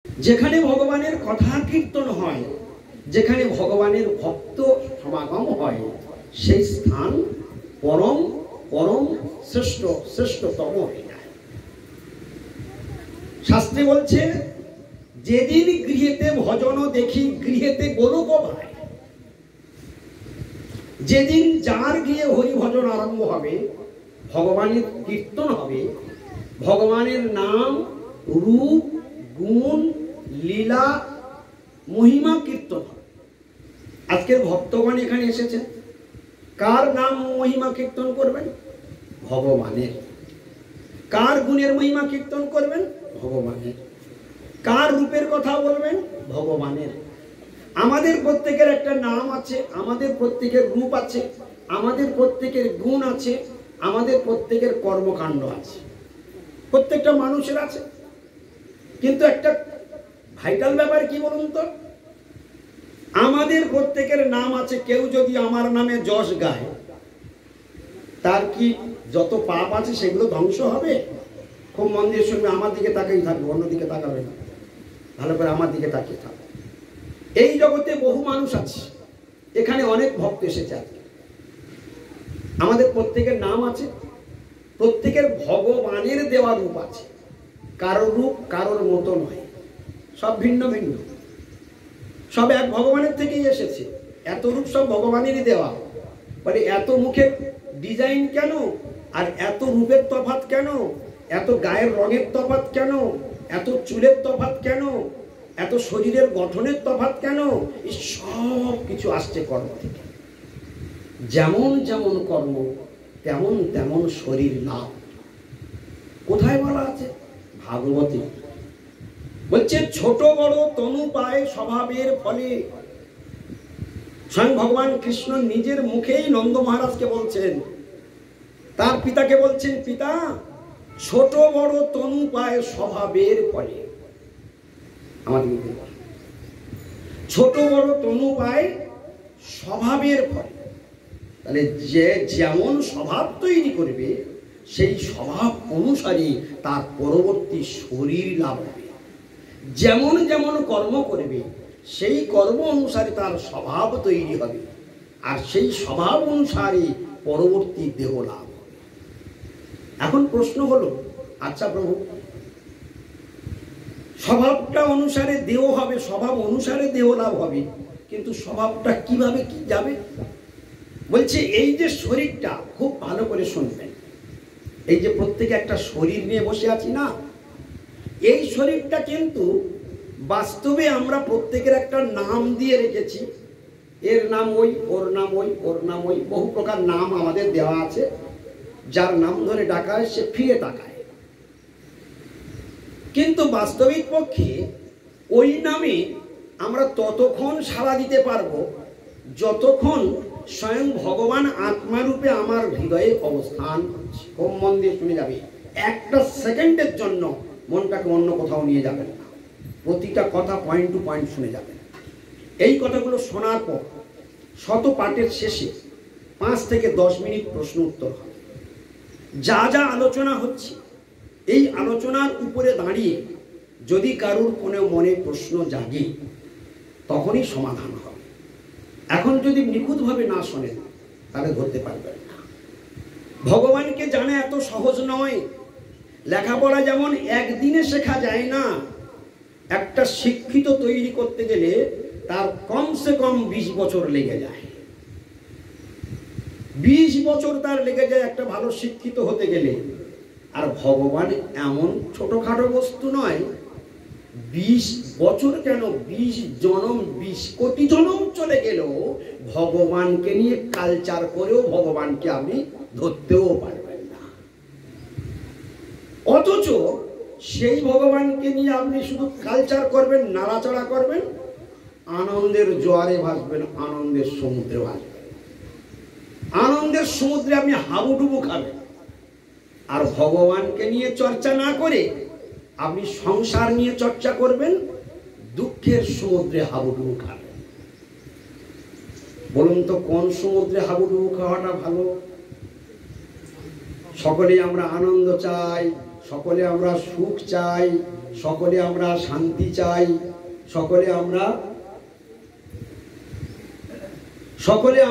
যেখানে ভগবানের কথা কীর্তন হয়, যেখানে ভগবানের ভক্ত সমাগম হয়, সেই স্থান পরম পরম শ্রেষ্ঠ শ্রেষ্ঠতম হয়ে যায়। শাস্ত্রে বলছে, যেদিন গৃহেতে ভজন দেখি গৃহেতে গোলক ভাই। যেদিন যার গৃহে হরি ভজন আরম্ভ হবে, ভগবানের কীর্তন হবে, ভগবানের নাম রূপ গুণ লীলা মহিমা কীর্তন হবে। আজকের ভক্তগণ এখানে এসেছেন, কার নাম মহিমা কীর্তন করবেন? ভগবানের। কার গুণের মহিমা কীর্তন করবেন? ভগবানের। কার রূপের কথা বলবেন? ভগবানের। আমাদের প্রত্যেকের একটা নাম আছে, আমাদের প্রত্যেকের রূপ আছে, আমাদের প্রত্যেকের গুণ আছে, আমাদের প্রত্যেকের কর্মকাণ্ড আছে, প্রত্যেকটা মানুষের আছে। কিন্তু একটা ভাইটাল ব্যাপার কি বলুন তো, আমাদের প্রত্যেকের নাম আছে। কেউ যদি আমার নামে যশ গায়, তার কি যত পাপ আছে সেগুলো ধ্বংস হবে? খুব মন দিয়ে শুনবে, আমার দিকে তাকিয়ে থাকবে, অন্যদিকে তাকাবে না, ভালো করে আমার দিকে তাকিয়ে থাকবে। এই জগতে বহু মানুষ আছে, এখানে অনেক ভক্ত এসেছে আজকে। আমাদের প্রত্যেকের নাম আছে, প্রত্যেকের ভগবানের দেওয়া রূপ আছে। কারোর রূপ কারোর মতো নয়, সব ভিন্ন ভিন্ন, সব এক ভগবানের থেকেই এসেছে। এত রূপ সব ভগবানেরই দেওয়া। মানে এত মুখের ডিজাইন কেন, আর এত রূপের তফাৎ কেন, এত গায়ের রঙের তফাৎ কেন, এত চুলের তফাৎ কেন, এত শরীরের গঠনের তফাৎ কেন? এই সব কিছু আসছে কর্ম থেকে। যেমন যেমন কর্ম তেমন তেমন শরীর লাভ। কোথায় বলা আছে? ভাগবতী বলছে, ছোট বড় তনু পায় স্বভাবের ফলে। স্বয়ং ভগবান কৃষ্ণ নিজের মুখেই নন্দ মহারাজকে বলছেন, তার পিতাকে বলছেন, পিতা ছোট বড় তনু পায় স্বভাবের ফলে। আমাদের ছোট বড় তনু পায় স্বভাবের ফলে। তাহলে যে যেমন স্বভাব তৈরি করবে, সেই স্বভাব অনুসারে তার পরবর্তী শরীর লাভ হবে। যেমন যেমন কর্ম করবে, সেই কর্ম অনুসারে তার স্বভাব তৈরি হবে, আর সেই স্বভাব অনুসারে পরবর্তী দেহ লাভ হবে। এখন প্রশ্ন হলো, আচ্ছা প্রভু, স্বভাবটা অনুসারে দেহ হবে, স্বভাব অনুসারে দেহ লাভ হবে, কিন্তু স্বভাবটা কিভাবে কি যাবে? বলছে, এই যে শরীরটা, খুব ভালো করে শুনবেন, এই যে প্রত্যেকে একটা শরীর নিয়ে বসে আছি না, এই শরীরটা কিন্তু বাস্তবে আমরা প্রত্যেকের একটা নাম দিয়ে রেখেছি। এর নাম ওই, ওর নাম ওই, ওর নাম ওই, বহু প্রকার নাম আমাদের দেওয়া আছে। যার নাম ধরে ডাকায় সে ফিরে তাকায়। কিন্তু বাস্তবিক পক্ষে ওই নামে আমরা ততক্ষণ সাড়া দিতে পারবো যতক্ষণ স্বয়ং ভগবান আত্মারূপে আমার হৃদয়ে অবস্থান করছে। খুব মন দিয়ে শুনে যাবে, একটা সেকেন্ডের জন্য মনটাকে অন্য কোথাও নিয়ে যাবেন না, প্রতিটা কথা পয়েন্ট টু পয়েন্ট শুনে যাবেন। এই কথাগুলো শোনার পর শত পাঠের শেষে 5 থেকে 10 মিনিট প্রশ্ন উত্তর হবে। যা যা আলোচনা হচ্ছে, এই আলোচনার উপরে দাঁড়িয়ে যদি কারুর কোনো মনে প্রশ্ন জাগে, তখনই সমাধান হবে। এখন যদি নিখুঁতভাবে না শোনেন, তাহলে ধরতে পারবেন না। ভগবানকে জানা এত সহজ নয়। লেখাপড়া যেমন একদিনে শেখা যায় না, একটা শিক্ষিত তৈরি করতে গেলে তার কমসে কম 20 বছর লেগে যায়। 20 বছর তার লেগে যায় একটা ভালো শিক্ষিত হতে গেলে। আর ভগবান এমন ছোটখাটো বস্তু নয়। 20 বছর কেন, 20 জনম, 20 কোটি জনম চলে গেল, ভগবানকে নিয়ে কালচার করেও ভগবানকে আপনি ধরতেও পারবেন না। অথচ সেই ভগবানকে নিয়ে আপনি শুধু কালচার করবেন, নাড়াচাড়া করবেন, আনন্দের জোয়ারে ভাসবেন, আনন্দের সমুদ্রে ভাসবেন, আনন্দের সমুদ্রে আপনি হাবুডুবু খাবেন। আর ভগবানকে নিয়ে চর্চা না করে আপনি সংসার নিয়ে চর্চা করবেন, দুঃখের সমুদ্রে হাবুডুবু খাবেন। বলুন তো, কোন সমুদ্রে হাবুডুবু খাওয়াটা ভালো? সকলে আমরা আনন্দ চাই, সকলে আমরা সুখ চাই, সকলে আমরা শান্তি চাই, সকলে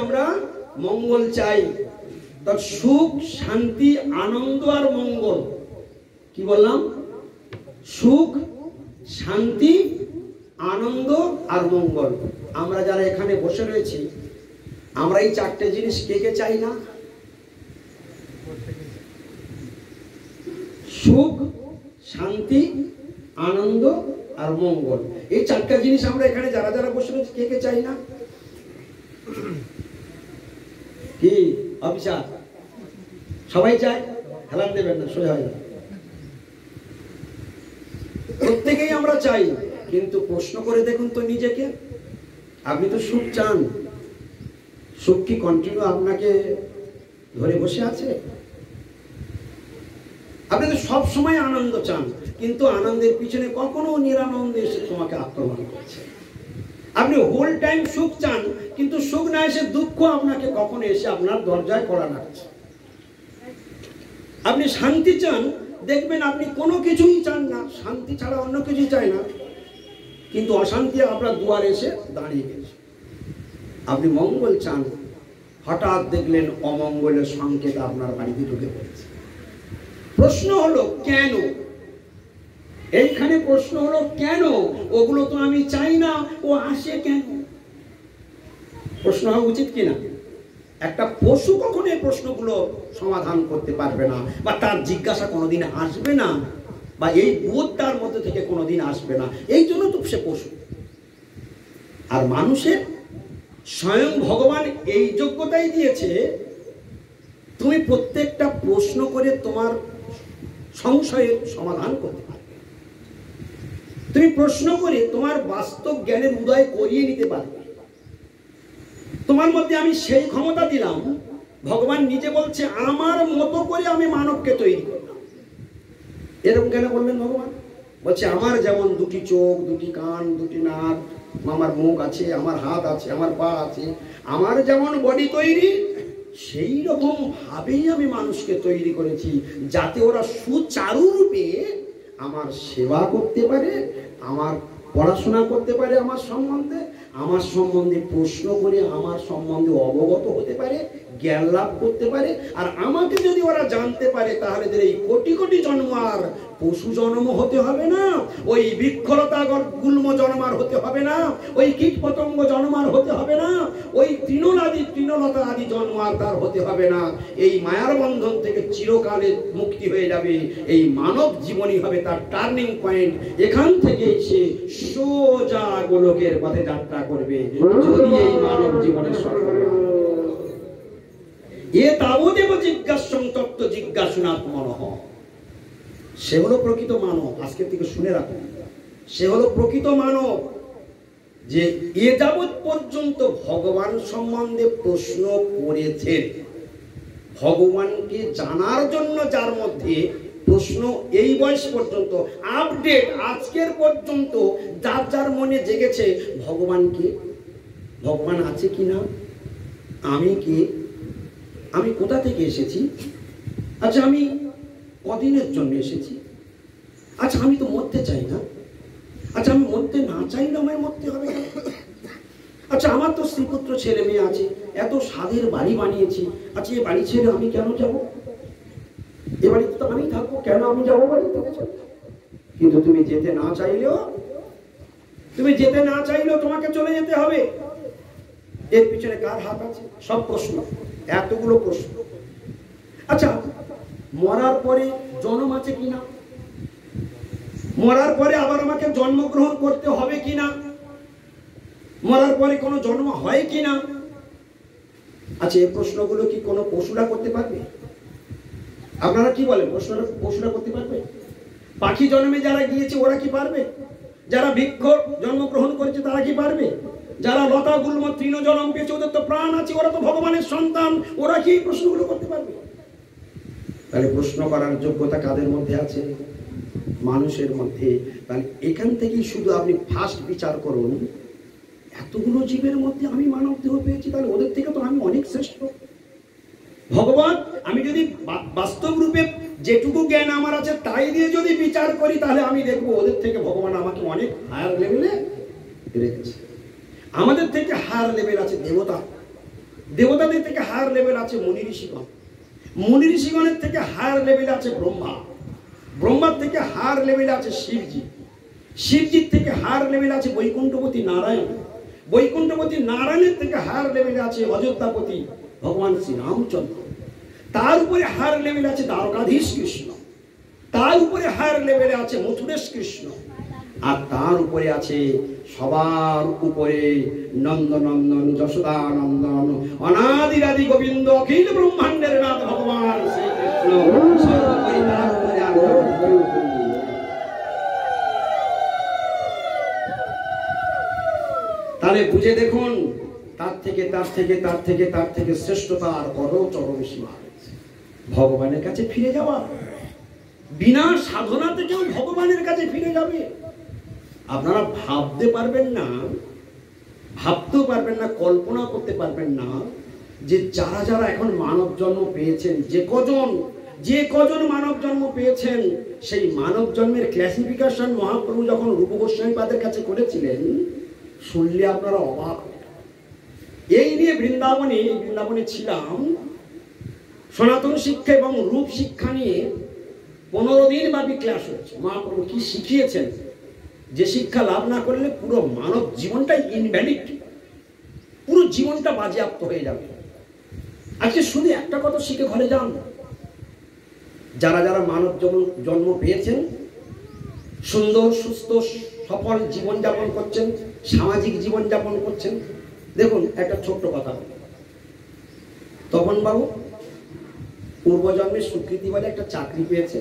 আমরা মঙ্গল চাই। তার সুখ, শান্তি, আনন্দ আর মঙ্গল, কি বললাম? সুখ, শান্তি, আনন্দ আর মঙ্গল। আমরা যারা এখানে বসে রয়েছি, আমরা এই চারটে জিনিস কে কে চাই না? সুখ, শান্তি, আনন্দ আর মঙ্গল, এই চারটা জিনিস আমরা এখানে যারা যারা বসে রয়েছি কে কে চাই না? কি অফিসার, সবাই চায়? হেলান দেবেন না, সোজা হয় না। প্রত্যেকেই আমরা চাই, কিন্তু প্রশ্ন করে দেখুন তো নিজেকে, আপনি তো সুখ চান, সুখ কি কন্টিনিউ আপনাকে ধরে বসে আছে? আপনি তো সব সময় আনন্দ চান, কিন্তু আনন্দের পিছনে কখনো নিরানন্দ এসে তোমাকে আক্রমণ করছে। আপনি হোল টাইম সুখ চান, কিন্তু সুখ না এসে দুঃখ আপনাকে কখনো এসে আপনার দরজায় কড়া নাড়ছে। আপনি শান্তি চান, দেখবেন আপনি কোনো কিছুই চান না, শান্তি ছাড়া অন্য কিছুই চাই না, কিন্তু অশান্তি আপনার দুয়ারে এসে দাঁড়িয়ে গেছে। আপনি মঙ্গল চান, হঠাৎ দেখলেন অমঙ্গলের সংকেত আপনার বাড়িতে ঢুকে পড়েছে। প্রশ্ন হলো কেন? এইখানে প্রশ্ন হলো কেন? ওগুলো তো আমি চাই না, ও আসে কেন? প্রশ্ন হওয়া উচিত কিনা? একটা পশু কখনো এই প্রশ্নগুলো সমাধান করতে পারবে না, বা তার জিজ্ঞাসা কোনোদিন আসবে না, বা এই বোধ তার মধ্যে থেকে কোনোদিন আসবে না। এই জন্য তো সে পশু। আর মানুষের স্বয়ং ভগবান এই যোগ্যতাই দিয়েছে, তুমি প্রত্যেকটা প্রশ্ন করে তোমার সংশয়ের সমাধান করতে পারবে। তুমি প্রশ্ন করে তোমার বাস্তব জ্ঞানের উদয় করিয়ে নিতে পারবে। তোমার মধ্যে আমি সেই ক্ষমতা দিলাম, ভগবান নিজে বলছে আমার মতো করে আমি মানবকে তৈরি করলাম। এরকম কেন বললেন ভগবান? বলছে আমার যেমন দুটি চোখ, দুটি কান, দুটি নাক, আমার মুখ আছে, আমার হাত আছে, আমার পা আছে, আমার যেমন বডি তৈরি, সেই রকম ভাবেই আমি মানুষকে তৈরি করেছি, যাতে ওরা সুচারুরূপে আমার সেবা করতে পারে, আমার পড়াশোনা করতে পারে, আমার সম্বন্ধে প্রশ্ন করে আমার সম্বন্ধে অবগত হতে পারে, জ্ঞান লাভ করতে পারে। আর আমাকে যদি ওরা জানতে পারে, তাহলে এই কোটি কোটি জন্ম আর পশু জন্ম হতে হবে না, ওই বৃক্ষলতা গুল্ম জন্মার হতে হবে না, ওই কীট পতঙ্গ জন্মার হতে হবে না, ওই তৃণলতা আদি জন্মার তার হতে হবে না। এই মায়ার বন্ধন থেকে চিরকালে মুক্তি হয়ে যাবে। এই মানব জীবনই হবে তার টার্নিং পয়েন্ট। এখান থেকে সে সোজা গোলকের পথে যাত্রা করবে, যদি এই মানব জীবনের সফল হয়। এ তাবদেব জিজ্ঞাসং তত্ত্ব জিজ্ঞাসুনাত্মনঃ। সে হলো প্রকৃত মানব। আজকে থেকে শুনে রাখুন, সে হলো প্রকৃত মানব, যে এ যাবৎ পর্যন্ত ভগবান সম্বন্ধে প্রশ্ন করেছেন। ভগবানকে জানার জন্য যার মধ্যে প্রশ্ন এই বয়স পর্যন্ত আপডেট, আজকের পর্যন্ত যার যার মনে জেগেছে, ভগবানকে, ভগবান আছে কিনা, আমি কে, আমি কোথা থেকে এসেছি, আচ্ছা আমি কদিনের জন্য এসেছি, আচ্ছা আমি তো মরতে চাই না, আচ্ছা আমি মরতে না চাইলে আমায় মরতে হবে, আচ্ছা আমার তো স্ত্রীপুত্র ছেলে মেয়ে আছে, এত স্বাদের বাড়ি বানিয়েছি, আচ্ছা এই বাড়ি ছেড়ে আমি কেন যাব, এ বাড়িতে তো আমি থাকবো, কেন আমি যাবো বাড়ি থেকে? কিন্তু তুমি যেতে না চাইলেও তোমাকে চলে যেতে হবে। এর পিছনে কার হাত আছে? সব প্রশ্ন, এতগুলো প্রশ্ন। আচ্ছা মরার পরে জন্ম আছে কিনা, মরার পরে আবার আমাকে জন্মগ্রহণ করতে হবে কিনা, মরার পরে কোনো জন্ম হয় কিনা, আচ্ছা এই প্রশ্নগুলো কি কোনো পশুরা করতে পারবে? আপনারা কি বলেন, পশুরা করতে পারবে? পাখি জন্মে যারা গিয়েছে ওরা কি পারবে? যারা বৃক্ষ জন্মগ্রহণ করেছে তারা কি পারবে? যারা লতা গুল্ম তৃণ জন্ম পেয়েছে, ওদের তো প্রাণ আছে, ওরা তো ভগবানের সন্তান, ওরা কি এই প্রশ্নগুলো করতে পারবে? তাহলে প্রশ্ন করার যোগ্যতা কাদের মধ্যে আছে? মানুষের মধ্যে। তাহলে এখান থেকেই শুধু আপনি ফার্স্ট বিচার করুন, এতগুলো জীবের মধ্যে আমি মানব দেহ পেয়েছি, তাহলে ওদের থেকে তো আমি অনেক শ্রেষ্ঠ। ভগবান, আমি যদি বাস্তব রূপে যেটুকু জ্ঞান আমার আছে তাই দিয়ে যদি বিচার করি, তাহলে আমি দেখবো ওদের থেকে ভগবান আমাকে অনেক হায়ার লেভেলে রেখেছে। আমাদের থেকে হায়ার লেভেল আছে দেবতা, দেবতাদের থেকে হায়ার লেভেল আছে মুনি ঋষিগণ, মুনি ঋষিগণের থেকে হায়ার লেভেল আছে ব্রহ্মা, ব্রহ্মার থেকে হায়ার লেভেল আছে শিবজি, শিবজির থেকে হায়ার লেভেল আছে বৈকুণ্ঠপতি নারায়ণ, বৈকুণ্ঠপতি নারায়ণের থেকে হায়ার লেভেলে আছে অযোধ্যাপতি ভগবান শ্রী রামচন্দ্র, তার উপরে হায়ার লেভেলে আছে দ্বারকাধীশ কৃষ্ণ, তার উপরে হায়ার লেভেলে আছে মথুরেশ কৃষ্ণ, আর তার উপরে আছে সবার উপরে নন্দনন্দন যশোদানন্দন অনাদিরাদি গোবিন্দ অখিল ব্রহ্মাণ্ডের নাথ ভগবান শ্রীকৃষ্ণ। তাহলে বুঝে দেখুন, তার থেকে তার থেকে তার থেকে তার থেকে শ্রেষ্ঠতা আর কত চরম সীমা। ভগবানের কাছে ফিরে যাওয়া, বিনা সাধনা থেকেও ভগবানের কাছে ফিরে যাবে। আপনারা ভাবতে পারবেন না, ভাবতেও পারবেন না, কল্পনা করতে পারবেন না যে যারা যারা এখন মানব জন্ম পেয়েছেন, যে কজন মানব জন্ম পেয়েছেন, সেই মানব জন্মের ক্লাসিফিকেশন মহাপ্রভু যখন রূপ গোস্বামীপাদের কাছে করেছিলেন, শুনলে আপনারা অবাক। এই নিয়ে বৃন্দাবনে ছিলাম, সনাতন শিক্ষা এবং রূপ শিক্ষা নিয়ে 15 দিন ব্যাপী ক্লাস হচ্ছে। মহাপ্রভু কি শিখিয়েছেন, যে শিক্ষা লাভ না করলে পুরো মানব জীবনটাই ইনভ্যালিড, পুরো জীবনটা বাজেয়াপ্ত হয়ে যাবে। আজকে শুধু একটা কথা শিখে ঘরে যান, যারা যারা মানব জন্ম পেয়েছেন, সুন্দর সুস্থ সফল জীবনযাপন করছেন, সামাজিক জীবনযাপন করছেন, দেখুন একটা ছোট্ট কথা। তপন বাবু পূর্বজন্মের স্বীকৃতি বলে একটা চাকরি পেয়েছে,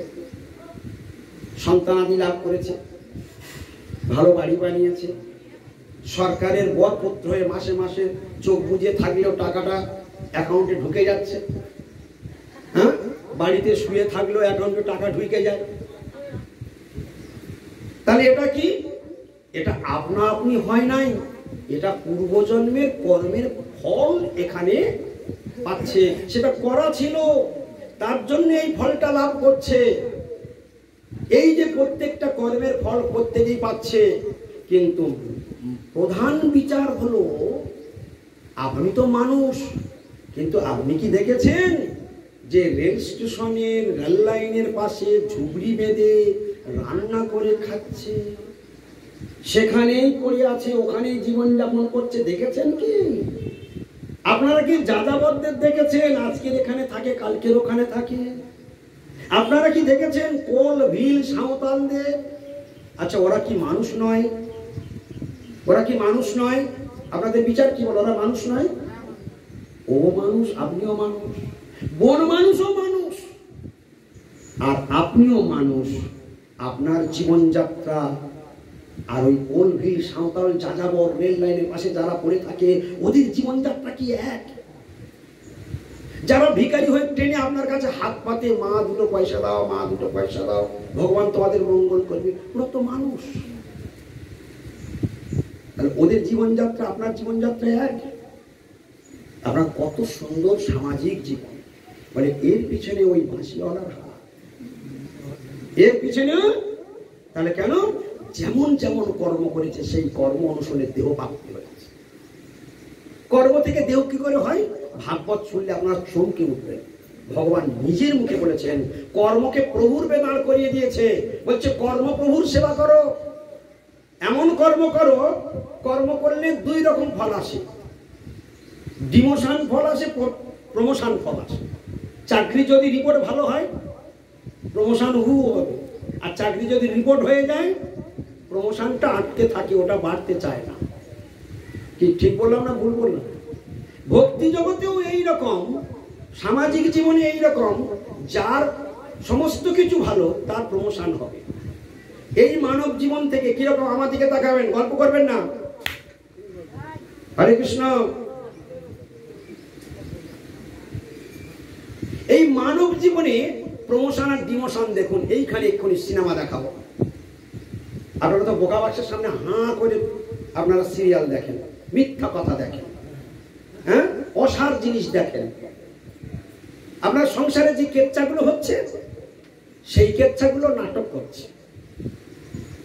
সন্তানাদি লাভ করেছে, ভালো বাড়ি বানিয়েছে, সরকারের বরপুত্র হয়ে মাসে মাসে চোখ বুজে থাকলেও টাকাটা অ্যাকাউন্টে ঢুকে যাচ্ছে। হ্যাঁ, বাড়িতে শুয়ে থাকলেও অ্যাকাউন্টে টাকা ঢুকে যায়। তাহলে এটা কি? এটা আপনা আপনি হয় নাই, এটা পূর্বজন্মের কর্মের ফল এখানে পাচ্ছে, সেটা করা ছিল, তার জন্য এই ফলটা লাভ করছে। এই যে প্রত্যেকটা কর্মের ফল প্রত্যেকেই পাচ্ছে, কিন্তু প্রধান বিচার হলো আপনি তো মানুষ, কিন্তু আপনি কি দেখেছেন যে রেল স্টেশনের রেল লাইনের পাশে ঝুপড়ি বেঁধে রান্না করে খাচ্ছে, সেখানেই পড়ে আছে, ওখানেই জীবনযাপন করছে? দেখেছেন কি? আপনারা কি যাযাবরদের দেখেছেন? আজকের এখানে থাকে, কালকের ওখানে থাকে। আপনারা কি দেখেছেন কোল ভিল সাঁওতালদের? আচ্ছা, ওরা কি মানুষ নয়? ওরা কি মানুষ নয়? আপনাদের বিচার কি বলে? ওরা মানুষ নয়? ও মানুষ, আপনিও মানুষ, বন মানুষও মানুষ, আর আপনিও মানুষ। আপনার জীবনযাত্রা আর ওই কোল ভিল সাঁওতাল যাযাবর রেল লাইনের পাশে যারা পড়ে থাকে, ওদের জীবনযাত্রা কি এক? যারা ভিখারি হয়ে ট্রেনে আপনার কাছে হাত পাতে, মা 2 পয়সা দাও, মা 2 পয়সা দাও, ভগবান তোমাদের মঙ্গল করবে, ওরা তো মানুষ। তাহলে ওদের জীবনযাত্রা আপনার জীবনযাত্রা এক? আপনার কত সুন্দর সামাজিক জীবন, মানে এর পিছনে ওই বাঁশিওয়ালার হাত, এর পিছনে। তাহলে কেন? যেমন যেমন কর্ম করেছে সেই কর্ম অনুসারে দেহ প্রাপ্তি হয়েছে। কর্ম থেকে দেহ কি করে হয়? ভাগবত শুনলে আপনার চমকে উঠবে। ভগবান নিজের মুখে বলেছেন, কর্মকে প্রভুর বেদাঁড় করিয়ে দিয়েছে। বলছে কর্ম প্রভুর সেবা করো, এমন কর্ম করো, কর্ম করলে 2 রকম ফল আসে, ডিমোশন ফল আসে, প্রমোশন ফল আসে। চাকরি যদি রিপোর্ট ভালো হয়, প্রমোশন হবে, আর চাকরি যদি রিপোর্ট হয়ে যায়, প্রমোশনটা আটকে থাকে, ওটা বাড়তে চায় না। কি ঠিক বললাম না ভুল বললাম? ভক্তি জগতেও এই রকম, সামাজিক জীবনে এই রকম, যার সমস্ত কিছু ভালো তার প্রমোশন হবে। এই মানব জীবন থেকে কিরকম? আমার দিকে তাকাবেন, গল্প করবেন না। হরে কৃষ্ণ। এই মানব জীবনে প্রমোশন আর ডিমোশন দেখুন। এইখানে এক্ষুনি সিনেমা দেখাবো, আপনারা তো বোকা বাক্সের সামনে হাঁ করে আপনারা সিরিয়াল দেখেন, মিথ্যা কথা দেখেন, হ্যাঁ, অসার জিনিস দেখেন। আপনার সংসারে যে কেচ্চাগুলো হচ্ছে, সেই কেচ্ছাগুলো নাটক করছে,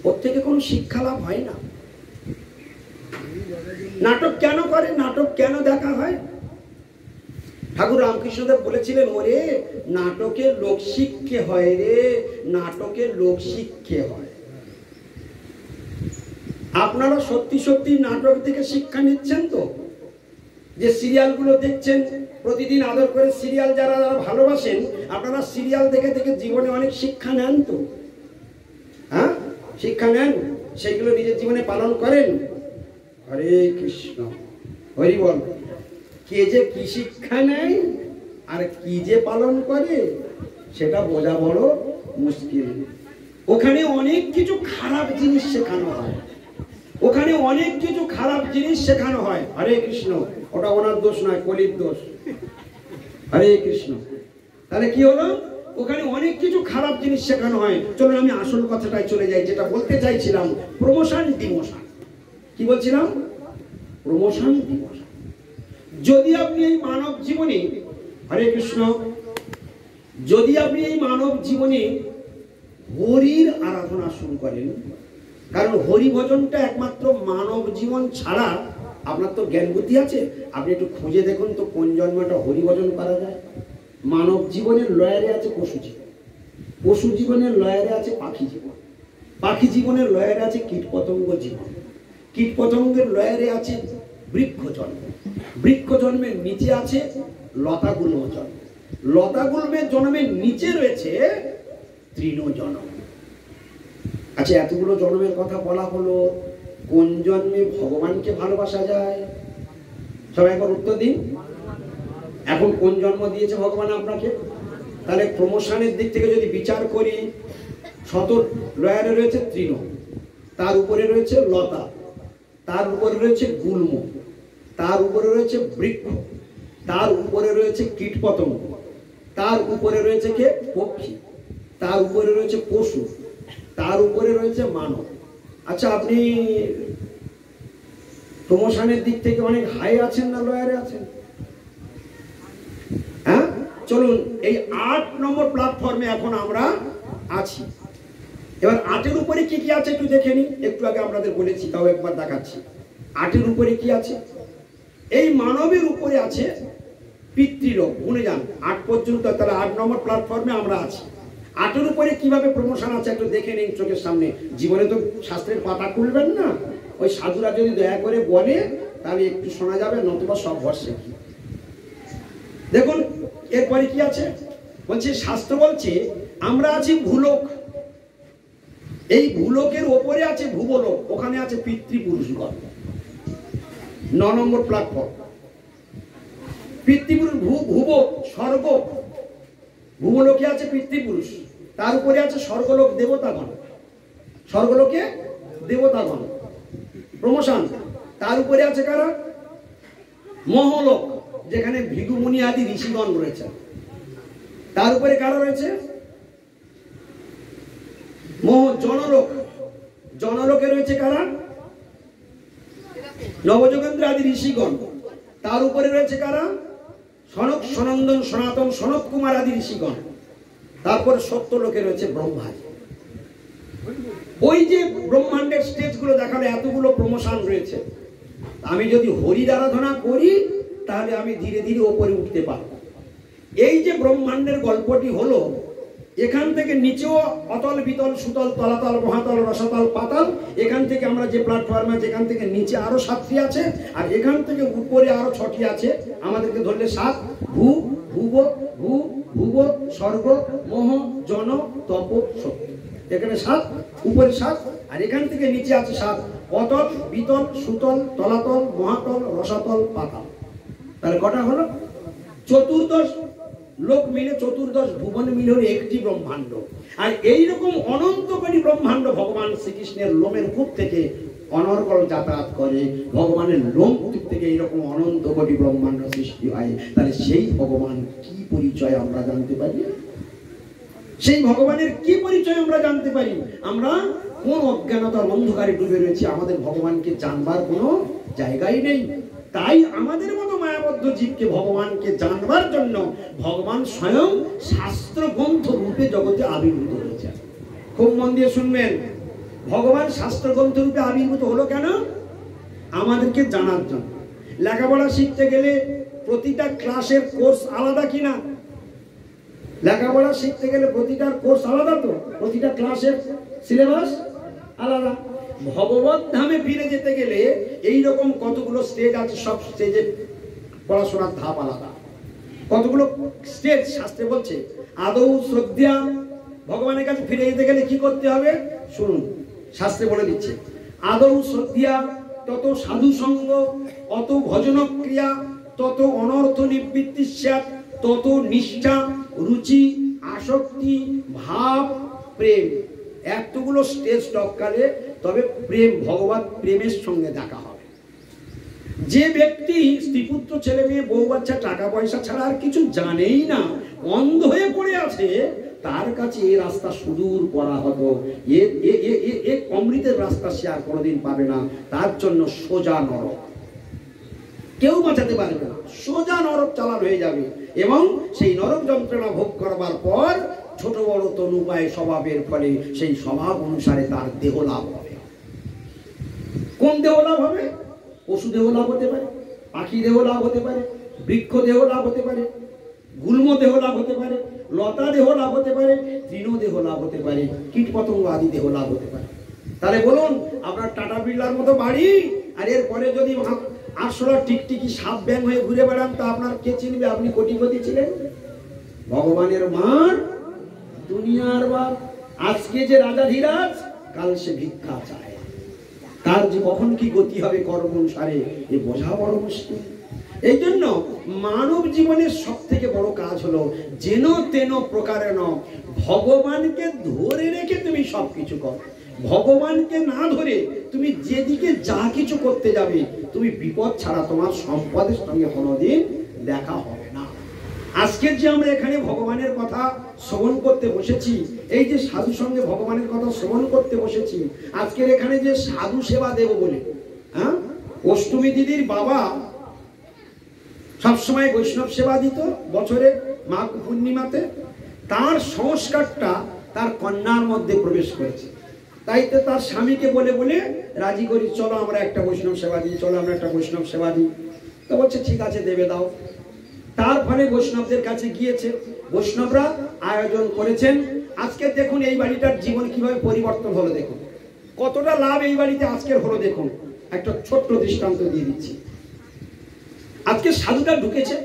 ওর থেকে কোনো শিক্ষা লাভ হয় না। নাটক কেন করে, নাটক কেন দেখা হয়? ঠাকুর রামকৃষ্ণদেব বলেছিলেন, ওরে নাটকে লোক শিক্ষে হয় রে, নাটকে লোক শিক্ষে হয়। আপনারা সত্যি সত্যি নাটক থেকে শিক্ষা নিচ্ছেন তো? যে সিরিয়ালগুলো দেখছেন প্রতিদিন আদর করে, সিরিয়াল যারা যারা ভালোবাসেন, আপনারা সিরিয়াল দেখে দেখে জীবনে অনেক শিক্ষা নেন তো? হ্যাঁ, শিক্ষা নেন, সেইগুলো নিজের জীবনে পালন করেন। হরে কৃষ্ণ, হরি বল। কে যে কি শিক্ষা নেয় আর কি যে পালন করে সেটা বোঝা বড় মুশকিল। ওখানে অনেক কিছু খারাপ জিনিস শেখানো হয়, ওখানে অনেক কিছু খারাপ জিনিস শেখানো হয়। হরে কৃষ্ণ, ওটা ওনার দোষ নয়, কলির দোষ। হরে কৃষ্ণ। তাহলে কি হলো? ওখানে অনেক কিছু খারাপ জিনিস শেখানো হয়। চলুন আমি আসল কথাটাই চলে যাই, যেটা বলতে চাইছিলাম, প্রমোশন ডিমোশন। কি বলছিলাম? Promotion demotion. যদি আপনি এই মানব জীবনে, হরে কৃষ্ণ, যদি আপনি এই মানব জীবনে হরির আরাধনা শুরু করেন, কারণ হরি ভজনটা একমাত্র মানব জীবন ছাড়া, আপনার তো জ্ঞান বুদ্ধি আছে, আপনি একটু খুঁজে দেখুন তো কোন জন্মটা হরি ভজন করা যায়। মানব জীবনের লয়ারে আছে পশু জীবন, পশু জীবনের লয়ারে আছে পাখি জীবন, পাখি জীবনের লয়ারে আছে কীট পতঙ্গ জীবন, কীট পতঙ্গের লয়ারে আছে বৃক্ষ জন্ম, বৃক্ষ জন্মের নিচে আছে লতাগুল্ম জন্ম, লতাগুল্মের জন্মের নিচে রয়েছে তৃণ জন্ম। আচ্ছা, এতগুলো জন্মের কথা বলা হলো, কোন জন্মে ভগবানকে ভালোবাসা যায়? সবাই একবার উত্তর দিন। এখন কোন জন্ম দিয়েছে ভগবান আপনাকে? তাহলে প্রমোশনের দিক থেকে যদি বিচার করি, শত লয়ারে রয়েছে তৃণ, তার উপরে রয়েছে লতা, তার উপরে রয়েছে গুল্ম, তার উপরে রয়েছে বৃক্ষ, তার উপরে রয়েছে কীট পতঙ্গ, তার উপরে রয়েছে কে? পক্ষী, তার উপরে রয়েছে পশু, তার উপরে রয়েছে মানব। আচ্ছা, আপনি প্রমোশনের দিক থেকে অনেক হাই আছেন না লয়ারে আছেন? হ্যাঁ, চলুন এই 8 নম্বর প্ল্যাটফর্মে এখন আমরা আছি। এবার 8-এর উপরে কি কি আছে একটু দেখে নিই। একটু আগে আপনাদের বলেছি, তাও একবার দেখাচ্ছি। 8-এর উপরে কি আছে? এই মানবের উপরে আছে পিতৃলোক। গুনে যান 8 পর্যন্ত, তাহলে 8 নম্বর প্ল্যাটফর্মে আমরা আছি। 8-এর উপরে কিভাবে প্রমোশন আছে একটু দেখে নিন চোখের সামনে। জীবনে তো শাস্ত্রের পাতা খুলবেন না, ওই সাধুরা যদি দয়া করে বলে তাহলে একটু শোনা যাবে, নতুবা সব ভরসে কি। দেখুন এরপরে কি আছে, বলছে শাস্ত্র বলছে আমরা আছি ভূলোক, এই ভূলোকের ওপরে আছে ভুবলোক, ওখানে আছে পিতৃপুরুষগণ। 9 নম্বর প্ল্যাটফর্ম পিতৃপুরুষ। ভুব স্বর্গ, ভূবলোকে আছে পিতৃপুরুষ, তার উপরে আছে স্বর্গলোক দেবতাগণ, স্বর্গলোকে দেবতাগণ প্রমোশন। তার উপরে আছে কারা? মহলোক, যেখানে ভৃগুমুনি আদি ঋষিগণ রয়েছে। তার উপরে কারা রয়েছে? জনলোক, জনলোকে রয়েছে কারা? নবযোগেন্দ্র আদি ঋষিগণ। তার উপরে রয়েছে কারা? সনক সনন্দন সনাতন সনত কুমার আদি ঋষিগণ। তারপর সত্যলোকে রয়েছে ব্রহ্মাজি। ওই যে ব্রহ্মাণ্ডের স্টেজগুলো দেখালো, এতগুলো প্রমোশন রয়েছে। আমি যদি হরির আরাধনা করি তাহলে আমি ধীরে ধীরে ওপরে উঠতে পারব। এই যে ব্রহ্মাণ্ডের গল্পটি হলো, এখান থেকে নিচেও অতল বিতল সুতল তলাতল মহাতল রসাতল পাতাল। এখান থেকে আমরা যে প্ল্যাটফর্মে, যেখান থেকে নিচে আরো 7টি আছে, আর এখান থেকে উপরে আরো 6টি আছে। আমাদেরকে ধরলে 7। ভূ, ভুব, ভূ, ভুব, স্বর্গ, মোহ, জন, তপ, সত্য। এখানে 7, উপরে 7, আর এখান থেকে নিচে আছে 7। অতল বিতল সুতল তলাতল মহাতল রসাতল পাতাল। তাহলে কটা হলো? 14 লোক মিলে, 14 ভুবন মিলে একটি ব্রহ্মাণ্ড। আর এইরকম অনন্ত কোটি ব্রহ্মাণ্ড ভগবান শ্রীকৃষ্ণের লোমের কূপ থেকে অনর্গল যাতায়াত করে। ভগবানের লোম কূপ থেকে এইরকম অনন্ত কোটি ব্রহ্মাণ্ড সৃষ্টি হয়। তাহলে সেই ভগবান কি পরিচয় আমরা জানতে পারি? সেই ভগবানের কি পরিচয় আমরা জানতে পারি? আমরা কোন অজ্ঞানতার অন্ধকারে ডুবে রয়েছি, আমাদের ভগবানকে জানবার কোনো জায়গাই নেই। তাই আমাদের মতো মায়াবদ্ধ জীবকে ভগবানকে জানবার জন্য ভগবান স্বয়ং শাস্ত্র গ্রন্থ রূপে জগতে আবির্ভূত হয়েছে। খুব মন দিয়ে শুনবেন, ভগবান শাস্ত্র গ্রন্থ রূপে আবির্ভূত হলো কেন? আমাদেরকে জানার জন্য। লেখাপড়া শিখতে গেলে প্রতিটা ক্লাসের কোর্স আলাদা কিনা? লেখাপড়া শিখতে গেলে প্রতিটার কোর্স আলাদা, তো প্রতিটা ক্লাসের সিলেবাস আলাদা। ভগবত ধামে ফিরে যেতে গেলে এইরকম কতগুলো স্টেজ আছে, সব স্টেজে পড়াশোনার ধাপ আলাদা। কতগুলো স্টেজ শাস্ত্রে বলছে। আদৌ শ্রদ্ধা, ভগবানের কাছে ফিরে যেতে গেলে কি করতে হবে শুনুন, শাস্ত্রে বলে দিচ্ছে। আদৌ শ্রদ্ধা, তত সাধু সঙ্গ, অত ভজন ক্রিয়া, তত অনর্থ নিবৃত্তি, তত নিষ্ঠা, রুচি, আসক্তি, ভাব, প্রেম। এতগুলো স্টেজ টপকালে তবে প্রেম, ভগবত প্রেমের সঙ্গে দেখা হবে। যে ব্যক্তি স্ত্রীপুত্র ছেলে মেয়ে বউ বাচ্চা টাকা পয়সা ছাড়া আর কিছু জানেই না, অন্ধ হয়ে পড়ে আছে, তার কাছে এই রাস্তা সুদূর করা হতো। অমৃতের রাস্তা সে আর কোনোদিন পাবে না। তার জন্য সোজা নরক, কেউ বাঁচাতে পারবে না, সোজা নরক চালান হয়ে যাবে। এবং সেই নরক যন্ত্রণা ভোগ করবার পর ছোট বড় তনুপায় স্বভাবের ফলে সেই স্বভাব অনুসারে তার দেহ লাভ হবে। কোন দেহ লাভ হবে? পশু দেহ লাভ হতে পারে, পাখি দেহ লাভ হতে পারে, বৃক্ষ দেহ লাভ হতে পারে, গুল্ম দেহ লাভ হতে পারে, লতা দেহ লাভ হতে পারে, তৃণ দেহ লাভ হতে পারে, কীট পতঙ্গ আদি দেহ লাভ হতে পারে। তাহলে বলুন, আপনার টাটা বিড়লার মতো বাড়ি, আর এরপরে যদি আরশোলা টিকটিকি সাপ ব্যাং হয়ে ঘুরে বেড়ান, তা আপনার কে চিনবে আপনি কোটিপতি ছিলেন? ভগবানের মার, দুনিয়ার বাপ। আজকে যে রাজাধিরাজ, কাল সে ভিক্ষা চায়। তার যে কখন কি গতি হবে কর্ম অনুসারে এ বোঝা বড় মুশকিল। এই জন্য মানব জীবনের সব থেকে বড় কাজ হলো যেন তেন প্রকারে ভগবানকে ধরে রেখে তুমি সবকিছু করো। ভগবানকে না ধরে তুমি যেদিকে যা কিছু করতে যাবে, তুমি বিপদ ছাড়া তোমার সম্পদের সঙ্গে কোনোদিন দেখা হবে না। আজকের যে আমরা এখানে ভগবানের কথা শ্রবণ করতে বসেছি, এই যে সাধু সঙ্গে ভগবানের কথা শ্রবণ করতে বসেছি, আজকের এখানে যে সাধু সেবা দেব বলে, হ্যাঁ, অষ্টমী দিদির বাবা সবসময় বৈষ্ণব সেবা দিত বছরে মাঘ পূর্ণিমাতে। তার সংস্কারটা তার কন্যার মধ্যে প্রবেশ করেছে। তাই তো তার স্বামীকে বলে বলে রাজি করি, চলো আমরা একটা বৈষ্ণব সেবা দিই, চলো আমরা একটা বৈষ্ণব সেবা দিই। তো বলছে ঠিক আছে, দেবে দাও। তার ফলে বৈষ্ণবদের কাছে গিয়েছে, বৈষ্ণবরা আয়োজন করেছেন। আজকে দেখুন এই বাড়িটার জীবন কিভাবে পরিবর্তন হলো, দেখুন কতটা লাভ এই বাড়িতে আজকের হলো। দেখুন একটা ছোট্ট দৃষ্টান্ত দিয়ে দিচ্ছি। আজকে সাধুটা ঢুকেছে,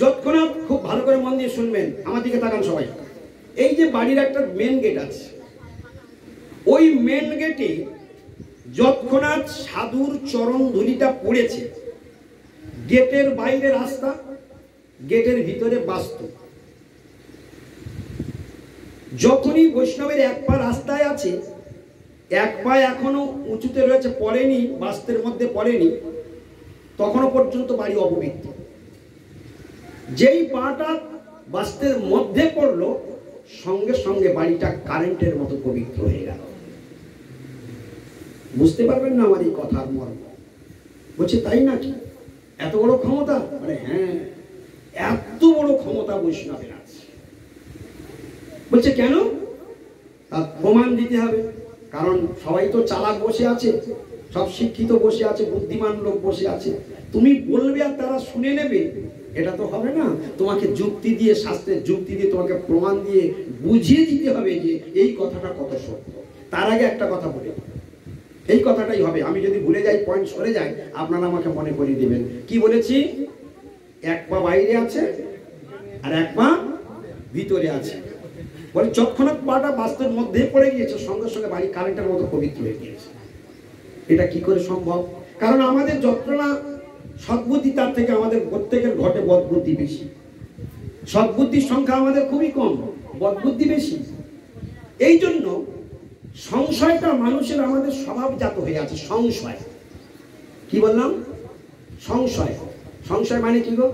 যৎক্ষণাৎ খুব ভালো করে মন দিয়ে শুনবেন, আমার দিকে তাকান সবাই। এই যে বাড়ির একটা মেন গেট আছে, ওই মেন গেটে যৎক্ষণাৎ সাধুর চরণ ধুলিটা পড়েছে, গেটের বাইরে রাস্তা, গেটের ভিতরে বাস্তু। যখনই বৈষ্ণবের এক পা রাস্তায় আছে, এক পা এখনো উঁচুতে রয়েছে, পড়েনি, বাস্তের মধ্যে পড়েনি, তখনও পর্যন্ত বাড়ি অপবিত্র। যেই পাটা বাস্তের মধ্যে পড়লো, সঙ্গে সঙ্গে বাড়িটা কারেন্টের মতো পবিত্র হয়ে গেল। বুঝতে পারবেন না আমার এই কথার মর্ম। বলছে তাই নাকি, এত বড় ক্ষমতা? আরে হ্যাঁ, এত বড় ক্ষমতা বৈষ্ণবের আছে। বলছে কেন? তার প্রমাণ দিতে হবে। কারণ সবাই তো চালাক বসে আছে, সব শিক্ষিত বসে আছে, বুদ্ধিমান লোক বসে আছে। তুমি বলবে আর তারা শুনে নেবে, এটা তো হবে না। তোমাকে যুক্তি দিয়ে, শাস্ত্রের যুক্তি দিয়ে তোমাকে প্রমাণ দিয়ে বুঝিয়ে দিতে হবে যে এই কথাটা কত সত্য। তার আগে একটা কথা বলে, এই কথাটাই হবে। আমি যদি ভুলে যাই, পয়েন্ট সরে যাই, আপনারা আমাকে মনে করিয়ে দিবেন। কি বলেছি? এক পা বাইরে আছে আর এক পা ভিতরে আছে। বলে যৎক্ষণাৎ পাটা বাস্তুর মধ্যে পড়ে গিয়েছে, সঙ্গে সঙ্গে বাড়ি কারেন্টের মতো পবিত্র হয়ে গিয়েছে। এটা কি করে সম্ভব? কারণ আমাদের যন্ত্রণা সদ্বুদ্ধি, তার থেকে আমাদের প্রত্যেকের ঘটে বদবুদ্ধি বেশি। সদ্বুদ্ধির সংখ্যা আমাদের খুবই কম, বদবুদ্ধি বেশি। এই জন্য সংশয়টা মানুষের আমাদের স্বভাবজাত হয়ে আছে। সংশয়, কি বললাম? সংশয়। সংশয় মানে কি গো?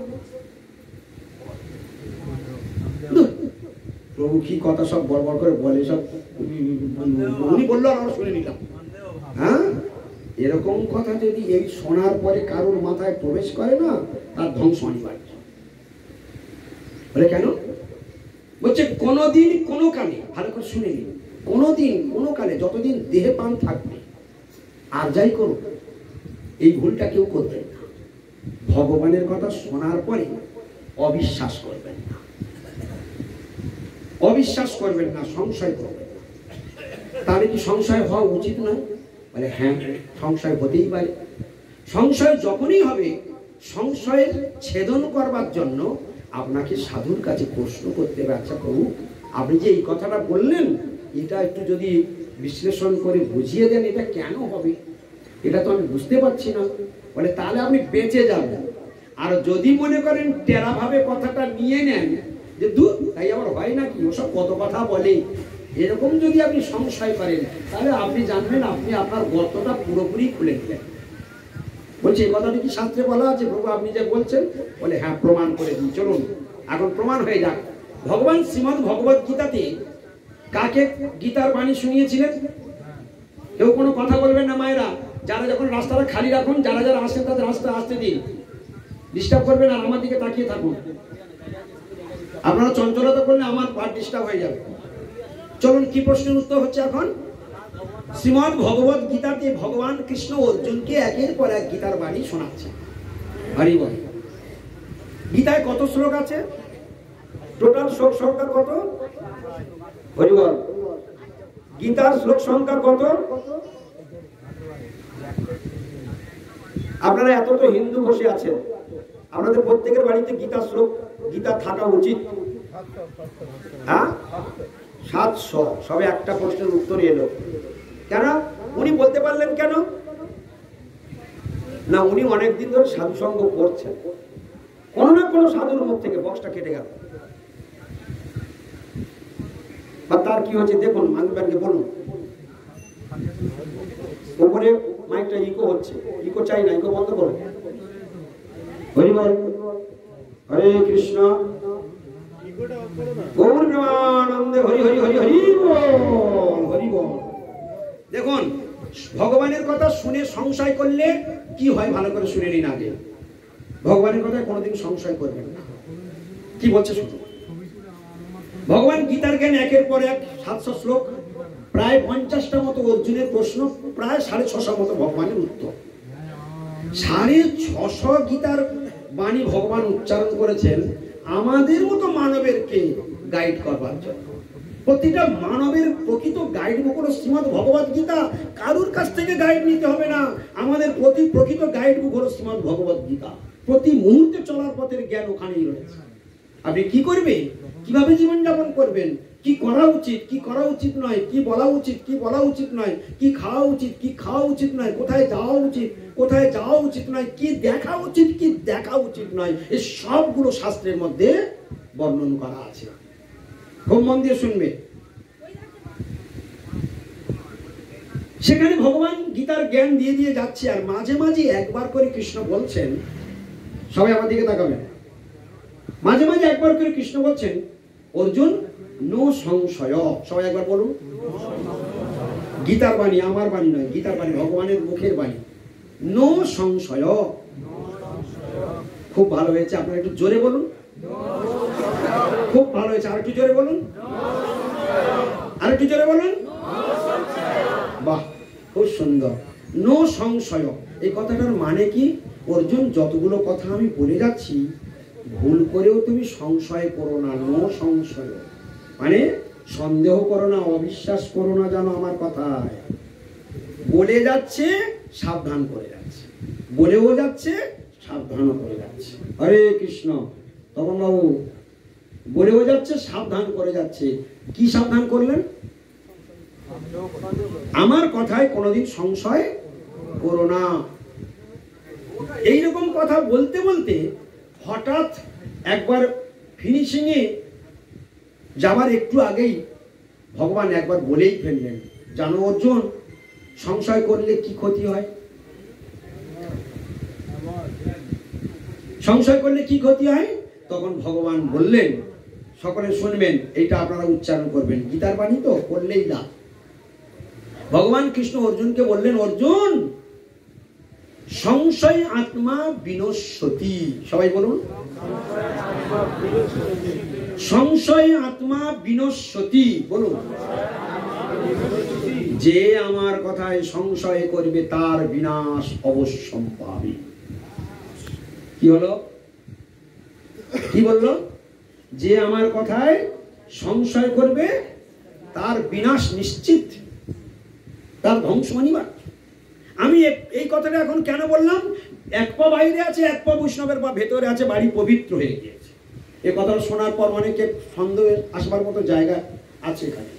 প্রভু কি কথা সব বড় বড় করে বলে, সব উনি বললো আর আমরা শুনে নিলাম। হ্যাঁ, এরকম কথা যদি এই শোনার পরে কারোর মাথায় প্রবেশ করে না, তার ধ্বংস অনিবার্য। বলে কেন? বলছে কোনোদিন কোনো কালে, ভালো করে শুনে নিন, কোনোদিন কোনো কালে যতদিন দেহে প্রাণ থাকবে, আর যাই করুক এই ভুলটা কেউ করবেন না। ভগবানের কথা শোনার পরে অবিশ্বাস করবেন না, অবিশ্বাস করবেন না, সংশয় করবেন না। তাহলে কি সংশয় হওয়া উচিত নয়? বলে হ্যাঁ, সংশয় হতেই পারে। সংশয় যখনই হবে, সংশয়ের ছেদন করবার জন্য আপনাকে সাধুর কাছে প্রশ্ন করতে হবে, আচ্ছা প্রভু আপনি যে এই কথাটা বললেন, এটা একটু যদি বিশ্লেষণ করে বুঝিয়ে দেন, এটা কেন হবে, এটা তো আমি বুঝতে পারছি না। বলে তাহলে আপনি বেঁচে যাবেন। আর যদি মনে করেন টেরা ভাবে কথাটা নিয়ে নেন, যে দূর তাই আবার হয় নাকি, ওসব কত কথা বলে, এরকম যদি আপনি সংশয় করেন, তাহলে আপনি জানবেন আপনি আপনার গর্তটা পুরোপুরি খুলে দিলেন। বলছে এই কথাটি কি শাস্ত্রে বলা আছে প্রভু আপনি যে বলছেন? বলে হ্যাঁ, প্রমাণ করে দিই, চলুন এখন প্রমাণ হয়ে যাক। ভগবান শ্রীমদ্ ভগবত গীতাতে কাকে গীতার বাণী শুনিয়েছিলেন? কেউ কোনো কথা বলবেন না মায়েরা, যারা যখন রাস্তাটা খালি রাখুন, যারা যারা আসেন তাদের রাস্তা আসতে দিন, ডিস্টার্ব করবেন আর আমার দিকে তাকিয়ে থাকুন। আপনারা চঞ্চলতা করলে আমার পার্ট ডিস্টার্ব হয়ে যাবে। চলুন কি প্রশ্নের উত্তর হচ্ছে এখন। শ্রীমদ্ ভগবত গীতাতে ভগবান কৃষ্ণ অর্জুনকে একের পর এক গীতার বাণী শোনাচ্ছে। হরি বল। গীতায় কত শ্লোক আছে? টোটাল শ্লোক সংখ্যা কত? হরি বল। গীতার শ্লোক সংখ্যা কত? আপনারা এত তো হিন্দু বসে আছেন, আপনাদের প্রত্যেকের বাড়িতে গীতা শ্লোক, গীতা থাকা উচিত। হ্যাঁ, 700। সবে একটা প্রশ্নের উত্তর এলো। কেন উনি বলতে পারলেন কেন? না, উনি অনেকদিন ধরে সাধু সঙ্গ করছেন, কোন না কোন সাধুর মুখ থেকে বক্সটা কেটে গেল। বা তার কি হচ্ছে দেখুন, মানবেনকে বলুন। উপরে মাইকটা ইকো হচ্ছে, ইকো চাই না, ইকো বন্ধ করুন। হরি বল। হরে কৃষ্ণ, গৌর প্রেমানন্দে হরি হরি হরি হরি বল, হরি বল। দেখুন, ভগবানের কথা শুনে সংশয় করলে কি হয় ভালো করে শুনে নিন আগে। ভগবানের কথায় কোনোদিন সংশয় করবেন না। কি বলছে শুনুন। ভগবান গীতার জ্ঞান একের পর এক 700 শ্লোক, প্রায় 50টা মতো অর্জুনের প্রশ্ন, প্রায় 650 মতো ভগবানের উত্তর। 650 গীতার বাণী ভগবান উচ্চারণ করেছেন আমাদের মতো মানবেরকে গাইড করবার জন্য। প্রতিটা মানবের প্রকৃত গাইড বুক হলো শ্রীমদ্ ভগবত গীতা। কারুর কাছ থেকে গাইড নিতে হবে না, আমাদের প্রকৃত গাইড বুক হলো শ্রীমদ্ ভগবত গীতা। প্রতি মুহূর্তে চলার পথের জ্ঞান ওখানেই রয়েছে। আপনি কি করবেন, কিভাবে জীবনযাপন করবেন, কি করা উচিত, কি করা উচিত নয়, কি বলা উচিত, কি বলা উচিত নয়, কি খাওয়া উচিত, কি খাওয়া উচিত নয়, কোথায় যাওয়া উচিত, কোথায় যাওয়া উচিত নয়, কি দেখা উচিত, কি দেখা উচিত নয়, এই সবগুলো শাস্ত্রের মধ্যে বর্ণন করা আছে। খুব মন দিয়ে শুনবে। সেখানে ভগবান গীতার জ্ঞান দিয়ে দিয়ে যাচ্ছে, আর মাঝে মাঝে একবার করে কৃষ্ণ বলছেন, সবাই আমার দিকে তাকাবেন, মাঝে মাঝে একবার করে কৃষ্ণ বলছেন, অর্জুন নো সংশয়। সবাই একবার বলুন। গীতার বাণী, আমার বাণী নয়, গীতার বাণী, ভগবানের মুখের বাণী। নো সংশয়। খুব ভালো হয়েছে, আপনারা একটু জোরে বলুন। খুব ভালো হয়েছে, আর একটু জোরে বলুন, আর একটু জোরে বলুন। বাহ, খুব সুন্দর। নো সংশয়, এই কথাটার মানে কি? অর্জুন, যতগুলো কথা আমি বলে যাচ্ছি ভুল করেও তুমি সংশয় করো না। নো সংশয় মানে সন্দেহ করো না, অবিশ্বাস করো না, জানো আমার কথায়। বলে যাচ্ছে, সাবধান করে যাচ্ছে, বলেও যাচ্ছে, সাবধানও করে যাচ্ছে। হরে কৃষ্ণ। তখন বাবু বলেও যাচ্ছে, সাবধান করে যাচ্ছে। কি সাবধান করলেন? আমার কথায় কোনোদিন সংশয় করো না। এইরকম কথা বলতে বলতে হঠাৎ একবার ফিনিশিং এ যাবার একটু আগেই ভগবান একবার বলেই ফেললেন, জানো অর্জুন, সংশয় করলে কি ক্ষতি হয়? সংশয় করলে কি ক্ষতি হয়? তখন ভগবান বললেন, সকলে শুনবেন, এইটা আপনারা উচ্চারণ করবেন, গীতার বাণী তো, করলেই লাভ। ভগবান কৃষ্ণ অর্জুনকে বললেন, অর্জুন সংশয় আত্মা বিনশ্যতি। সবাই বলুন, সংশয় আত্মা বিনশ্যতি। বলুন, যে আমার কথায় সংশয় করবে তার বিনাশ অবশ্যম্ভাবী। কি হলো? কি বললো? যে আমার কথায় সংশয় করবে তার বিনাশ নিশ্চিত, তার ধ্বংস অনিবার্য। আমি এই কথাটা এখন কেন বললাম? এক পা বাইরে আছে, এক পা বৈষ্ণবের পা ভেতরে আছে, বাড়ি পবিত্র হয়ে গিয়েছে। এ কথাটা শোনার পর অনেকে সন্দেহ আসবার মতো জায়গা আছে এখানে,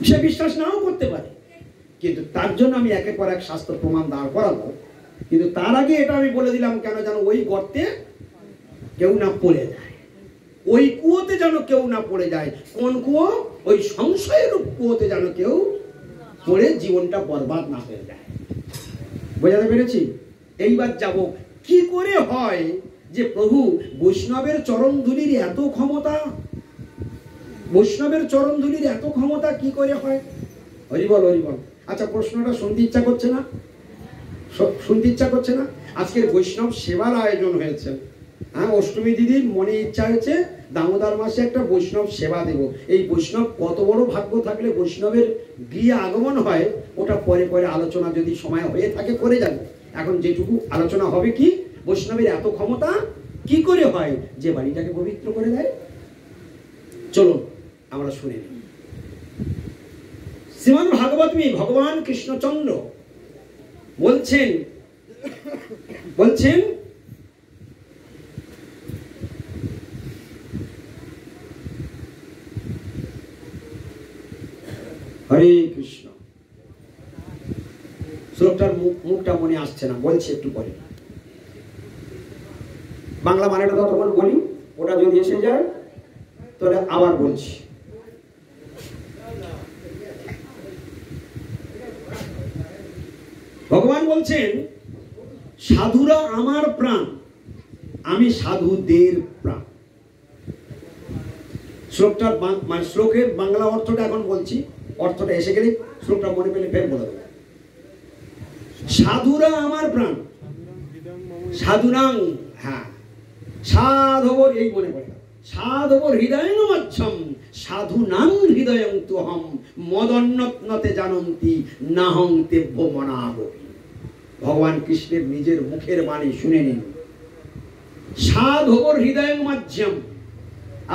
সে বিশ্বাস নাও করতে পারে, কিন্তু তার জন্য আমি একের পর এক শাস্ত্র প্রমাণ দাঁড় করাবো। কিন্তু তার আগে এটা আমি বলে দিলাম কেন, যেন ওই গর্তে কেউ না পড়ে যায়, ওই কুয়োতে যেন কেউ না পড়ে যায়। কোন কুয়ো? ওই সংশয়ের কুয়োতে যেন কেউ পড়ে জীবনটা বরবাদ না হয়ে যায়। বোঝাতে পেরেছি? এইবার যাব কি করে হয় যে প্রভু বৈষ্ণবের চরণ ধুলির এত ক্ষমতা, বৈষ্ণবের চরণ ধুলির এত ক্ষমতা কি করে হয়? হরিবল হরিবল। আচ্ছা, প্রশ্নটা শুনতে ইচ্ছা করছে না? শুনতে ইচ্ছা করছে না? আজকের বৈষ্ণব সেবার আয়োজন হয়েছে। হ্যাঁ, অষ্টমী দিদির মনে ইচ্ছা হয়েছে দামোদর মাসে একটা বৈষ্ণব সেবা দেব। এই বৈষ্ণব কত বড় ভাগ্য থাকলে বৈষ্ণবের গৃহে আগমন হয়, ওটা পরে পরে আলোচনা যদি সময় হয়ে থাকে করে যাবে। এখন যেটুকু আলোচনা হবে কি, বৈষ্ণবের এত ক্ষমতা কি করে হয় যে বাড়িটাকে পবিত্র করে দেয়। চলুন আমরা শুনে নিই। শ্রীমদ্ ভাগবতী ভগবান কৃষ্ণচন্দ্র বলছেন হরে কৃষ্ণ। শ্লোকটার মুখটা মনে আসছে না, বলছি একটু পরে। বাংলা মানেটা তখন বলি, ওটা যদি এসে যায় তাহলে আবার বলছি। ভগবান বলছেন, সাধুরা আমার প্রাণ, আমি সাধুদের প্রাণ। শ্লোকটার মানে শ্লোকের বাংলা অর্থটা এখন বলছি, অর্থটা এসে গেলে শ্লোকটা মনে পেলে ফের বলে দেবে। সাধুরা আমার প্রাণ, সাধুনাং, হ্যাঁ, সাধবর, এই মনে পড়ে, সাধবর হৃদয়ং মচ্ছম সাধুনাং হৃদয়ং তুহম মদন্নতে জানন্তি নাহং তেভ্য মনাবপি। ভগবান কৃষ্ণের নিজের মুখের বাণী শুনে নিন। সাধবর হৃদয়ং মধ্যম।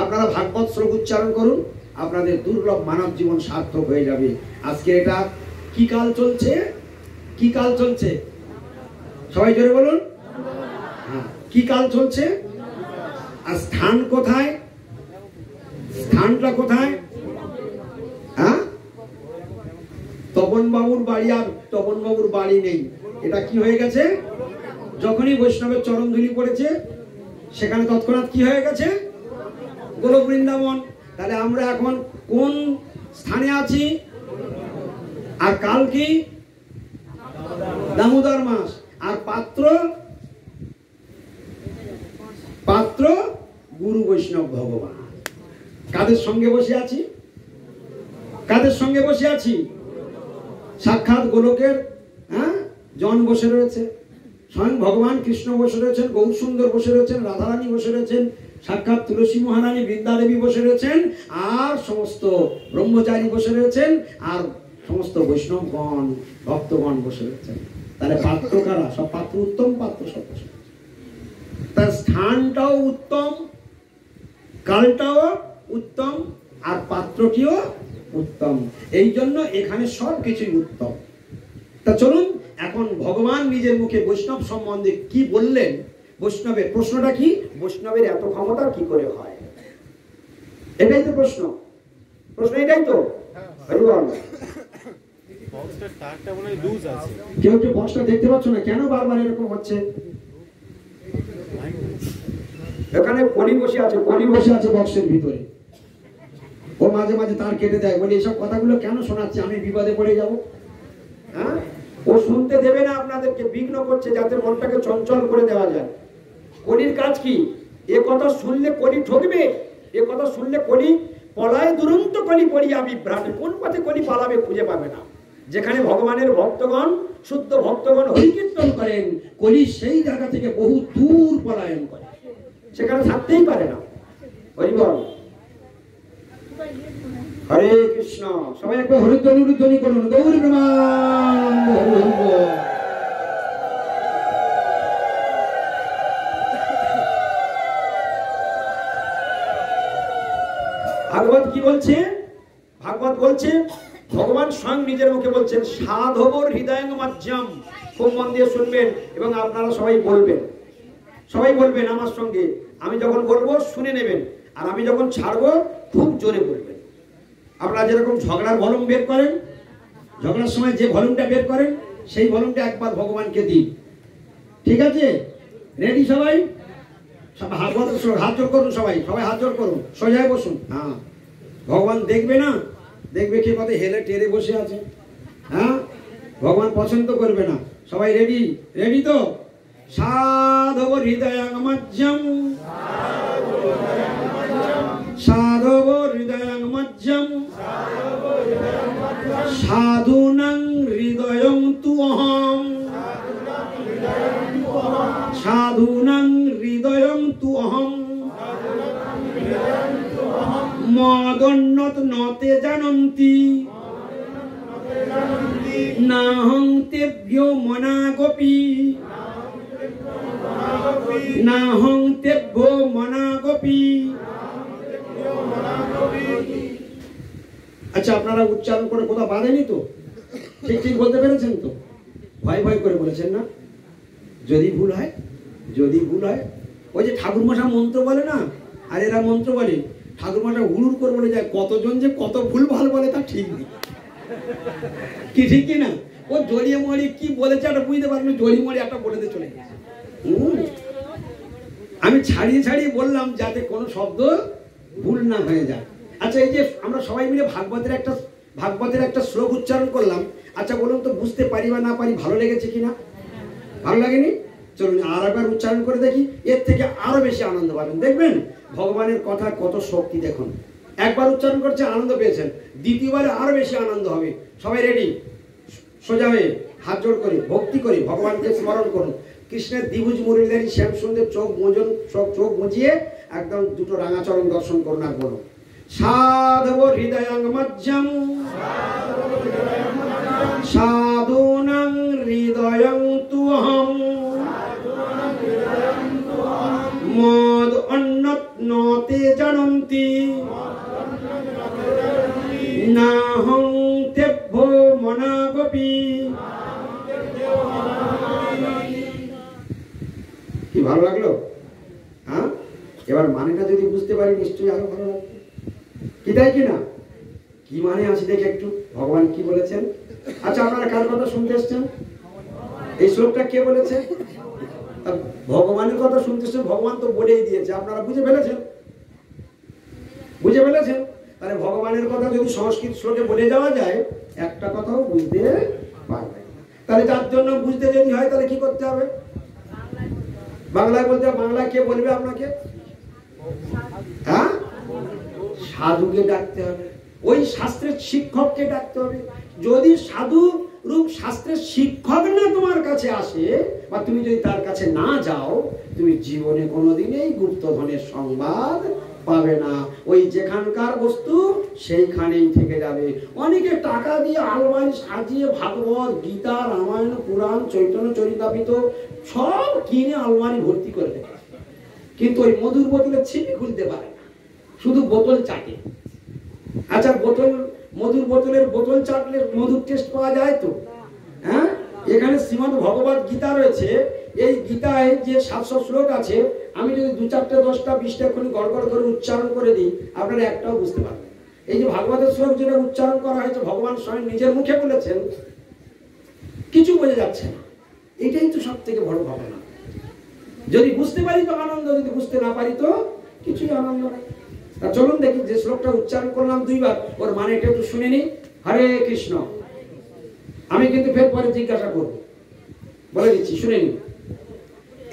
আপনারা ভাগবত শ্লোক উচ্চারণ করুন, আপনাদের দুর্লভ মানব জীবন সার্থক হয়ে যাবে। আজকে এটা কি কাল চলছে? কি কাল চলছে? সবাই জোরে বলুন। হ্যাঁ, কি কাল চলছে? আর স্থান কোথায়? স্থানটা কোথায়? হ্যাঁ, তপন বাবুর বাড়ি আর তপন বাবুর বাড়ি নেই। এটা কি হয়ে গেছে? যখনই বৈষ্ণবের চরণ ধুলি পড়েছে সেখানে তৎক্ষণাৎ কি হয়ে গেছে? গোলক বৃন্দাবন। তাহলে আমরা এখন কোন স্থানে আছি? আর কাল কি? দামোদর মাস। আর পাত্র পাত্র গুরু বৈষ্ণব ভগবান। কাদের সঙ্গে বসে আছি? কাদের সঙ্গে বসে আছি? সাক্ষাৎ গোলকের জন বসে রয়েছে, স্বয়ং ভগবান কৃষ্ণ বসে রয়েছেন, গৌর সুন্দর বসে রয়েছেন, রাধারানী বসে রয়েছেন, সাক্ষাৎ তুলসী মহারানী বৃন্দা দেবী বসে রয়েছেন, আর সমস্ত ব্রহ্মচারী বসে রয়েছেন, আর সমস্ত বৈষ্ণবগণ ভক্তগণ বসে রয়েছেন। তাহলে পাত্র কারা? সব পাত্র উত্তম পাত্র সব বসে। তার স্থানটাও উত্তম, কালটাও উত্তম, আর পাত্রটিও উত্তম। এই জন্য এখানে সব কিছুই উত্তম। তা চলুন এখন ভগবান নিজের মুখে বৈষ্ণব সম্বন্ধে কি বললেন। বৈষ্ণবের প্রশ্নটা কি? বৈষ্ণবের এত ক্ষমতা কি করে হয়? এটাই তো প্রশ্ন। প্রশ্ন এটাই তো। কেউ কেউ বক্সটা দেখতে পাচ্ছ না কেন? বারবার এরকম হচ্ছে। এখানে কলি বসে আছে, কলি বসে আছে বক্সের ভিতরে। ও মাঝে মাঝে তার কেটে দেয়, বলে এইসব কথাগুলো কেন শোনাচ্ছে, আমি বিপদে পড়ে যাব। হ্যাঁ, ও শুনতে দেবে না, আপনাদেরকে বিঘ্ন করছে যাতে মনটাকে চঞ্চল করে দেওয়া যায়। কলির কাজ কি? এ কথা শুনলে কলি ঠকবে, এ কথা শুনলে কলি পলায় দুরন্ত কলি পড়িয়া বিভ্রাট। কোন পথে কলি পালাবে খুঁজে পাবে না। যেখানে ভগবানের ভক্তগণ, শুদ্ধ ভক্তগণ হরিকীর্তন করেন, কলি সেই জায়গা থেকে বহু দূর পলায়ন করে, সেখানে থাকতেই পারে না। হরি বল, হরে কৃষ্ণ। সবাই একবার হরিধ্বনি উদ্ধ্বনি করুন, গৌর প্রেমানন্দ হরি হরি বল। ভাগবত কি বলছে? ভাগবত বলছে, ভগবান স্বয়ং নিজের মুখে বলছেন, সাধবর হৃদয়ং মজ্জম। খুব মন দিয়ে শুনবেন এবং আপনারা সবাই বলবেন, সবাই বলবেন আমার সঙ্গে। আমি যখন বলবো শুনে নেবেন, আর আমি যখন ছাড়বো খুব জোরে বলবেন। আপনারা যেরকম ঝগড়ার ভলিউম বের করেন, ঝগড়ার সময় যে ভলিউমটা বের করেন সেই ভলিউমটা একবার ভগবানকে দিন, ঠিক আছে? রেডি সবাই? হাত জোর করুন, সবাই সবাই হাত জোর করুন, সোজায় বসুন। হ্যাঁ, ভগবান দেখবে না? দেখবে কি কথা হেলে টেরে বসে আছে? হ্যাঁ, ভগবান পছন্দ করবে না। সবাই রেডি? রেডি তো? সাধব হৃদয়ং মজ্জম, সাধব হৃদয়ং মজ্জম, সাধুনাং হৃদয়ং তু অহম, সাধুনাং হৃদয়ং তু অহম, মদন্নত নতে জানন্তি, নাহং তেভ্যো মনাগপি, নাহং তেভ্যো মনাগপি। আচ্ছা, আপনারা উচ্চারণ করে কোথাও বাঁধেনি তো? ঠিক ঠিক বলতে পেরেছেন তো? ভয় ভয় করে বলেছেন না? যদি ভুল হয়, যদি ভুল হয়, ওই যে ঠাকুরমশা মন্ত্র বলে না, আর এরা মন্ত্র বলে, ঠাকুরমশা হুড়ুর করে বলে যায়, কতজন যে কত ভুল ভাল বলে তা ঠিক নেই, কি ঠিক কি না? ও জড়িয়ে মরি কি বলেছে একটা বুঝতে পারবে, জড়িয়ে মরি একটা বলে দিয়ে চলে গেছে। আমি ছাড়িয়ে ছাড়িয়ে বললাম যাতে কোনো শব্দ ভুল না হয়ে যায়। আচ্ছা, এই যে আমরা সবাই মিলে ভাগবতের একটা শ্লোক উচ্চারণ করলাম, আচ্ছা বলুন তো, বুঝতে পারি বা না পারি ভালো লেগেছে কিনা? ভালো লাগেনি? চলুন আর একবার উচ্চারণ করে দেখি, এর থেকে আরো বেশি আনন্দ পাবেন। দেখবেন ভগবানের কথা কত শক্তি। দেখুন, একবার উচ্চারণ করছে, আনন্দ পেয়েছেন, দ্বিতীয়বারে আরো বেশি আনন্দ হবে। সবাই রেডি? সোজা হয়ে হাত জোড় করে ভক্তি করে ভগবানকে স্মরণ করুন। কৃষ্ণের দ্বিভুজ মুরলীধারী শ্যাম সুন্দর চোখ মুজিয়ে একদম দুটো রাঙাচরণ দর্শন করুন। আর বলুন, সাধব হৃদয়ং মজ্জম, সাধুনাং হৃদয়ং তু অহম, মদ অন্নত নতে জানন্তি, নাহং তেভ্যো মনাগপি। কি ভালো লাগলো? হ্যাঁ, এবার মানেটা যদি বুঝতে পারি নিশ্চয়ই আরো ভালো লাগবে, কি তাই কি না? কি মানে আছে দেখে একটু, ভগবান কি বলেছেন? আচ্ছা, আপনারা কার কথা শুনতে এসছেন? এই শ্লোকটা কে বলেছে? ভগবানের কথা শুনতে এসছেন, ভগবান তো বলেই দিয়েছে। আপনারা বুঝে ফেলেছেন? বুঝে ফেলেছেন? তাহলে ভগবানের কথা যদি সংস্কৃত শ্লোকে বলে যাওয়া যায়, একটা কথাও বুঝতে পারবে। তাহলে তার জন্য বুঝতে যদি হয় তাহলে কি করতে হবে? বাংলায় বলতে হবে। বাংলা কে বলবে আপনাকে? হ্যাঁ, সাধুকে ডাকতে হবে, ওই শাস্ত্রের শিক্ষককে ডাকতে হবে। যদি সাধু রূপ শাস্ত্রের শিক্ষক না তোমার কাছে আসে, বা তুমি যদি তার কাছে না যাও, তুমি জীবনে কোনোদিনই গুপ্তধনের সংবাদ পাবে না। ওই যেখানকার বস্তু সেইখানেই থেকে যাবে। অনেকে টাকা দিয়ে আলমারি সাজিয়ে ভাগবত, গীতা, রামায়ণ, পুরাণ, চৈতন্য চরিতামৃত সব কিনে আলমারি ভর্তি করে দেবে, কিন্তু ওই মধুর বোতলের ছিপি খুলতে পারে না, শুধু বোতল চাটে। আচ্ছা, মধুর বোতলের বোতল চাটলে মধুর টেস্ট পাওয়া যায় তো? হ্যাঁ, এখানে শ্রীমদ্ ভগবত গীতা রয়েছে। এই গীতায় যে 700 শ্লোক আছে, আমি যদি 2, 4, 10, 20টা এক্ষুনি গড়গড় করে উচ্চারণ করে দিই, আপনারা একটাও বুঝতে পারবেন। এই যে ভাগবতের শ্লোক যেটা উচ্চারণ করা হয়েছে, ভগবান স্বয়ং নিজের মুখে বলেছেন, কিছু বোঝা যাচ্ছে না। এটাই তো সব থেকে বড় ভাবনা। যদি বুঝতে পারি তো আনন্দ, যদি বুঝতে না পারি তো কিছুই আনন্দ নেই। তা চলুন দেখি, যে শ্লোকটা উচ্চারণ করলাম 2 বার, ওর মানে এটা একটু শুনে নি। হরে কৃষ্ণ। আমি কিন্তু ফের পরে জিজ্ঞাসা করব, বলে দিচ্ছি, শুনে নিন।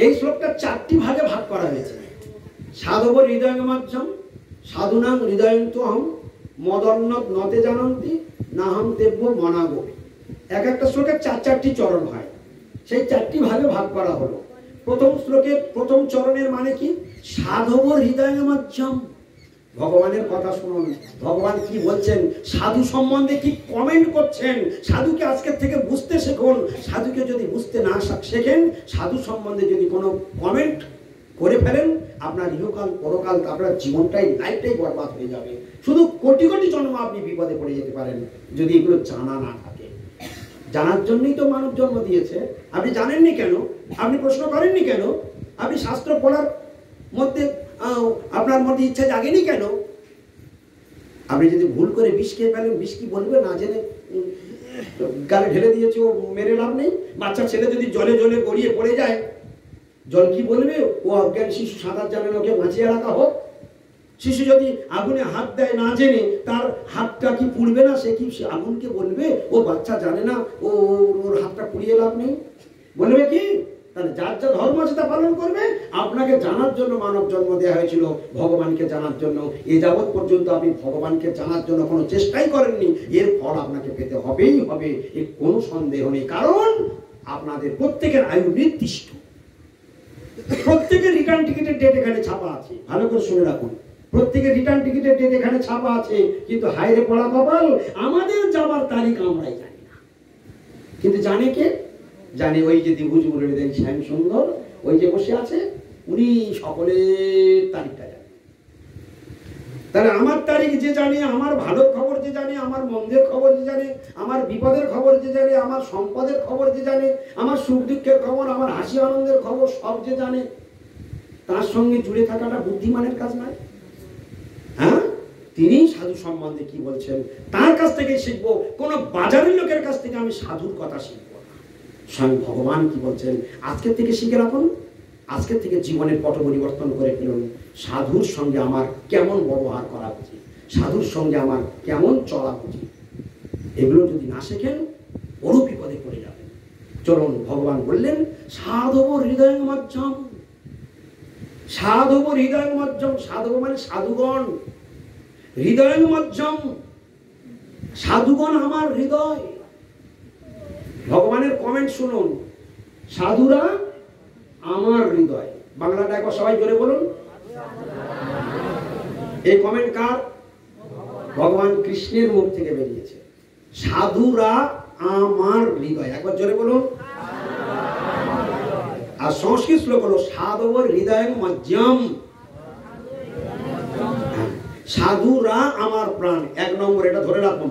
এই শ্লোকটা 4টি ভাগে ভাগ করা হয়েছে। সাধব হৃদয়ং মজ্জম, সাধুনাং হৃদয়ং তু অহম, মদন্নত নতে জানন্তি, নাহং তেভ্যো মনাগপি। এক একটা শ্লোকের 4টি চরণ হয়, সেই 4টি ভাগে ভাগ করা হলো। প্রথম শ্লোকের প্রথম চরণের মানে কি? সাধব হৃদয় মধ্যম। ভগবানের কথা শুনুন, ভগবান কি বলছেন, সাধু সম্বন্ধে কি কমেন্ট করছেন। সাধুকে আজকের থেকে বুঝতে শেখুন। সাধুকে যদি বুঝতে না শেখেন, সাধু সম্বন্ধে যদি কোনো কমেন্ট করে ফেলেন, আপনার ইহকাল পরকাল, আপনার জীবনটাই, লাইফটাই বরবাদ হয়ে যাবে। শুধু কোটি কোটি জন্ম আপনি বিপদে পড়ে যেতে পারেন যদি এগুলো জানা না থাকে। জানার জন্যই তো মানব জন্ম দিয়েছে। আপনি জানেননি কেন? আপনি প্রশ্ন করেননি কেন? আপনি শাস্ত্র পড়ার মধ্যে আপনার মধ্যে ইচ্ছা জাগেনি কেন? আপনি যদি ভুল করে বিষ খেয়ে ফেলেন, বিষ কি বলবে? না জেনে গালে ঢেলে দিয়েছে, ও মেরে লাভ নেই। বাচ্চা ছেলে যদি জলে জলে গড়িয়ে পড়ে যায়, জল কি বলবে? ও অজ্ঞান শিশু, সাঁতার জানে না, ওকে বাঁচিয়ে রাখা হোক। শিশু যদি আগুনে হাত দেয় না জেনে, তার হাতটা কি পুড়বে না? সে কি আগুনকে বলবে ও বাচ্চা জানে না, ওর হাতটা পুড়িয়ে লাভ নেই? বলবে কি? তাহলে যার যা ধর্ম আছে তা পালন করবে। আপনাকে জানার জন্য মানব জন্ম দেওয়া হয়েছিল, ভগবানকে জানার জন্য। এ যাবৎ পর্যন্ত আপনি ভগবানকে জানার জন্য কোনো চেষ্টাই করেননি, এর ফল আপনাকে পেতে হবেই হবে, এর কোনো সন্দেহ নেই। কারণ আপনাদের প্রত্যেকের আয়ু নির্দিষ্ট, প্রত্যেকের রিটার্ন টিকিটের ডেট এখানে ছাপা আছে। ভালো করে শুনে রাখুন, প্রত্যেকের রিটার্ন টিকিটের ডেট এখানে ছাপা আছে। কিন্তু হায়রে পড়া কপাল, আমাদের যাবার তারিখ আমরাই জানি না। কিন্তু জানে কে? জানে ওই যে দিবুজ মুরলীধর শ্যাম সুন্দর, ওই যে বসে আছে, উনি সকলের তারিখটা জানে। তাহলে আমার তারিখ যে জানে, আমার ভালো খবর যে জানে, আমার মন্দের খবর যে জানে, আমার বিপদের খবর যে জানে, আমার সম্পদের খবর যে জানে, আমার সুখ দুঃখের খবর, আমার হাসি আনন্দের খবর সব যে জানে, তার সঙ্গে জুড়ে থাকাটা বুদ্ধিমানের কাজ নয়? হ্যাঁ, তিনি সাধু সম্বন্ধে কি বলছেন তার কাছ থেকে শিখবো। কোন বাজারের লোকের কাছ থেকে আমি সাধুর কথা শিখবো না। স্বয়ং ভগবান কি বলছেন আজকের থেকে শিখে রাখুন। আজকের থেকে জীবনের পট পরিবর্তন করে ফেলুন। সাধুর সঙ্গে আমার কেমন ব্যবহার করা উচিত, সাধুর সঙ্গে আমার কেমন চলা উচিত, এগুলো যদি না শেখেন বড় বিপদে পড়ে যাবেন। চলুন, ভগবান বললেন সাধব হৃদয় মধ্যম। সাধব হৃদয় মধ্যম, সাধব মানে সাধুগণ। হৃদয় মধ্যম, সাধুগণ আমার হৃদয়। ভগবানের কমেন্ট শুনুন, সাধুরা আমার হৃদয়। বাংলাটা একবার সবাই জোরে বলুন। এই কমেন্ট কার? ভগবান কৃষ্ণের মুখ থেকে বেরিয়েছে। সাধুরা আমার হৃদয়, একবার জোরে বলুন। আর সংস্কৃত শ্লোক হলো সাধব হৃদয় মধ্যম। সাধুরা আমার প্রাণ, 1 নম্বর, এটা ধরে রাখুন।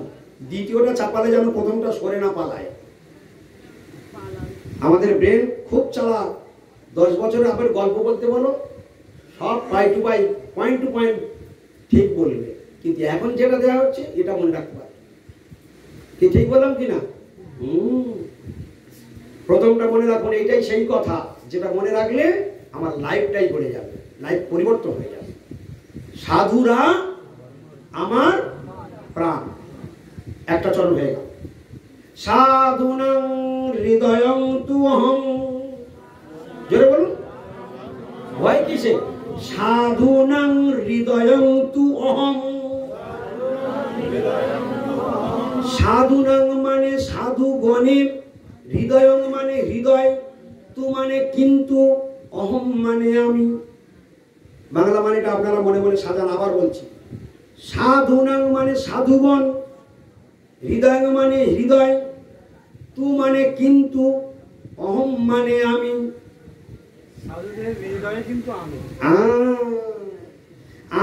দ্বিতীয়টা চাপালে যেন প্রথমটা সরে না পালায়। আমাদের ব্রেন খুব চালাক। 10 বছরে আপনার গল্প বলতে বলো, সব পাই টু পাই, পয়েন্ট টু পয়েন্ট ঠিক বলবে। কিন্তু এখন যেটা দেওয়া হচ্ছে এটা মনে রাখতে পারে। কি ঠিক বললাম কিনা? প্রথমটা মনে রাখুন, এইটাই সেই কথা যেটা মনে রাখলে আমার লাইফটাই ঘুরে যাবে, লাইফ পরিবর্তন হয়ে যাবে। সাধুরা আমার প্রাণ, একটা চরণ হয়ে গেল। সাধুনাং হৃদয়ং তু অহং, জোরে বলুন। ভয় কিসে? সাধুনাং হৃদয়ং তু অহং। সাধুনাং মানে সাধুগণের, হৃদয়ং মানে হৃদয়, তু মানে কিন্তু, অহম মানে আমি। বাংলা মানেটা আপনারা মনে মনে সাজান। আবার বলছি, সাধুনাং মানে সাধুগণ, হৃদয় মানে হৃদয়, তু মানে কিন্তু, অহম মানে আমি।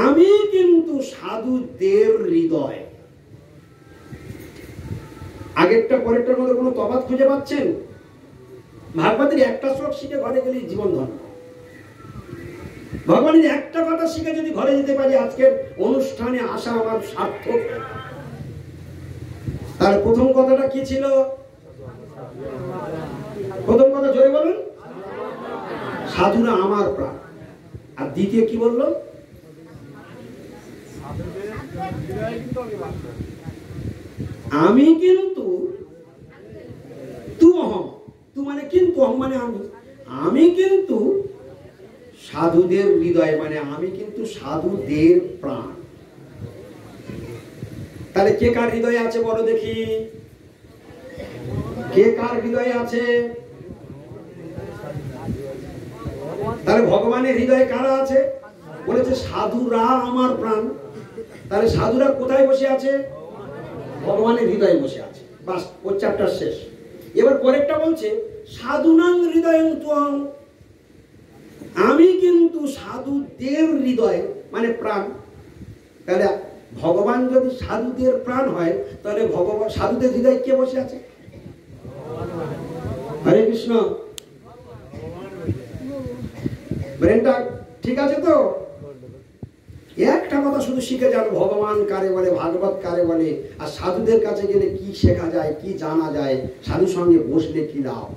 আমি কিন্তু সাধুদের হৃদয়। আগেরটা পরেরটার মধ্যে কোনো তফাৎ খুঁজে পাচ্ছেন? ভাগবতের একটা শ্লোক শিখে ঘরে গেলে জীবন ধন্য। ভগবানের একটা কথা শিখে যদি ঘরে যেতে পারি, আজকের অনুষ্ঠানে আসা আমার সার্থক। তার প্রথম কথাটা কি ছিল? প্রথম কথা জোরে বলুন, সাধুরা আমার প্রাণ। আর দ্বিতীয় কি বলল? আমি কিন্তু, তু অহম, তু মানে কিন্তু, অহম মানে আমি। আমি কিন্তু সাধুদের হৃদয়, মানে আমি কিন্তু সাধুদের প্রাণ। তাহলে কে কার হৃদয়ে আছে বলো দেখি? কে কার হৃদয়ে আছে? তাহলে ভগবানের হৃদয়ে কারা আছে? বলেছে সাধুরা আমার প্রাণ। তাহলে সাধুরা কোথায় বসে আছে? ভগবানের হৃদয়ে বসে আছে। বাস, ওর চ্যাপ্টার শেষ। এবার পরেরটা বলছে সাধুনাং হৃদয়ং ত্বং, আমি কিন্তু সাধুদের হৃদয়ে মানে প্রাণ। তাহলে ভগবান যদি সাধুদের প্রাণ হয় তাহলে ভগবান সাধুদের হৃদয়ে কে বসে আছে? হরে কৃষ্ণ। ব্রেনটা ঠিক আছে তো? একটা কথা শুধু শিখে যান, ভগবান কারে বলে, ভাগবত কারে বলে, আর সাধুদের কাছে গেলে কি শেখা যায়, কি জানা যায়, সাধুর সঙ্গে বসলে কি লাভ।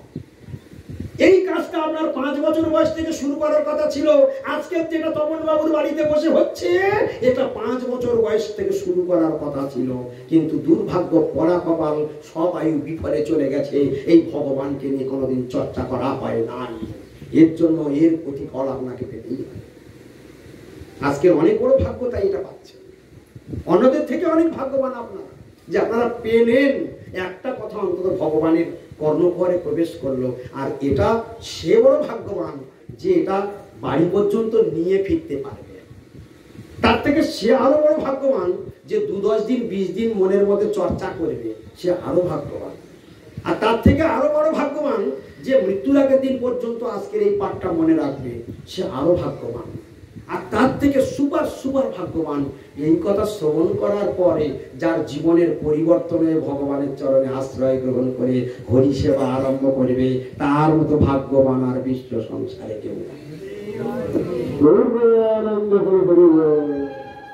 এই কাজটা আপনার 5 বছর বয়স থেকে শুরু করার কথা ছিল। আজকে যেটা তপন বাবুর বাড়িতে বসে হচ্ছে, এটা 5 বছর বয়স থেকে শুরু করার কথা ছিল। কিন্তু দুর্ভাগ্য, পড়া কপাল, সব আয়ু বিফলে চলে গেছে। এই ভগবানকে নিয়ে কোনোদিন চর্চা করা হয় নাই। এর জন্য এর প্রতিফল আপনাকে পেতেই হবে। আজকের অনেক বড় ভাগ্য, তাই এটা পাচ্ছেন। অন্যদের থেকে অনেক ভাগ্যবান আপনারা যে আপনারা পেলেন একটা কথা অন্তত ভগবানের কর্ণকুহরে প্রবেশ করলো। আর এটা সে বড় ভাগ্যবান যে এটা বাড়ি পর্যন্ত নিয়ে ফিরতে পারবে। তার থেকে সে আরো বড় ভাগ্যবান যে 2-10 দিন 20 দিন মনের মধ্যে চর্চা করবে, সে আরো ভাগ্যবান। আর তার থেকে আরো বড় ভাগ্যবান যে মৃত্যুর আগের দিন পর্যন্ত আজকের এই পাঠটা মনে রাখবে, সে আরো ভাগ্যবান। আর তার থেকে সুপার সুপার ভাগ্যবান এই কথা শ্রবণ করার পরে যার জীবনের পরিবর্তনে ভগবানের চরণে আশ্রয় গ্রহণ করে হরি সেবা আরম্ভ করবে, তার মতো ভাগ্যবান আর বিশ্ব সংসারে কেউ নেই।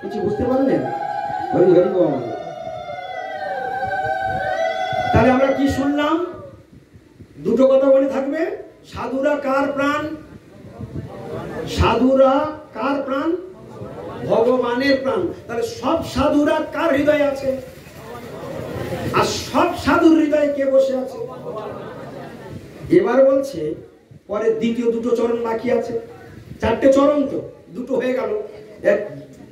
কিছু বুঝতে পারলেন? হরি হরি বল। তাহলে আমরা কি শুনলাম? দুটো কথা মনে থাকবে। সাধুরা কার প্রাণ? সাধুরা কার প্রাণ? ভগবানের প্রাণ। তাহলে সব সাধুরা কার হৃদয়ে আছে? আর সব সাধুর হৃদয়ে কে বসে আছে? এবার বলছে পরে দ্বিতীয় দুটো চরণ বাকি আছে। 4টে চরণ তো, দুটো হয়ে গেল।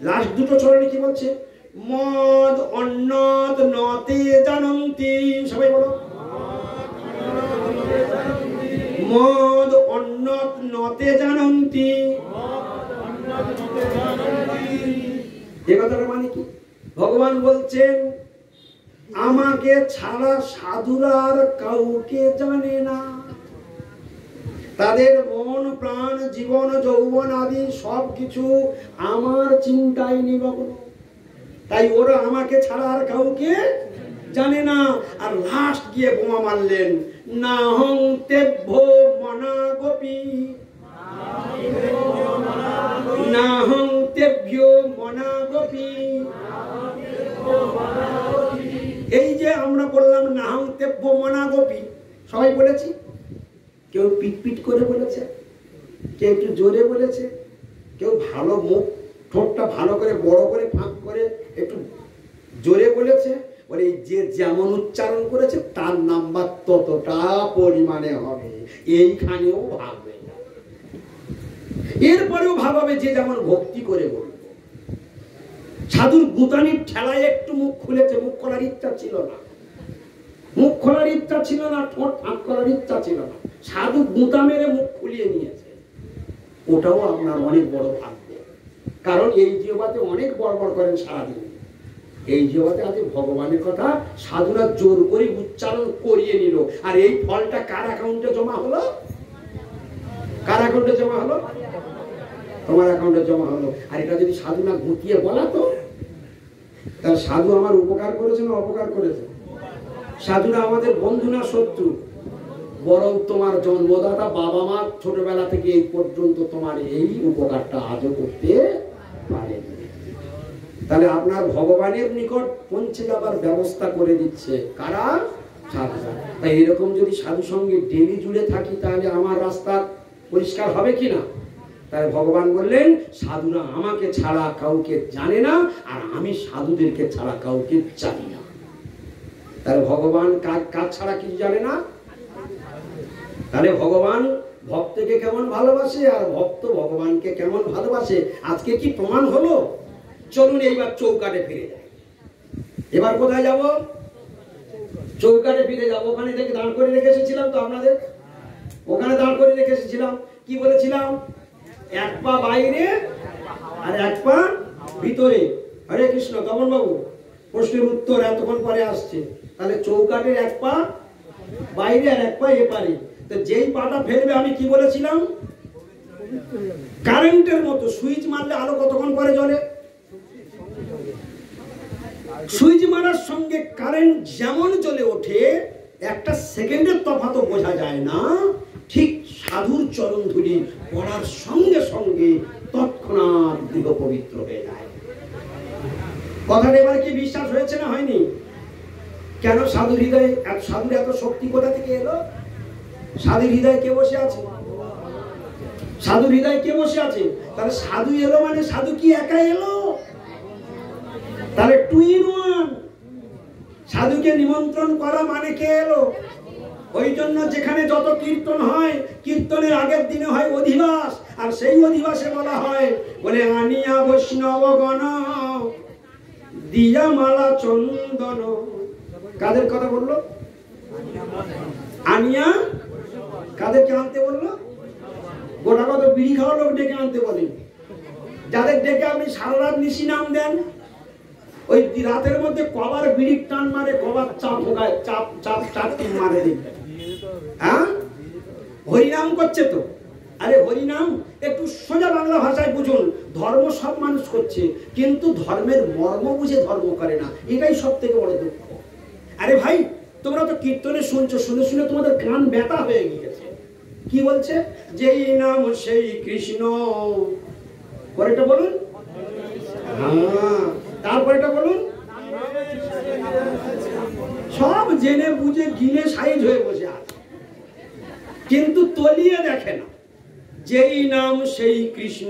লাস্ট দুটো চরণে কি বলছে? মদ অন্নত নতে জানন্তি। সবাই বলো, মদ অন্নত নতে জানন্তি। এ কথাটা মানে কি? ভগবান বলছেন আমাকে ছাড়া সাধুরা আর কাউকে জানে না। তাদের মন প্রাণ জীবন যৌবন আদি সবকিছু আমার চিন্তায় নিমগ্ন। তাই ওরা আমাকে ছাড়া আর কাউকে জানে না। আর লাস্ট গিয়ে বোমা মারলেন, নাহং তেভ্য মনা গোপী, নাহং তেভ্য মনা গোপী। এই যে আমরা বললাম নাহং তেভ্য মনা গোপী, সবাই বলেছি। কেউ পিট পিট করে বলেছে, কেউ একটু জোরে বলেছে, কেউ ভালো মুখ ঠোঁটটা ভালো করে বড় করে ফাঁক করে একটু জোরে বলেছে। বলে যে যেমন উচ্চারণ করেছে তার নাম্বার ততটা পরিমাণে হবে। এইখানেও ভাববে না, এরপরেও ভাবাবে যে যেমন ভক্তি করে বলবে। সাধুর গুতানির ঠেলায় একটু মুখ খুলেছে, মুখ খোলার ইচ্ছা ছিল না, মুখ খোলার ইচ্ছা ছিল না, ঠোঁট ফাঁক করার ইচ্ছা ছিল না। সাধু গুঁতা মেরে মুখ খুলিয়ে নিয়েছে। ওটাও আপনার অনেক বড় ভাগ্য। কারণ এই জিহ্বাতে অনেক বড়বড় করেন সারাদিন। এই জিহ্বাতে আজ ভগবানের কথা সাধুরা জোর করে উচ্চারণ করিয়ে নিল। আর এই ফলটা কার অ্যাকাউন্টে জমা হলো? কার অ্যাকাউন্টে জমা হলো? তোমার অ্যাকাউন্টে জমা হলো। আর এটা যদি সাধু না গুটিয়ে বলা তো, তার সাধু আমার উপকার করেছে না অপকার করেছে? সাধুরা আমাদের বন্ধু না শত্রু? বরং তোমার জন্মদাতা বাবা মা ছোটবেলা থেকে এই পর্যন্ত তোমার এই উপকারটা আজও করতে পারে। তাহলে আপনার ভগবানের নিকট পৌঁছে যাবার ব্যবস্থা করে দিচ্ছে কারা? সাধুরা। তাই এরকম যদি সাধু সঙ্গে ডেলি জুড়ে থাকি তাহলে আমার রাস্তা পরিষ্কার হবে কিনা? তাই ভগবান বললেন সাধুরা আমাকে ছাড়া কাউকে জানে না, আর আমি সাধুদেরকে ছাড়া কাউকে জানি না। তাহলে ভগবান কাজ ছাড়া কিছু জানে না। তাহলে ভগবান ভক্তকে কেমন ভালোবাসে আর ভক্ত ভগবানকে কেমন ভালোবাসে আজকে কি প্রমাণ হলো? চলুন এইবার চৌকাটে ফিরে যাই। এবার কোথায় যাব? চৌকাঠে ফিরে যাবো, ওখানে থেকে দাঁড় করে রেখে এসেছিলাম তো আপনাদের, ওখানে দাঁড় করে রেখে এসেছিলাম। কি বলেছিলাম? এক পা বাইরে আর এক পা ভিতরে। হরে কৃষ্ণ। তপন বাবু, প্রশ্নের উত্তর এতক্ষণ পরে আসছে। তাহলে চৌকাঠের এক পা বাইরে আর এক পা এপারে। তো যেই পাটা ফেলবে, আমি কি বলেছিলাম? কারেন্টের মতো সুইচ মারলে আলো কতক্ষণ পরে জ্বলে? সুইচ মারার সঙ্গে কারেন্ট যেমন জ্বলে ওঠে, একটা সেকেন্ডের তফাৎ বোঝা যায় না, ঠিক সাধুর চরণ ধুলি পড়ার সঙ্গে সঙ্গে তৎক্ষণাৎ গৃহ পবিত্র হয়ে যায়। কথাটা এবার কি বিশ্বাস হয়েছে না হয়নি? কেন সাধুর হৃদয়ে, সাধুর এত শক্তি কোথা থেকে এলো? সাধুর হৃদয়ে কে বসে আছে? সাধুর হৃদয়ে কে বসে আছে? তাহলে সাধু এলো মানে সাধু কি একা এলো? তাহলে 2 in 1। সাধুকে নিমন্ত্রণ করা মানে কে এলো? ওই জন্য যেখানে যত কীর্তন হয়, কীর্তনের আগের দিনে হয় অধিবাস, আর সেই অধিবাসে বলা হয়, বলে আনিয়া বৈষ্ণব গণ দিয়া মালা চন্দন। কাদের কথা বললো? আনিয়া কাদেরকে আনতে বললো? গোটা কত বিড়ি খাওয়া লোক ডেকে আনতে বলেন। যাদের ডেকে আপনি সারা রাত নিশি নাম দেন, ওই রাতের মধ্যে কবার বিড়ির টান মারে, কবার চাপ ভোগায়, চাপ চাপ চাপ মারে দেখবেন। হ্যাঁ, হরিনাম করছে তো। আরে হরিনাম একটু সোজা বাংলা ভাষায় বুঝুন। ধর্ম সব মানুষ করছে, কিন্তু ধর্মের মর্ম বুঝে ধর্ম করে না, এটাই সব থেকে বড় দুঃখ। আরে ভাই, তোমরা তো কীর্তনে শুনছো, শুনে শুনে তোমাদের কান ব্যথা হয়ে গিয়েছে। কি বলছে? যেই নাম সেই কৃষ্ণ। পরেরটা বলুন। হ্যাঁ, তারপরেটা বলুন। সব জেনে বুঝে গিলে সাইজ হয়ে বসে আছে, কিন্তু তলিয়ে দেখে না। যেই নাম সেই কৃষ্ণ,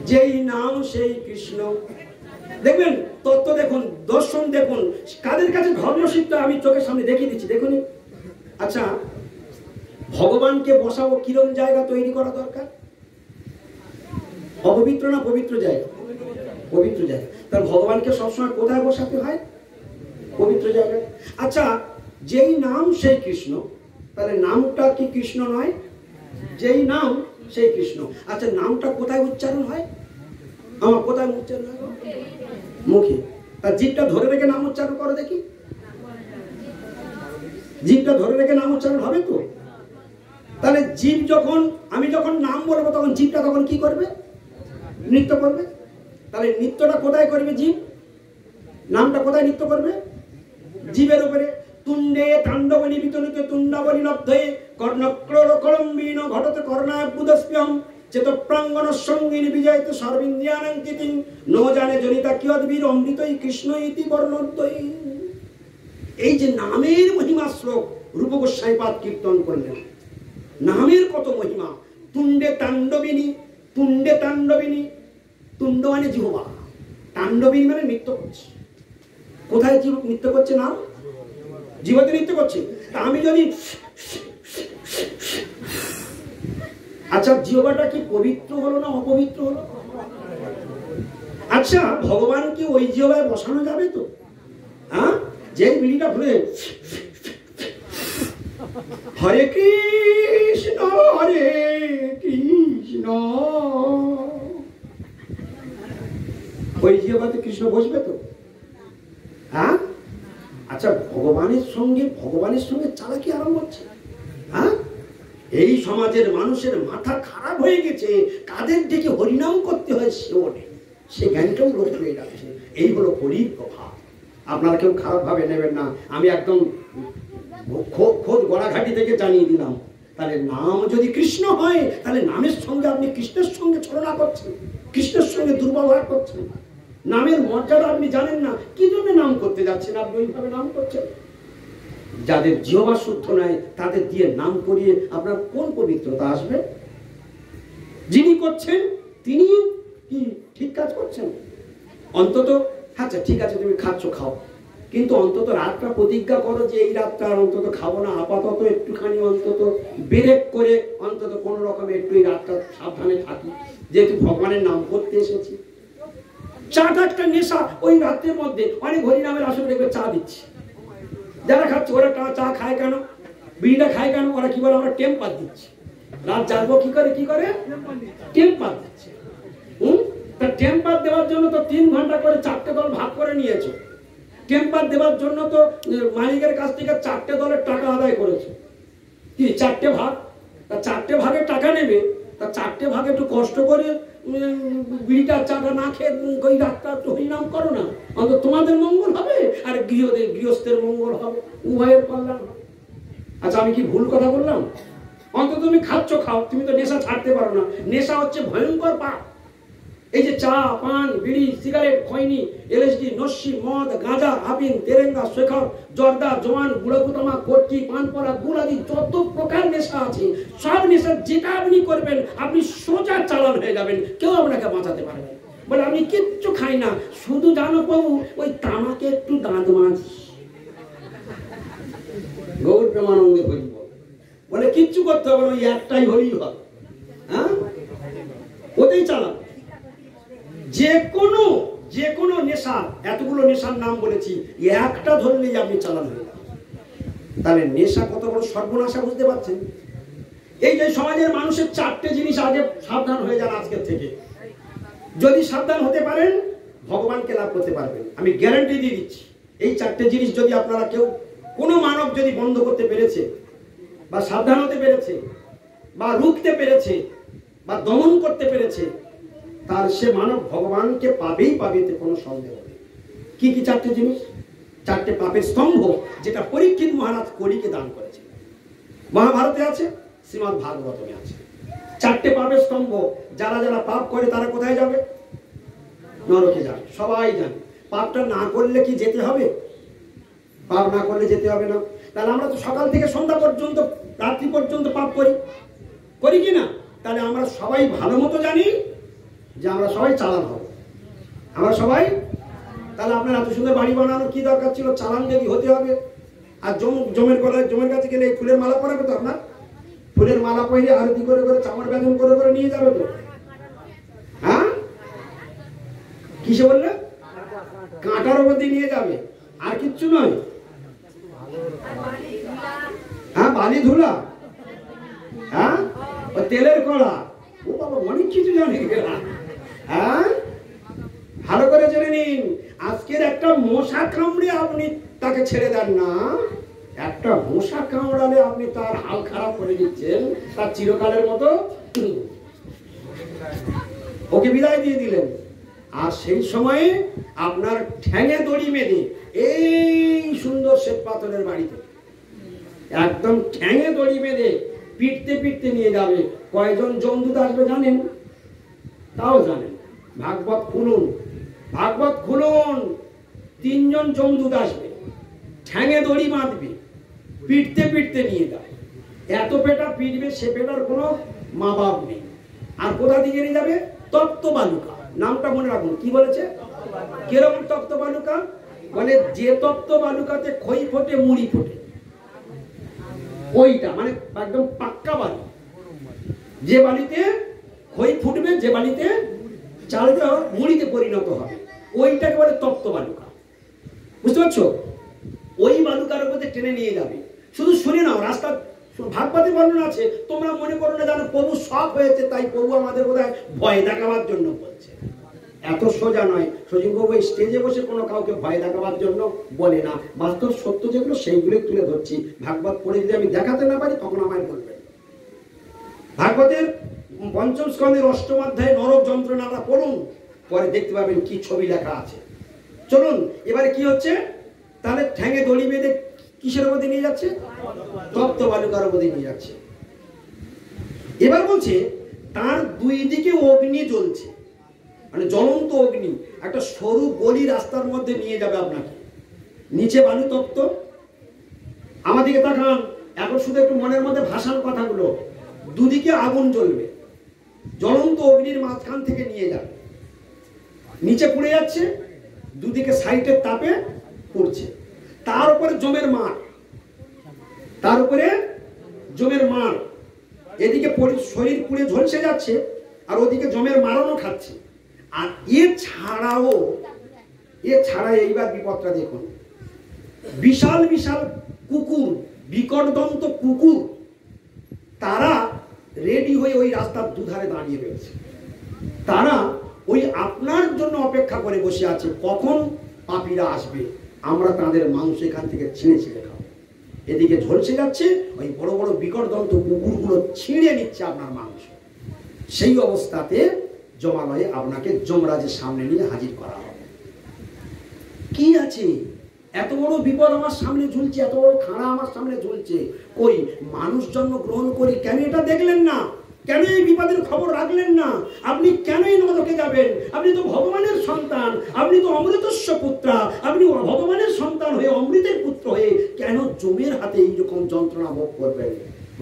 যেই নাম সেই কৃষ্ণ। দেখবেন তত্ত্ব দেখুন, দর্শন দেখুন, কাদের কাছে ধর্ম শিখতে আমি চোখের সামনে দেখিয়ে দিচ্ছি, দেখুন। আচ্ছা, ভগবানকে বসাবো কিরকম জায়গা তৈরি করা দরকার? অপবিত্র না পবিত্র জায়গা? পবিত্র জায়গা। তাহলে ভগবানকে সবসময় কোথায় বসাতে হয়? পবিত্র জায়গায়। আচ্ছা, যেই নাম সেই কৃষ্ণ, তাহলে নামটা কি কৃষ্ণ নয়? যেই নাম সেই কৃষ্ণ। আচ্ছা, নামটা কোথায় উচ্চারণ হয়? আমার কোথায় উচ্চারণ হয়? মুখে। আর জিভটা ধরে রেখে নাম উচ্চারণ করো দেখি। জিভটা ধরে রেখে নাম উচ্চারণ হবে তো? তাহলে জীব যখন, আমি যখন নাম বলবো, তখন জীবটা তখন কি করবে? নৃত্য করবে। তাহলে নৃত্যটা কোথায় করবে? জীব। নামটা কোথায় নৃত্য করবে? জীবের উপরে। তুণ্ডে তাণ্ডবনি বিতনিত তুণ্ডাবলি লব্ধে কর্ণক্রোড়কলম্বিন ঘটতে করণাবুদস্পৃহম চেতপ্রাঙ্গণ সঙ্গিনী বিজয়িত সর্বিন্দ্রিয়ানাঙ্কিতিং নো জানে জনিতা কিয়দ্বীর অমৃতই কৃষ্ণ ইতি বর্ণদ্বয়ী। এই যে নামের মহিমা শ্লোক রূপ গোস্বামী পাদ কীর্তন করলেন। নামের কত মহিমা। তুণ্ডে তাণ্ডবিনী, তুণ্ডে তাণ্ডবিনী। তুণ্ড মানে জিহ্বা, তাণ্ডবিনী মানে নৃত্য করছে। কোথায় জীব নৃত্য করছে? নাম জীবতে নৃত্য করছে। আমি যদি, আচ্ছা, জিহ্বাটা কি পবিত্র হলো না অপবিত্র হলো? আচ্ছা, ভগবান কি ওই জিহ্বায় বসানো যাবে তো? হ্যাঁ, যে বিড়িটা খুলে হরে কৃষ্ণ হরে কৃষ্ণ, ওই জিহ্বাতে কৃষ্ণ বসবে তো? হ্যাঁ। আচ্ছা, ভগবানের সঙ্গে চালাকি আরম্ভ হচ্ছে। হ্যাঁ, এই সমাজের মানুষের মাথা খারাপ হয়ে গেছে। কাদের ডেকে হরিনাম করতে হয় সেও নেই, সে জ্ঞানটাও লোক হয়ে যাচ্ছে। এই হলো হরির কথা। আপনারা কেউ খারাপ ভাবে নেবেন না, আমি একদম খোদ গড়াঘাটি থেকে জানিয়ে দিলাম। তাহলে নাম যদি কৃষ্ণ হয়, তাহলে নামের সঙ্গে আপনি কৃষ্ণের সঙ্গে ছলনা করছেন, কৃষ্ণের সঙ্গে দুর্ব্যবহার করছেন। নামের মর্যাদা আপনি জানেন না, কি জন্য নাম করতে যাচ্ছেন আপনি? ওইভাবে নাম করছেন। যাদের জিহ্বা শুদ্ধ নয়, তাদের দিয়ে নাম করিয়ে আপনার কোন পবিত্রতা আসবে? যিনি করছেন তিনি কি ঠিক কাজ করছেন? অন্তত, আচ্ছা ঠিক আছে, তুমি খাচ্ছ খাও, কিন্তু অন্তত রাতটা প্রতিজ্ঞা করো যে এই রাতটা অন্তত খাবো না, আপাতত একটুখানি অন্তত ব্রেক করে অন্তত কোন রকমে একটু এই রাতটা সাবধানে থাকি, যেহেতু ভগবানের নাম করতে এসেছি। চাটা একটা নেশা। ওই রাতের মধ্যে অনেক হরিনামের আসলে দেখবে চা দিচ্ছে, যারা খাচ্ছে ওরা চা খায় কেন, বিড়িটা খায় কেন? ওরা কি বলে, আমরা টেম্পার দিচ্ছি। রাত জাগবো কি করে, কি করে? টেম্পার দিচ্ছে। তা টেম্পার দেওয়ার জন্য তো 3 ঘন্টা করে 4টে দল ভাগ করে নিয়েছে। টেম্পার দেওয়ার জন্য তো মালিকের কাছ থেকে 4টে দলের টাকা আদায় করেছে। কি 4টে ভাগ? তা 4টে ভাগে টাকা নেবে, তা 4টে ভাগে একটু কষ্ট করে বিড়িটা চাটা না খেয়ে ওই রাতটা একটু হরিনাম করো না, অন্তত তোমাদের মঙ্গল হবে আর গৃহস্থের মঙ্গল হবে, উভয়ের কল্যাণ হবে। আচ্ছা আমি কি ভুল কথা বললাম? অন্তত তুমি খাচ্ছ খাও, তুমি তো নেশা ছাড়তে পারো না। নেশা হচ্ছে ভয়ঙ্কর পাপ। এই যে চা, পান, বিড়ি, সিগারেট, খৈনি, এলএসডি, নস্যি, মদ, গাঁজা, আফিম, তেরেঙ্গা, শেখর, জর্দা, জোয়ান, গুড়াগুতামা, কটকি, পানপড়া, গুড়াদি, যত প্রকার নেশা আছে, সব নেশা যেটা আপনি করবেন আপনি সোজা চালান হয়ে যাবেন, কেউ আপনাকে বাঁচাতে পারবে না। বলে আমি কিচ্ছু খাই না, শুধু জানো প্রভু ওই তামাকে একটু দাঁত মাছ। গৌর প্রেমানন্দে হরি বলে কিচ্ছু করতে হবে না, ওই একটাই হলেই হবে। হ্যাঁ, ওতেই চালান। যে কোনো নেশা, এতগুলো নেশার নাম বলেছি, একটা ধরলেই আপনি চালান হয়ে যাবেন। তাহলে নেশা কত বড় সর্বনাশা বুঝতে পারছেন? এই যে সমাজের মানুষের 4টে জিনিস আগে সাবধান হয়ে যান আজকের থেকে। যদি সাবধান হতে পারেন ভগবানকে লাভ করতে পারবেন, আমি গ্যারান্টি দিয়ে দিচ্ছি। এই 4টে জিনিস যদি আপনারা কেউ, কোনো মানব যদি বন্ধ করতে পেরেছে বা সাবধান হতে পেরেছে বা রুখতে পেরেছে বা দমন করতে পেরেছে, তার সে মানব ভগবানকে পাবেই পাবে, এতে কোনো সন্দেহ নেই। কি কি 4টে জিনিস? 4টে পাপের স্তম্ভ, যেটা পরীক্ষিত মহারাজ কলিকে দান করেছে। মহাভারতে আছে, শ্রীমদ্ ভাগবতমে আছে। 4টে পাপের স্তম্ভ, যারা যারা পাপ করে তারা কোথায় যাবে? নরকে যাবে, সবাই জানে। পাপটা না করলে কি যেতে হবে? পাপ না করলে যেতে হবে না। তাহলে আমরা তো সকাল থেকে সন্ধ্যা পর্যন্ত, রাত্রি পর্যন্ত পাপ করি কি না? তাহলে আমরা সবাই ভালো মতো জানি যে আমরা সবাই চালান হব, আমরা সবাই। তাহলে আপনার এত সুন্দর বাড়ি বানানোর কি দরকার ছিল? চালান যদি হতে হবে। আর জমের কাছে গেলে এই ফুলের মালা পরাবে তো, আপনার ফুলের মালা পরে আরতি করে করে, চামড় বেদন করে করে নিয়ে যাবে তো। হ্যাঁ, কিসে বললে? কাঁটার মধ্যে নিয়ে যাবে, আর কিচ্ছু নয়। হ্যাঁ, বালি ধুলা, হ্যাঁ, তেলের কড়া, ও বাবা অনেক কিছু জানে। হ্যাঁ, ভালো করে জেনে নিন, আজকের একটা মশা কামড়ে আপনি তাকে ছেড়ে দেন না, একটা মশা কামড়ালে আপনি তার হাল খারাপ করে দিচ্ছেন, তার চিরকালের মতো ওকে বিদায় দিয়ে দিলেন। আর সেই সময়ে আপনার ঠ্যাঙে দড়ি বেঁধে এই সুন্দর শ্বেত পাথরের বাড়িতে একদম ঠ্যাঙে দড়ি বেঁধে পিটতে পিটতে নিয়ে যাবে। কয়জন যমদূত আসবে জানেন? তাও জানেন। ভাগবত খুলুন, ভাগবত খুলুন। 3 জন যমদূত আসবে, ঠ্যাঙে দড়ি বাঁধবে, পিটতে পিটতে নিয়ে যাবে। এত পেটা পিটবে, সে পেটার কোনো মা বাপ নেই। আর কোথা দিকে নিয়ে যাবে? তপ্ত বালুকা, নামটা মনে রাখুন। কি বলেছে? কিরকম তপ্ত বালুকা? মানে যে তপ্ত বালুকাতে খই ফোটে, মুড়ি ফোটে, ওইটা মানে একদম পাক্কা বালি। যে বালিতে খই ফুটবে, যে বালিতে চালটা মুড়িতে পরিণত হবে, ওইটাকে বলে তপ্ত বালুকা। বুঝতে পারছো? ওই বালুকার উপরে টেনে নিয়ে যাবে। শুধু শুনে নাও, রাস্তা ভাগবতে বর্ণনা আছে। তোমরা মনে করো না জানো প্রভু সব হয়েছে, তাই প্রভু আমাদের বোধহয় ভয় দেখাবার জন্য বলছে। এত সোজা নয়। সজীববাবু স্টেজে বসে কোনো কাউকে ভয় দেখাবার জন্য বলে না। বাস্তব সত্য যেগুলো সেইগুলো তুলে ধরছি। ভাগবত পড়ে যদি আমি দেখাতে না পারি তখন আমায় বলবেন। ভাগবতের 5ম স্কন্ধের 8ম অধ্যায়ে নরক যন্ত্রণাটা পড়ুন, পরে দেখতে পাবেন কি ছবি লেখা আছে। চলুন এবারে কি হচ্ছে? তাহলে ঠ্যাঙে দড়ি বেঁধে কিসের মধ্যে নিয়ে যাচ্ছে? তপ্ত বালুকার মধ্যে নিয়ে যাচ্ছে। এবার বলছে তার 2 দিকে অগ্নি জ্বলছে, মানে জ্বলন্ত অগ্নি। একটা সরু গলি রাস্তার মধ্যে নিয়ে যাবে আপনাকে, নিচে বালু তপ্ত। আমার দিকে তাকান, এখন শুধু একটু মনের মধ্যে ভাসান কথাগুলো। 2 দিকে আগুন জ্বলবে, জ্বলন্ত অগ্নির মাঝখান থেকে নিয়ে যাবে, নিচে পুড়ে যাচ্ছে, 2 দিকে সাইডের তাপে পড়ছে। তার উপরে জমের মাঠ, তার উপরে জমের মাঠ। এদিকে শরীর পুড়ে ঝলসে যাচ্ছে, আর ওদিকে জমের মারণও খাচ্ছে। আর এছাড়া এইবার বিপদটা দেখুন, বিশাল বিশাল কুকুর, বিকটদন্ত কুকুর, তারা রেডি হয়ে ওই রাস্তার দুধারে দাঁড়িয়ে রয়েছে। তারা ওই আপনার জন্য অপেক্ষা করে বসে আছে, কখন পাপীরা আসবে, আমরা তাদের মাংস এখান থেকে ছিঁড়ে ছিঁড়ে খাবো। এদিকে ঝলসে যাচ্ছে, ওই বড় বড় বিকটদন্ত কুকুরগুলো ছিঁড়ে নিচ্ছে আপনার মাংস। সেই অবস্থাতে জমালয়ে আপনাকে যমরাজের সামনে নিয়ে হাজির করা হবে। কি আছে, এত বড় বিপদ আমার সামনে ঝুলছে, এত বড় খাড়া আমার সামনে ঝুলছে, কই মানুষ জন্ম গ্রহণ করি, কেন এটা দেখলেন না? কেন এই বিপদের খবর রাখলেন না? আপনি কেনই নরকে যাবেন? আপনি তো ভগবানের সন্তান, আপনি তো অমৃতস্য পুত্রা, আপনি ভগবানের সন্তান হয়ে, অমৃতের পুত্র হয়ে কেন যমের হাতে এইরকম যন্ত্রণা ভোগ করবেন?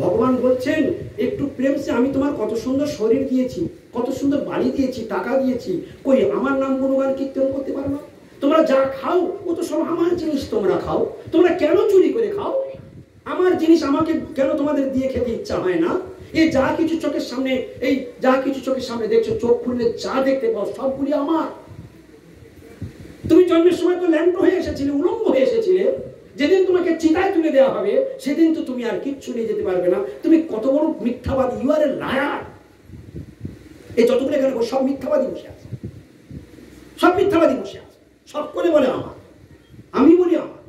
ভগবান বলছেন, একটু প্রেম সে, আমি তোমার কত সুন্দর শরীর দিয়েছি, কত সুন্দর বাড়ি দিয়েছি, টাকা দিয়েছি, কই আমার নাম গুণগান কীর্তন করতে পারো না? তোমরা যা খাও ও তো সব আমার জিনিস, তোমরা খাও, তোমরা কেন চুরি করে খাও? আমার জিনিস আমাকে কেন তোমাদের দিয়ে খেতে ইচ্ছা হয় না? এই যা কিছু চোখের সামনে, এই যা কিছু চোখের সামনে দেখছো, চোখ খুললে যা দেখতে পাও সবগুলি আমার। তুমি জন্মের সময় তো ল্যাম্প হয়ে এসেছিলে, উলঙ্গ হয়ে এসেছিলে, যেদিন তোমাকে চিতায় তুলে দেওয়া হবে সেদিন তো তুমি আর কিচ্ছু নিয়ে যেতে পারবে না। তুমি কত বড় মিথ্যাবাদী, ইউ আর এ লায়ার। এই যতগুলো এখানে সব মিথ্যাবাদী বসে আছে, সব মিথ্যাবাদী বসে আছে, সব করে বলে আমার, আমি বলি আমার,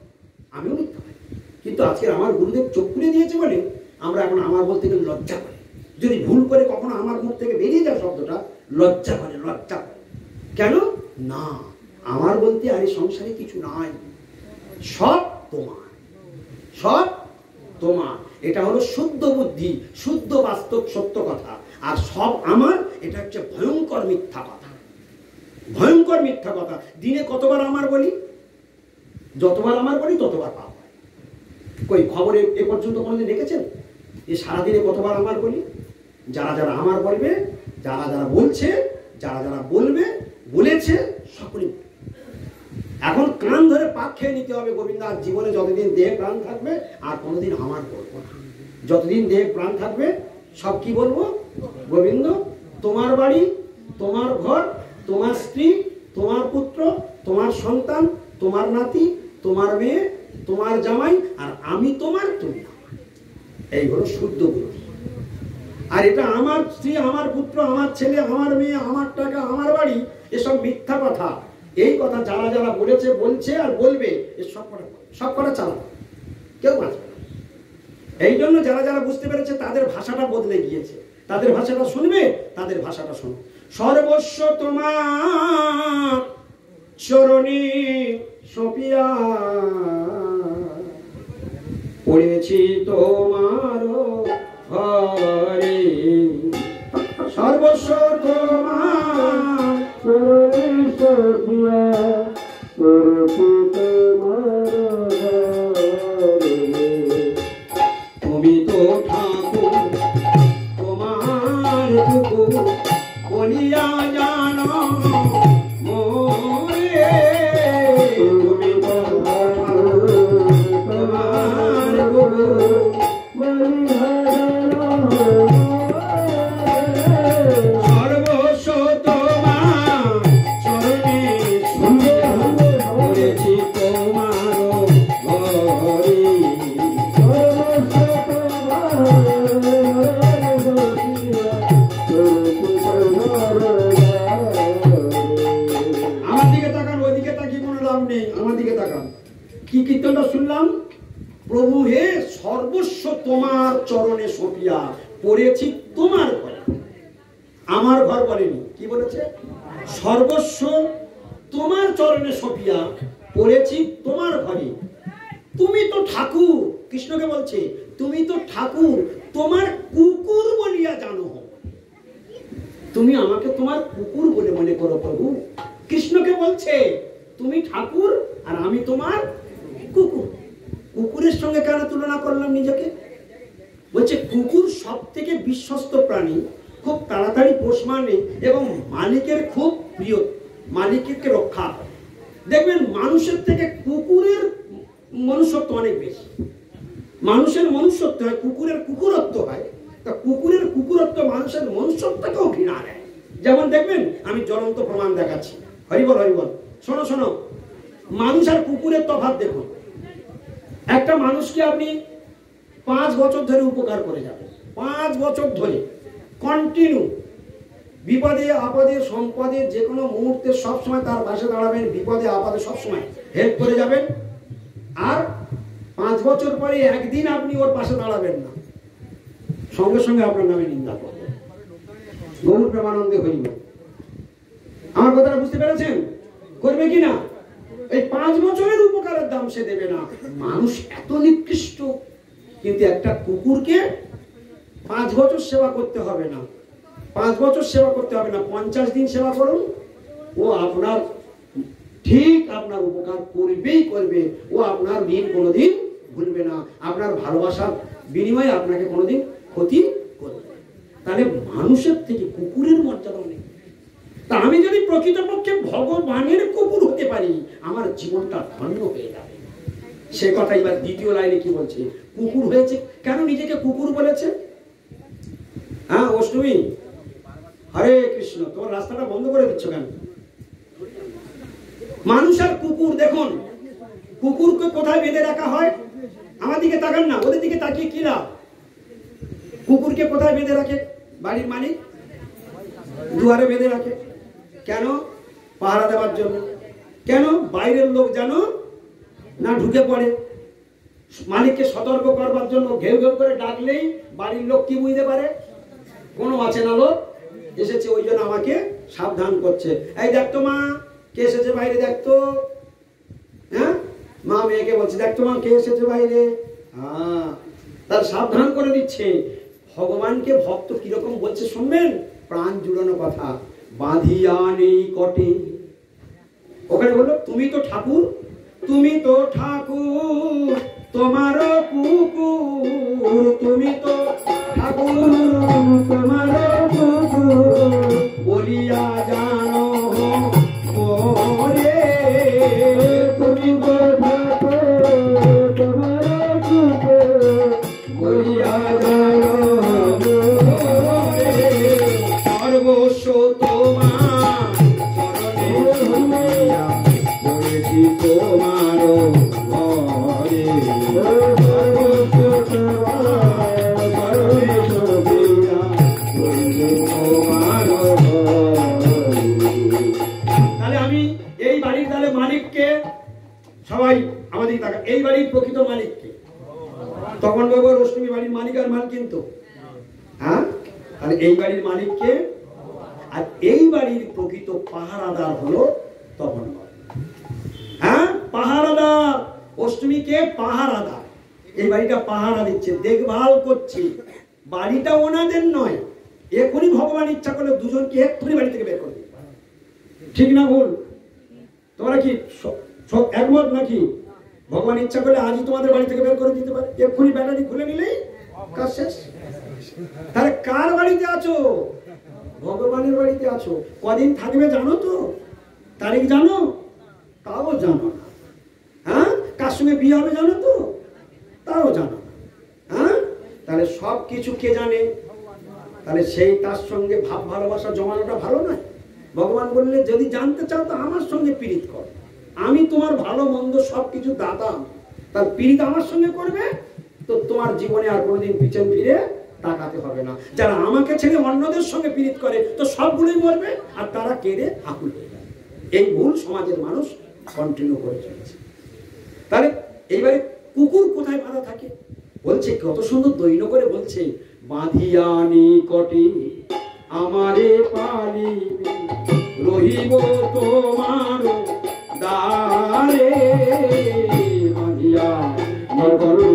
আমিও মিথ্যাবাদী। কিন্তু আজকে আমার গুরুদেব চোখ খুলে দিয়েছে বলে আমরা এখন আমার বলতে গেলে লজ্জা করে। যদি ভুল করে কখনো আমার মুখ থেকে বেরিয়ে যায় শব্দটা, লজ্জা করে, লজ্জা করে। কেন না? আমার বলতে আর এই সংসারে কিছু নাই, সব তোমার, সব তোমার। এটা হলো শুদ্ধ বুদ্ধি, শুদ্ধ বাস্তব সত্য কথা। আর সব আমার, এটা হচ্ছে ভয়ঙ্কর মিথ্যা কথা, ভয়ঙ্কর মিথ্যা কথা। দিনে কতবার আমার বলি? যতবার আমার বলি ততবার পাপ হয়। কই খবরে এ পর্যন্ত কোনোদিন দেখেছেন যে সারাদিনে কতবার আমার বলি? যারা যারা আমার বলবে, যারা যারা বলছে, যারা যারা বলবে, বলেছে, সকলে। এখন কান ধরে পাক খেয়ে নিতে হবে, গোবিন্দ আর জীবনে যতদিন দেহ প্রাণ থাকবে আর কোনোদিন আমার বলবো না। যতদিন দেহ প্রাণ থাকবে সব কি বলবো? গোবিন্দ তোমার বাড়ি, তোমার ঘর, তোমার স্ত্রী, তোমার পুত্র, তোমার সন্তান, তোমার নাতি, তোমার মেয়ে, তোমার জামাই, আর আমি তোমার, তুমি আমার। এই হলো শুদ্ধ গুরু। আর এটা আমার স্ত্রী, আমার পুত্র, আমার ছেলে, আমার মেয়ে, আমার টাকা, আমার বাড়ি, এসব মিথ্যা কথা। এই কথা যারা যারা বলেছে, বলছে আর বলবে, এ সব কটা চালাবে, কেউ বাঁচবে না। এই জন্য যারা যারা বুঝতে পেরেছে তাদের ভাষাটা বদলে গিয়েছে, তাদের ভাষাটা শুনবে, তাদের ভাষাটা শুনবে। সর্বস্ব তোমার চরণে সপিয়া পড়েছি তোমার ঘরে, সর্বস্ব তোমার চরণে সপিয়া পড়েছি তোমার ঘরে। তুমি তো ঠাকুর, তোমার কুকুর বলিয়া জানো মোরে। তুমি তো ঠাকুর, তোমার কুকুর বলিয়া জানো সর্বস্ব তোমার চরণে সপিয়া পড়েছি তোমার ঘরে। আমার দিকে তাকান, ওইদিকে তাকিয়ে কোনো লাভ নেই, আমার দিকে তাকান। কি কীর্তনটা শুনলাম? প্রভু হে সর্বস্ব তোমার চরণে সপিয়া পড়েছি তোমার ঘরে। আমার ঘর বলেনি, কি বলেছে? সর্বস্ব তোমার চরণে সপিয়া পড়েছি তোমার ঘরে। তুমি তো ঠাকুর, কৃষ্ণকে বলছে তুমি তো ঠাকুর, তোমার কুকুর বলিয়া জানো। তুমি আমাকে তোমার কুকুর বলে মনে করো প্রভু। কৃষ্ণকে বলছে তুমি ঠাকুর আর আমি তোমার কুকুর। কুকুরের সঙ্গে কেন তুলনা করলাম নিজেকে? বলছে কুকুর সব থেকে বিশ্বস্ত প্রাণী, খুব তাড়াতাড়ি পোষ মানে এবং মালিকের খুব প্রিয়, মালিককে রক্ষা করে। দেখবেন মানুষের থেকে কুকুরের মনুষ্যত্ব অনেক বেশি। মানুষের মনুষ্যত্ব হয়, কুকুরের কুকুরত্ব হয়। তা কুকুরের কুকুরত্ব মানুষের মনুষ্যত্বকেও ঘৃণা দেয়। যেমন দেখবেন, আমি জ্বলন্ত প্রমাণ দেখাচ্ছি। হরিবল হরিবল। শোনো শোনো, মানুষ আর কুকুরের তফাৎ দেখুন। একটা মানুষকে আপনি 5 বছর ধরে উপকার করে যাবেন, 5 বছর ধরে কন্টিনিউ, বিপদে আপদে সম্পদে যে কোনো মুহূর্তে সবসময় তার পাশে দাঁড়াবেন, বিপদে আপদে সবসময় হেল্প করে যাবেন। আর 5 বছর পরে একদিন আপনি ওর পাশে দাঁড়াবেন না, সঙ্গে সঙ্গে আপনার নামে নিন্দা করবেন। গৌর প্রেমানন্দে হইল। আমার কথাটা বুঝতে পেরেছেন? করবে কি না? এই 5 বছরের উপকারের দাম সে দেবে না। মানুষ এত নিকৃষ্ট, কিন্তু একটা কুকুরকে 5 বছর সেবা করতে হবে না, 5 বছর সেবা করতে হবে না, 50 দিন সেবা করুন, ও আপনার ঠিক আপনার উপকার করবেই করবে। ও আপনার ঋণ কোনোদিন ভুলবে না, আপনার ভালোবাসার বিনিময়ে আপনাকে কোনোদিন ক্ষতি করবে। তাহলে মানুষের থেকে কুকুরের মর্যাদা অনেক। তা আমি যদি প্রকৃতপক্ষে ভগবানের কুকুর হতে পারি, আমার জীবনটা ধন্য হয়ে যাবে। সে কথা এবার দ্বিতীয় লাইনে কি বলছে? কুকুর হয়েছে কেন? নিজেকে কুকুর বলেছে। হ্যাঁ অষ্টমী, হরে কৃষ্ণ, তোমার রাস্তাটা বন্ধ করে দিচ্ছ কেন? মানুষ আর কুকুর, দেখুন কুকুরকে কোথায় বেঁধে রাখা হয়? আমার দিকে তাকান না, ওদের দিকে তাকিয়ে কি লাভ? কুকুরকে কোথায় বেঁধে রাখে বাড়ির মালিক? দুয়ারে বেঁধে রাখে। কেন? পাহারা দেওয়ার জন্য। কেন? বাইরের লোক যেন না ঢুকে পড়ে। মালিককে সতর্ক করবার জন্য ঘেউ ঘেউ করে ডাকলেই বাড়ির লোক কি বুঝতে পারে? কোনো অচেনা লোক এসেছে, ওই জন্য আমাকে সাবধান করছে। এই দেখতো মা, কে এসেছে বাইরে, দেখতো। হ্যাঁ, মা মেয়েকে বলছে দেখতো মা, কে এসেছে বাইরে। হ্যাঁ, তার সাবধান করে দিচ্ছে। ভগবানকে ভক্ত কিরকম বলছে শুনবেন? প্রাণ জুড়ানো কথা। বাঁধিয়া নেই কটে, ওখানে বললো তুমি তো ঠাকুর, তুমি তো ঠাকুর, তোমার কুকুর, তুমি তো ঠাকুর, তোমার কুকুর বলিয়া জানো ওরে, তুমি তো ঠাকুর, তোমার কুকুর বলিয়া জানো সর্বস্ব তোমার চরণে বলেছি তোমার ঘরে, তাহলে আমি এই বাড়ির তাহলে মালিককে সবাই আমাদের টাকা, এই বাড়ির প্রকৃত মালিককে তখন বাবু অষ্টমী বাড়ির মালিক আর মাল কিন্তু, হ্যাঁ, তাহলে এই বাড়ির মালিককে, আর এই বাড়ির প্রকৃত পাহারাদার হলো তখন। হ্যাঁ, পাহারাদার অষ্টমীকে পাহারাদার, এই বাড়িটা পাহারা দিচ্ছে, দেখভাল করছে। বাড়িটা ওনাদের নয়। এখনই ভগবান ইচ্ছা করলে দুজনকে এক্ষুনি বাড়ি থেকে বের করে দিতে পারে। ঠিক না ভুল? তোমরা কি সব একমত নাকি? ভগবান ইচ্ছা করলে আজই তোমাদের বাড়ি থেকে বের করে দিতে পারে, এক্ষুনি ব্যাটারি খুলে নিলেই কাজ শেষ। তাহলে কার বাড়িতে আছো? ভগবানের বাড়িতে আছো। কদিন থাকবে জানো তো? তারিখ জানো? তাও জানো না। হ্যাঁ, কার সঙ্গে বিয়ে হবে জানো তো? তাও জানো না। হ্যাঁ, তাহলে সব কিছু কে জানে? তাহলে সেই তার সঙ্গে ভাব ভালোবাসা জমানোটা ভালো নয়? ভগবান বললে যদি জানতে চাও তো আমার সঙ্গে পীড়িত কর, আমি তোমার ভালো মন্দ সবকিছু দাতা। তার পীড়িত আমার সঙ্গে করবে তো তোমার জীবনে আর কোনোদিন পিছন ফিরে তাকাতে হবে না। যারা আমাকে ছেড়ে অন্যদের সঙ্গে পীড়িত করে তো সবগুলোই মরবে, আর তারা কেঁদে আকুল হয়ে যাবে। এই ভুল সমাজের মানুষ কন্টিনিউ করে চলেছে। তাহলে এইবারে কুকুর কোথায় বাঁধা থাকে বলছে, কত সুন্দর দৈন্য করে বলছে, বাঁধিয়া নিকটে আমারে পালিবে, রহিব তোমার দ্বারে, বাঁধিয়া নিকটে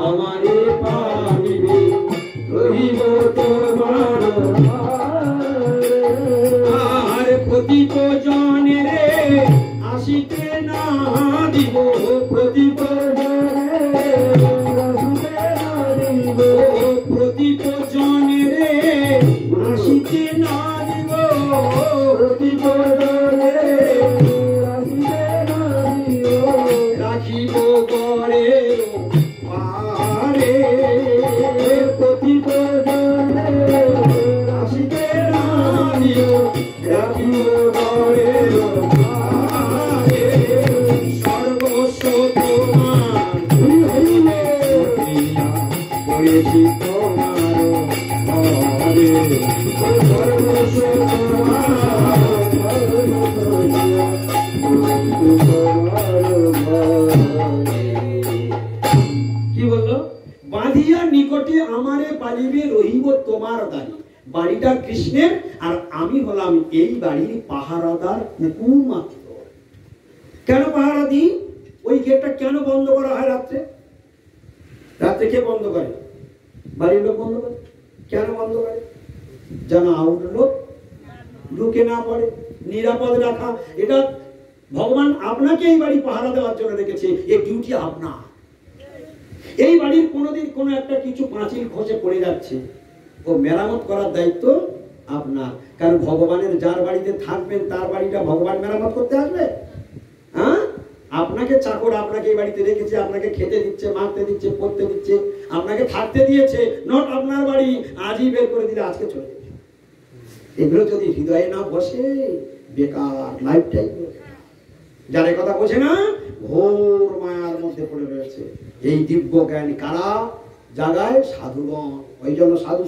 আমারে পালিবে, রহিব তোমার দ্বারে, আর প্রদীপ জনে রে আসিতে না দিব, প্রদীপ প্রদীপ জনে রে আসিতে না দিব, প্রদীপ রাখিব করে পারে, প্রদীপ আসিতে না দিব, রাখিব করে পারে, সর্বস্ব তোমার কি বললো? বাঁধিয়া নিকটে আমারে পালিবে রহিব তোমার দাঁড়ি। বাড়িটা কৃষ্ণের, আর আমি হলাম এই বাড়ির পাহারাদার কুকুর মাত্র। কেন পাহারা দিই? ওই গেটটা কেন বন্ধ করা হয় রাত্রে? রাত্রে কে বন্ধ করে? বাড়ির লোক বন্ধ করে। কেন বন্ধ করে? যেন আউট লোক ঢুকে না পড়ে, নিরাপদ রাখা। এটা ভগবান আপনাকে এই বাড়ি পাহারা দেওয়ার জন্য রেখেছে, এই ডিউটি আপনার। এই বাড়ির কোনোদিন কোনো একটা কিছু পাঁচিল খসে পড়ে যাচ্ছে, ও মেরামত করার দায়িত্ব আপনার। কারণ ভগবানের যার বাড়িতে থাকবেন তার বাড়িটা ভগবান মেরামত করতে আসবে? হ্যাঁ, আপনাকে চাকর আপনাকে এই বাড়িতে রেখেছে, আপনাকে খেতে দিচ্ছে, মাখতে দিচ্ছে, পড়তে দিচ্ছে, আপনাকে থাকতে দিয়েছে। নট আপনার বাড়ি আজই বের করে দিলে আজকে চলে যাবে। এগুলো যদি হৃদয়ে না বসে বেকার লাইফটাই। যারা কথা বোঝে না ঘোর মায়ার মধ্যে পড়ে রয়েছে। এই দিব্য জ্ঞান কারা জাগায়? সাধুগণ। ওই জন্য সাধু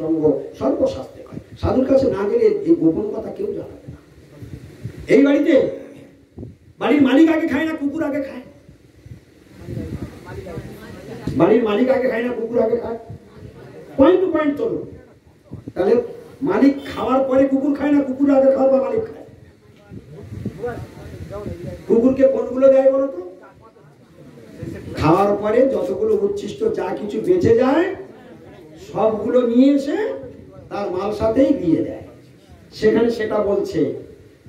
সঙ্গ সর্বশাস্ত্রে হয়। সাধুর কাছে না গেলে এই গোপন কথা কেউ জানাবে না। এই বাড়িতে বাড়ির মালিক আগে খায় না কুকুর আগে খায়? বাড়ির মালিক আগে খায় না কুকুর আগে খায়? পয়েন্ট টু পয়েন্ট চলো। তাহলে মালিক খাওয়ার পরে কুকুর খায় না কুকুর আগে খাওয়া বা মালিক খায়? কুকুরকে কোনগুলো দেয় বলো তো? খাওয়ার পরে যতগুলো উচ্ছিষ্ট যা কিছু বেঁচে যায় সবগুলো নিয়ে এসে তার মাল সাথেই দিয়ে দেয়। সেখানে সেটা বলছে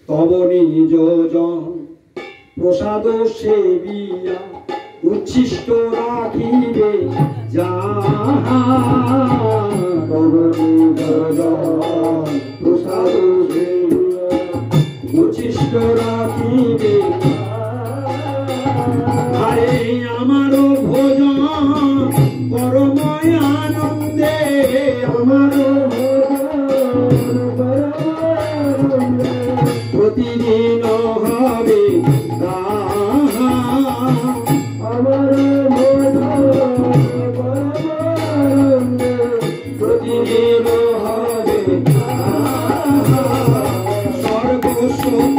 তব নিজ জন প্রসাদ সেবিয়া উচ্ছিষ্ট রাখিবে যাহা। তব নিজ জন প্রসাদ সেবিয়া উচ্ছিষ্ট রাখিবে। আরে আমারও ভোজন পরম আনন্দে, আমারও প্রতিদিন হবে তাহা। আমারও প্রতিদিন হবে সর্বসুখ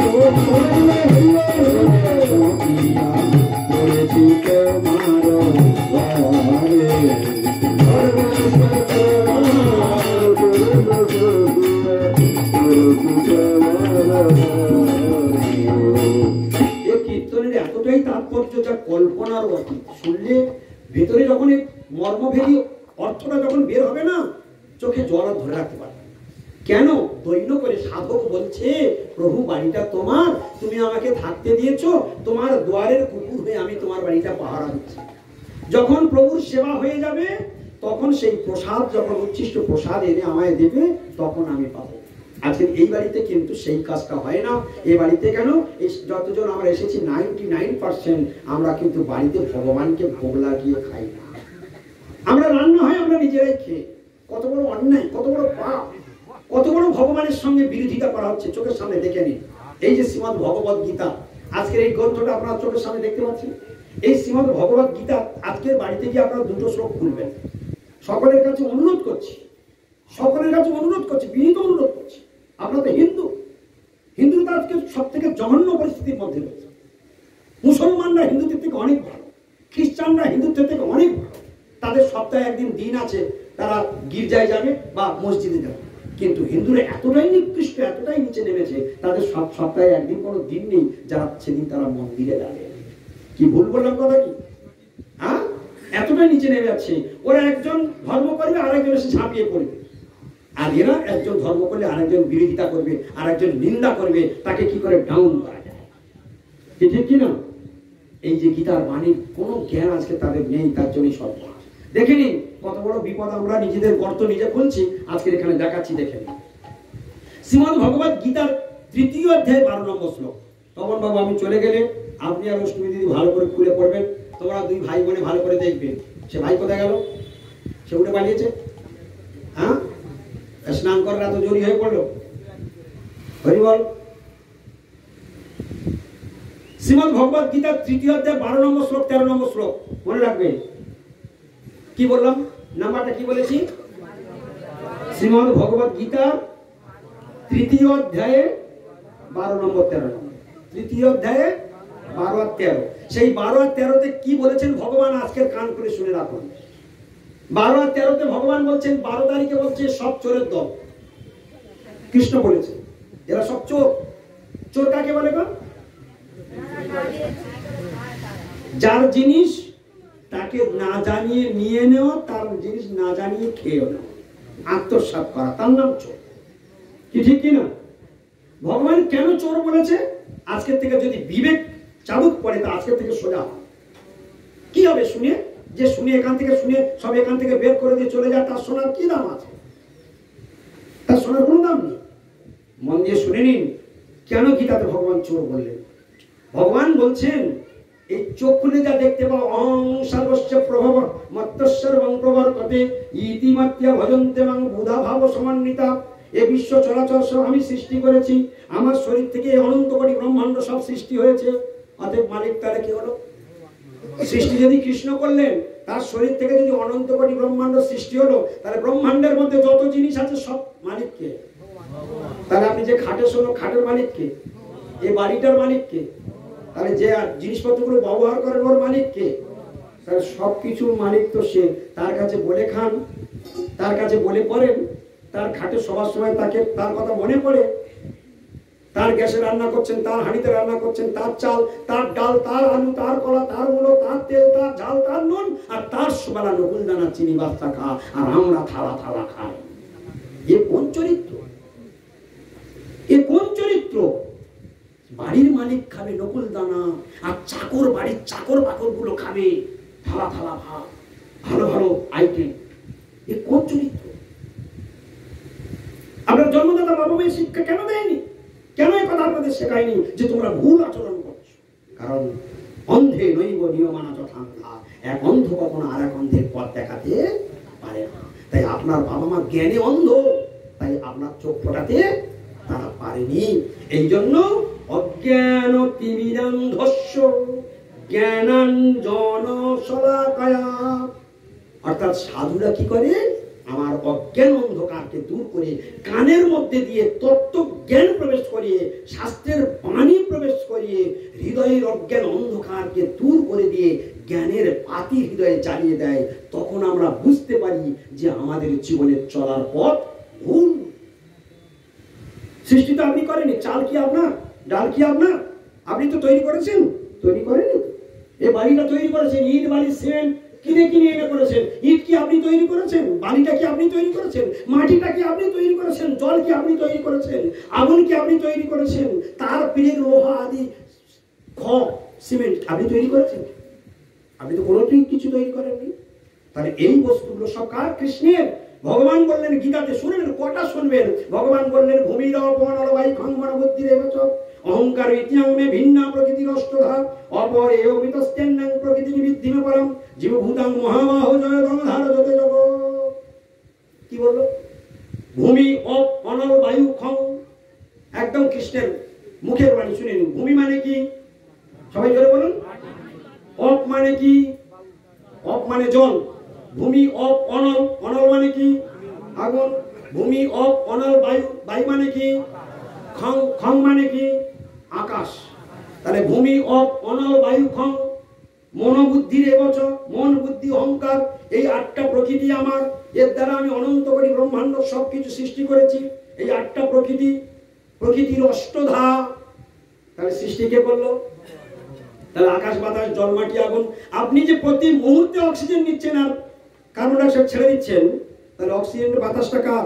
কীর্তনের এতটাই তাৎপর্য যা কল্পনার অতীত। শুনলে ভেতরে যখন মর্মভেদী অর্থটা যখন বের হবে না, চোখে জল ধরে রাখতে পারবে। কেন? দৈন্য করে সাধক বলছে প্রভু বাড়িটা তোমার, তুমি আমাকে থাকতে দিয়েছো, তোমার দুয়ারের কুকুর হয়ে আমি তোমার বাড়িটা পাহারা দিচ্ছি। যখন প্রভুর সেবা হয়ে যাবে তখন সেই প্রসাদ, যখন উচ্ছিষ্ট প্রসাদ এনে আমায় দেবে তখন আমি পাবো। আজকে এই বাড়িতে কিন্তু সেই কাজটা হয় না। এই বাড়িতে কেন? এই যতজন আমরা এসেছি 99% আমরা কিন্তু বাড়িতে ভগবানকে ভোগ লাগিয়ে খাই না। আমরা রান্না হয় আমরা নিজেরাই খেয়ে। কত বড় অন্যায়, কত বড় পাপ, কত বড় ভগবানের সঙ্গে বিরোধিতা করা হচ্ছে। চোখের সামনে দেখে নিন। এই যে শ্রীমদ্ ভগবত গীতা, আজকের এই গ্রন্থটা আপনারা চোখের সামনে দেখতে পাচ্ছেন। এই শ্রীমদ্ ভগবত গীতা আজকের বাড়িতে গিয়ে আপনারা দুটো শ্লোক খুলবেন। সকলের কাছে অনুরোধ করছি, সকলের কাছে অনুরোধ করছি, বিনীত অনুরোধ করছি। আপনারা তো হিন্দু, হিন্দুরা আজকে সব থেকে জঘন্য পরিস্থিতির মধ্যে রয়েছে। মুসলমানরা হিন্দুদের থেকে অনেক ভালো, খ্রিস্টানরা হিন্দুদের থেকে অনেক ভালো। তাদের সপ্তাহে একদিন দিন আছে, তারা গির্জায় যাবে বা মসজিদে যাবে। কিন্তু হিন্দুরা এতটাই নিকৃষ্ট, এতটাই নিচে নেমেছে, তাদের সপ্তাহে একদিন কোনো দিন নেই যারা সেদিন তারা মন্দিরে যাবে। কি ভুল বললাম কথা কি? হ্যাঁ, এতটাই নিচে নেমে যাচ্ছে। ওরা একজন ধর্ম করবে, আরেকজন এসে ঝাঁপিয়ে পড়বে। আর এরা একজন ধর্ম করলে আরেকজন বিরোধিতা করবে, আরেকজন নিন্দা করবে, তাকে কি করে ডাউন করা যায়। ঠিক কিনা? এই যে গীতার বাণীর কোনো জ্ঞান আজকে তাদের নেই, তার জন্যই সব দেখে নিন কত বড় বিপদ আমরা নিজেদের গর্ত নিজে খুলছি। আজকে এখানে দেখাচ্ছি, দেখে নিন। শ্রীমদ্ ভগবত গীতার 3য় অধ্যায় 12 নম্বর শ্লোক। তখন বাবু আমি চলে গেলে আপনি আর অষ্টমী দিদি ভালো করে খুলে পড়বেন। তোমরা দুই ভাই বোনে ভালো করে দেখবেন। সে ভাই কোথায় গেল? সে উঠে পালিয়েছে। হ্যাঁ, স্নান করার এত জোরি হয়ে পড়লো। হরি বল। শ্রীমদ্ ভগবত গীতার 3য় অধ্যায় 12 নম্বর শ্লোক, 13 নম্বর শ্লোক মনে রাখবেন। কি বললাম? নাম্বারটা কি বলেছি? শ্রীমদ্ ভগবত গীতা 3য় অধ্যায়ে 12 নম্বর 13 নম্বর, 3য় অধ্যায়ে 12 আর 13। সেই 12 আর 13তে কি বলেছেন ভগবান আজকের কান করে শুনে রাখুন। 12 আর 13তে ভগবান বলছেন, 12 তারিখে বলছে সব চোরের দল। কৃষ্ণ বলেছে এরা সব চোর। চোর কাকে বলে গো? যার জিনিস তাকে না জানিয়ে নিয়ে নেওয়া, তার জিনিস না জানিয়ে খেয়ে নেওয়া, আত্মসাৎ করা, তার নাম চোর। কি ঠিক কিনা? ভগবান কেন চোর বলেছে? আজকের থেকে যদি বিবেক চাবুক পড়ে তা আজকের থেকে সোজা কি হবে? শুনে যে শুনে এখান থেকে শুনে সব এখান থেকে বের করে দিয়ে চলে যায়, তার শোনার কি দাম আছে? তার শোনার কোনো দাম নেই। মন দিয়ে শুনে নিন কেন গীতাতে ভগবান চোর বললেন। ভগবান বলছেন এই চোখ খুলে যা দেখতে পাও, অহং সর্বস্ব প্রভব মত্তস্বর্বং প্রবর্ততে ইতিমাত্য ভজন্তে মাং বুধা ভাব সমন্বিতা। এ বিশ্ব চরাচর সব আমি সৃষ্টি করেছি, আমার শরীর থেকে অনন্ত কোটি ব্রহ্মাণ্ড সব সৃষ্টি হয়েছে। অতএব মালিক তাহলে কি হলো? সৃষ্টি যদি কৃষ্ণ করলেন, তার শরীর থেকে যদি অনন্ত কোটি ব্রহ্মাণ্ড সৃষ্টি হলো, তাহলে ব্রহ্মাণ্ডের মধ্যে যত জিনিস আছে সব মালিক কে? তাহলে আপনি যে খাটে শোনো, খাটের মালিক কে? এই বাড়িটার মালিক কে? তাহলে যে জিনিসপত্রগুলো ব্যবহার করেন ওর মালিক কে? তাহলে সবকিছুর মালিক তো সে। তার কাছে বলে খান, তার কাছে বলে পড়েন, তার খাটে সবার সময় তাকে তার কথা মনে পড়ে। তার গ্যাসে রান্না করছেন, তার হাঁড়িতে রান্না করছেন, তার চাল, তার ডাল, তার আলু, তার কলা, তার মূলো, তার তেল, তার ঝাল, তার নুন, আর তার সবালা নকুল দানা চিনি বাস্তা খা, আর আমরা থালা থালা খাই। এ কোন চরিত্র? এ কোন চরিত্র? বাড়ির মালিক খাবে নকুল দানা, আর চাকর বাড়ির চাকর বাকর গুলো খাবে থালা থালা ভাত, ভালো ভালো আইটেম। এ কোন চরিত্র? আপনার জন্মদাতা বাবা মায়ের শিক্ষা কেন দেয়নি? কেন এই কথা আপনাদের শেখায়নি যে তোমরা ভুল আচরণ করছো? কারণ অন্ধে নৈব নিয়মানা যথাঙ্গা, এক অন্ধ কখনো আর এক অন্ধের পথ দেখাতে পারে না। তাই আপনার বাবা মা জ্ঞানে অন্ধ, তাই আপনার চোখ ফোটাতে তারা পারেনি। এই জন্য অজ্ঞান তিমিরান্ধস্য জ্ঞানাঞ্জন শলাকায়া, অর্থাৎ সাধুরা কি করে? আমার অজ্ঞান অন্ধকারকে দূর করে কানের মধ্যে দিয়ে তত্ত্ব জ্ঞান প্রবেশ করিয়ে, শাস্ত্রের বাণী প্রবেশ করিয়ে, হৃদয়ের অজ্ঞান অন্ধকারকে দূর করে দিয়ে জ্ঞানের বাতি হৃদয়ে জ্বালিয়ে দেয়। তখন আমরা বুঝতে পারি যে আমাদের জীবনের চলার পথ ভুল। সৃষ্টি তো আপনি করেনি, চাল কি আপনার, ডাল কি আপনার? আপনি তো তৈরি করেছেন, তৈরি করেনি। এই বাড়িটা তৈরি করেছেন, ইট বালি সিমেন্ট কিনে কিনে এনে করেছেন। ইট কি আপনি তৈরি করেছেন? বালিটা কি আপনি তৈরি করেছেন? মাটিটা কি আপনি তৈরি করেছেন? জল কি আপনি তৈরি করেছেন? আগুন কি আপনি তৈরি করেছেন? তার পীরের লোহা আদি সিমেন্ট আপনি তৈরি করেছেন? আপনি তো কোনো কিছু তৈরি করেননি। তাহলে এই বস্তুগুলো সব কার? কৃষ্ণের। ভগবান বললেন গীতাতে, শুনেন কটা শুনবেন। ভগবান বললেন ভূমির অপনলবাই খঙ্গন বুদ্ধির এবচ অহংকার ইতিহামে ভিন্ন প্রকৃতির অষ্টধা অপর এও মিতস্তেন্নাং প্রকৃতি নিবিদ্ধিমে পরম জীবভূতাং মহাবাহ জয় গঙ্গাধার যতে জগ। কি বললো? ভূমি অপ অনল বায়ু খং, একদম কৃষ্ণের মুখের বাণী শুনে নিন। ভূমি মানে কি? সবাই জোরে বলুন। অপ মানে কি? অপ মানে জল। ভূমি অপ অনল, অনল মানে কি? আগুন। ভূমি অপ অনল বায়ু, বায়ু মানে কি? খং, খং মানে কি? আকাশ। তাহলে ভূমি অপ অনল বায়ু খং মনোবুদ্ধির এবচ, মন বুদ্ধি অহংকার, এই 8টা প্রকৃতি আমার। এর দ্বারা আমি অনন্ত কোটি ব্রহ্মাণ্ড সবকিছু সৃষ্টি করেছি। এই 8টা প্রকৃতি, প্রকৃতির অষ্টধা। তাহলে সৃষ্টি কে করলো? তাহলে আকাশ বাতাস জল মাটি আগুন। আপনি যে প্রতি মুহূর্তে অক্সিজেন নিচ্ছেন আর কার্বন ডাইঅক্সাইড ছেড়ে দিচ্ছেন, তাহলে অক্সিজেনের বাতাসটা কার?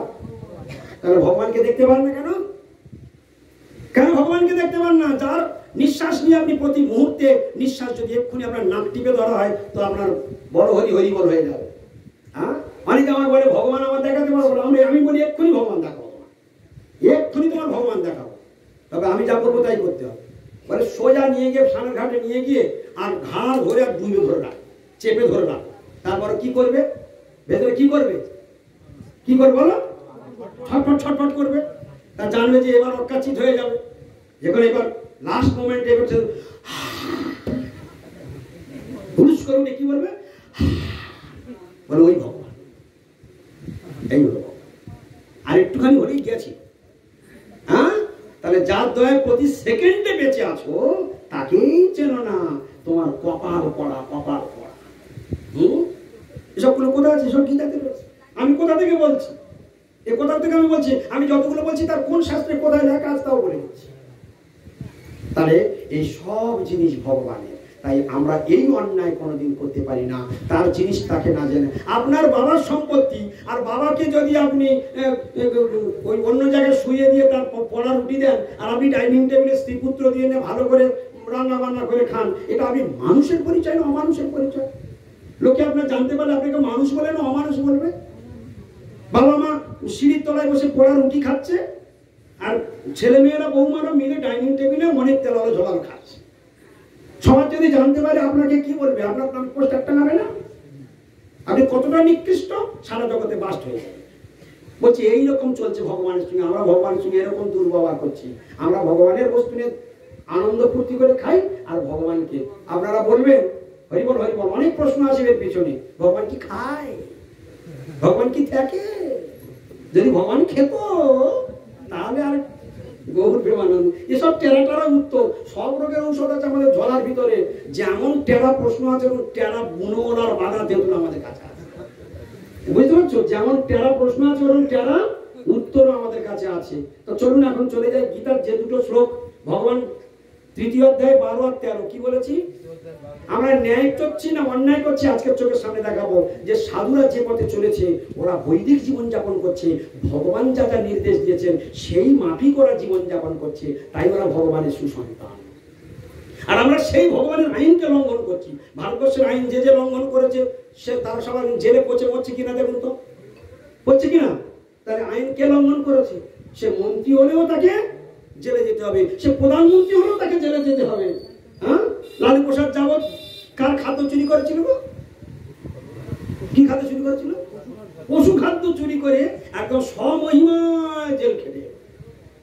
তাহলে ভগবানকে দেখতে পান না কেন? কেন ভগবানকে দেখতে পান না? যার নিঃশ্বাস নিয়ে আপনি প্রতি মুহূর্তে নিঃশ্বাস যদি এক্ষুনি আপনার নাক টিপে ধরা হয়, তো আপনার বড় হরি হরি বল হয়ে যাবে। হ্যাঁ, অনেকে আমার বলে ভগবান আমার দেখাতে পারবো না। আমি বলি এক্ষুনি ভগবান দেখাবো, এক্ষুনি তোমার ভগবান দেখাবো। তবে আমি যা করবো তাই করতে হবে। বলে সোজা নিয়ে গিয়ে সানের ঘাটে নিয়ে গিয়ে আর ঘাড় ধরে আর ডুবে ধরে রাখ, চেপে ধরে রাখ। তারপরে কি করবে? ভেতরে কি করবে? কি করবে বলো? ছটফট ছটফট করবে। তা জানবে যে এবার অকাচিত হয়ে যাবে। যখন এবার লাস্ট মোমেন্টে এবার হুলুস করে উঠে কি বলবে? বলে ওই ভগবান, এই হলো ভগবান। একটুখানি হলেই গেছি। হ্যাঁ, তাহলে যার দয়ায় প্রতি সেকেন্ডে বেঁচে আছো তাকেই চেনো না, তোমার কপাল পড়া, কপাল পড়া। এসবগুলো কোথা আছে? সব গীতাতে রয়েছে। আমি কোথা থেকে বলছি? এ কোথা থেকে আমি বলছি? আমি যতগুলো বলছি তার কোন শাস্ত্রে কোথায় লেখা আছে তাও বলে দিচ্ছি। তাহলে এই সব জিনিস ভগবানের, তাই আমরা এই অন্যায় কোনোদিন করতে পারি না তার জিনিস তাকে না জেনে। আপনার বাবার সম্পত্তি, আর বাবাকে যদি আপনি ওই অন্য জায়গায় শুয়ে দিয়ে তার পড়া রুটি দেন, আর আপনি ডাইনিং টেবিলে স্ত্রী পুত্র দিয়ে ভালো করে রান্না বান্না করে খান, এটা আপনি মানুষের পরিচয় না অমানুষের পরিচয়? লোকে আপনার জানতে পারলে আপনাকে মানুষ বলে না অমানুষ বলবে? বাবা মা সিঁড়ির তলায় বসে পোড়া রুটি খাচ্ছে, আর ছেলে মেয়েরা বৌমারা মিলে ডাইনিং টেবিলে অনেক তেলালো ঝোলালো খাচ্ছে। সমাজ যদি জানতে পারে আপনাকে কি বলবে? আপনার পোস্টার টাঙাবে না? আপনি কতটা নিকৃষ্ট, সারা জগতে বাস্ট হয়ে যাবে। বলছি এইরকম চলছে ভগবানের সঙ্গে। আমরা ভগবানের সঙ্গে এরকম দুর্ব্যবহার করছি। আমরা ভগবানের বস্তু নিয়ে আনন্দ ফুর্তি করে খাই, আর ভগবানকে আপনারা বলবেন হরিবল হরিবল। অনেক প্রশ্ন আসে এর পিছনে, ভগবান কি খায়? ভগবান কি থাকে? যদি ভগবান খেত তাহলে আর গৌর প্রেমানন্দ। এসব টেরা টেরা উত্তর, সব রোগের ঔষধ আছে আমাদের ঝোলার ভিতরে। যেমন টেরা প্রশ্ন আছে, টেরা বুনোলার বাধা তেঁতুল আমাদের কাছে আছে। বুঝতে পারছো? যেমন টেরা প্রশ্ন আছে, ওরকম টেরা উত্তর আমাদের কাছে আছে। তো চলুন এখন চলে যাই গীতার যে দুটো শ্লোক ভগবান 3য় অধ্যায় 12 আর 13 কি বলেছি? আমরা ন্যায় করছি না অন্যায় করছি আজকের চোখের সামনে দেখাবো। যে সাধুরা যে পথে চলেছে, ওরা বৈদিক জীবন যাপন করছে, ভগবান যা যা নির্দেশ দিয়েছেন সেই মাফিক ওরা জীবন যাপন করছে, তাই ওরা ভগবানের সুসন্তান। আর আমরা সেই ভগবানের আইনকে লঙ্ঘন করছি। ভারতবর্ষের আইন যে যে লঙ্ঘন করেছে সে তারা সবাই জেলে পচে মরছে কিনা দেখুন তো, হচ্ছে কিনা? তাহলে আইন কে লঙ্ঘন করেছে? সে মন্ত্রী হলেও তাকে জেলে যেতে হবে, সে প্রধানমন্ত্রী হলেও তাকে জেলে যেতে হবে। হ্যাঁ, লালু প্রসাদ যাবৎ কার খাদ্য চুরি করেছিল? কি খাদ্য চুরি করেছিল? পশু খাদ্য চুরি করে একদম স্বমহিমায় জেল খেটে।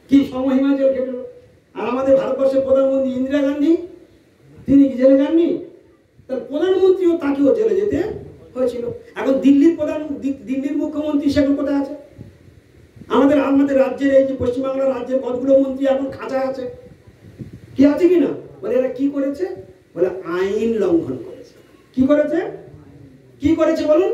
কি স্বমহিমায় জেল খেটে? আর আমাদের ভারতবর্ষের প্রধানমন্ত্রী ইন্দিরা গান্ধী, তিনি কি জেলে যাননি? তার প্রধানমন্ত্রীও তাকেও জেলে যেতে হয়েছিল। এখন দিল্লির মুখ্যমন্ত্রী সেখানে কোথায় আছে? আমাদের রাজ্যের এই যে পশ্চিমবাংলার রাজ্যের কতগুলো মন্ত্রী এখন খাঁচায় আছে। কি আছে কিনা? বলে এরা কি করেছে? বলে আইন লঙ্ঘন করেছে। কি করেছে? কি করেছে বলুন?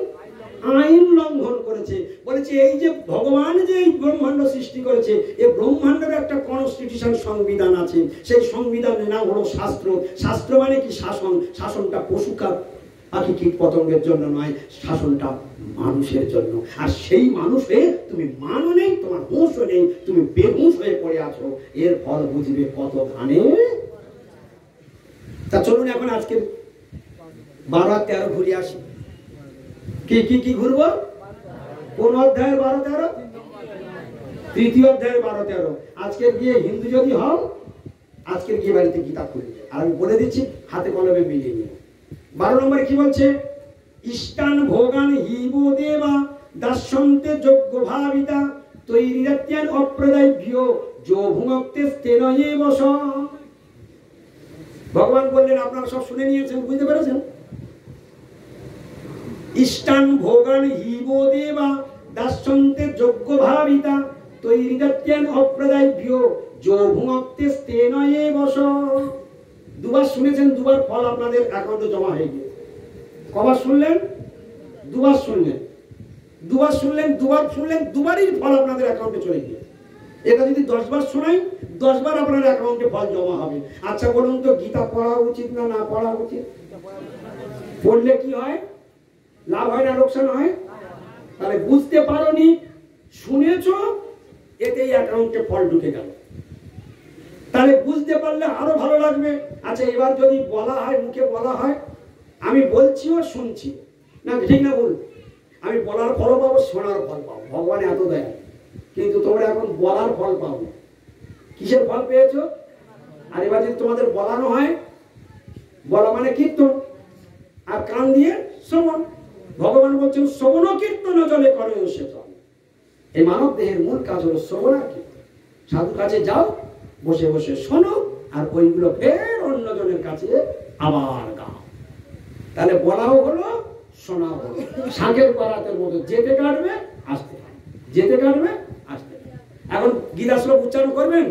আইন লঙ্ঘন করেছে। বলেছে এই যে ভগবান যে এই ব্রহ্মাণ্ড সৃষ্টি করেছে, এই ব্রহ্মাণ্ডের একটা কনস্টিটিউশন সংবিধান আছে। সেই সংবিধানের নাম হলো শাস্ত্র। শাস্ত্র মানে কি? শাসন। শাসনটা পশু পাখি কীট পতঙ্গের জন্য নয়, শাসনটা মানুষের জন্য। আর সেই মানুষে তুমি মানো নেই, তোমার হুঁশও নেই, তুমি বেহুঁশ হয়ে পড়ে আছো। এর ফল বুঝবে কত ঘানে। তা চলুন এখন আজকে 12 আর 13 ঘুরে আসি। কি ঘুরবো? কোন অধ্যায়ের 12 13? 3য় অধ্যায়ের 12 13। আজকে গিয়ে হিন্দু যদি হও, আজকে গিয়ে বাড়িতে গীতা খুলবে। আর আমি বলে দিচ্ছি, হাতে কলমে মিলিয়ে নিয়ে 12 নম্বরে কি বলছে? ইষ্টান ভোগান হিব দেবা দাস্যন্তে যোগ্য ভাবিতা তৈরিরাত্যান অপ্রদায়ভ্য যো ভুঙ্ক্তে স্তেনয়ে বস। ভগবান বললেন, আপনারা সব শুনে নিয়েছেন, বুঝতে পেরেছেন? ইষ্টান ভোগান হিব দেবা দাস্যন্তে যোগ্য ভাবিতা তৈরিরাত্যান অপ্রদায়ভ্য যো ভুঙ্ক্তে স্তেনয়ে বস। দুবার শুনেছেন, দুবার ফল আপনাদের অ্যাকাউন্টে জমা হয়ে গিয়েছে। কবার শুনলেন? দুবার শুনলেন। দুবার শুনলেন, দুবার শুনলেন, দুবারই ফল আপনাদের অ্যাকাউন্টে চলে গিয়েছে। এটা যদি 10 বার শোনাই, 10 বার আপনার অ্যাকাউন্টে ফল জমা হবে। আচ্ছা বলুন তো, গীতা পড়া উচিত না না পড়া উচিত? পড়লে কি হয়? লাভ হয় না লোকসান হয়? তাহলে বুঝতে পারোনি, শুনেছো, এতেই অ্যাকাউন্টে ফল ঢুকে গেল। তাহলে বুঝতে পারলে আরো ভালো লাগবে। আচ্ছা এবার যদি বলা হয়, মুখে বলা হয়, আমি বলছিও শুনছি না, ঠিক না বলুন? আমি বলার ফল পাবো, শোনার ফল পাবো। ভগবান এত দেয়, কিন্তু তোমরা এখন বলার ফল পাবো। কিসের ফল পেয়েছো? আর এবার যদি তোমাদের বলানো হয়, বলা মানে কীর্তন, আর কান দিয়ে শ্রবণ। ভগবান বলছেন শ্রবণ কীর্তন জলে করে সে। এই মানব দেহের মূল কাজ হলো শ্রবণ আর কীর্তন। সাধু কাছে যাও, বসে বসে শোনো, আর ওইগুলো ফের অন্যজনের কাছে আবার গাও। তাহলে বলাও হলো, শোনাও হলো। শাঁখের পাড়াতের মতো যেতে কাটবে আসতে থাকবে, যেতে কাটবে আসতে। গীতা শ্লোক উচ্চারণ করবেন?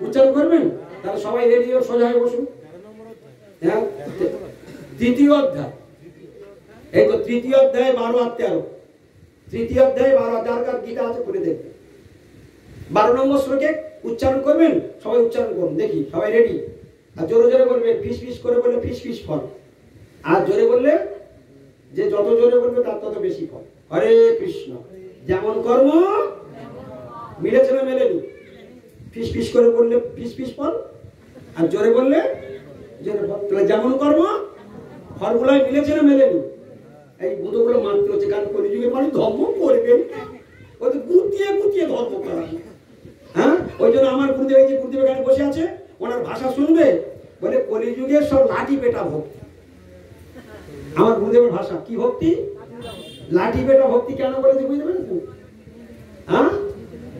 উচ্চারণ করবেন? তাহলে সবাই রেডি ও সোজা হয়ে বসুন। হ্যাঁ, তৃতীয় অধ্যায়, এই তো তৃতীয় অধ্যায় 12 আর 13, তৃতীয় অধ্যায় 12, যার কার গীতা আছে করে দেখবেন। 12 নম্বর শ্লোকে উচ্চারণ করবেন, সবাই উচ্চারণ করুন দেখি, সবাই রেডি। আর জোরে জোরে বলবেন, ফিস ফিস করে বললে ফিস ফিস ফল, আর জোরে বললে, যে যত জোরে বলবে তার তত বেশি ফল। হরে কৃষ্ণ। যেমন কর্ম, মিলেছে না মেলেনি? ফিস ফিস করে বললে ফিস ফিস ফল, আর জোরে বললে জোরে ফল। তাহলে যেমন কর্ম, ফর্মুলায় মিলেছে না মেলেনি? এই বুধগুলো মানতে হচ্ছে, কারণ কলিযুগে মানুষ ধর্ম করবেন, ওই তো গুটিয়ে গুটিয়ে ধর্ম করা। হ্যাঁ, ওই জন্য আমার গুরুদেব, এই যে গুরুদেব এখানে বসে আছে, ওনার ভাষা শুনবে, বলে কলিযুগের সব লাঠি পেটা ভক্তি। আমার গুরুদেবের ভাষা কি ভক্তি? লাঠি পেটা ভক্তি। কেন বলেছে বুঝতে পেরেছেন? হ্যাঁ,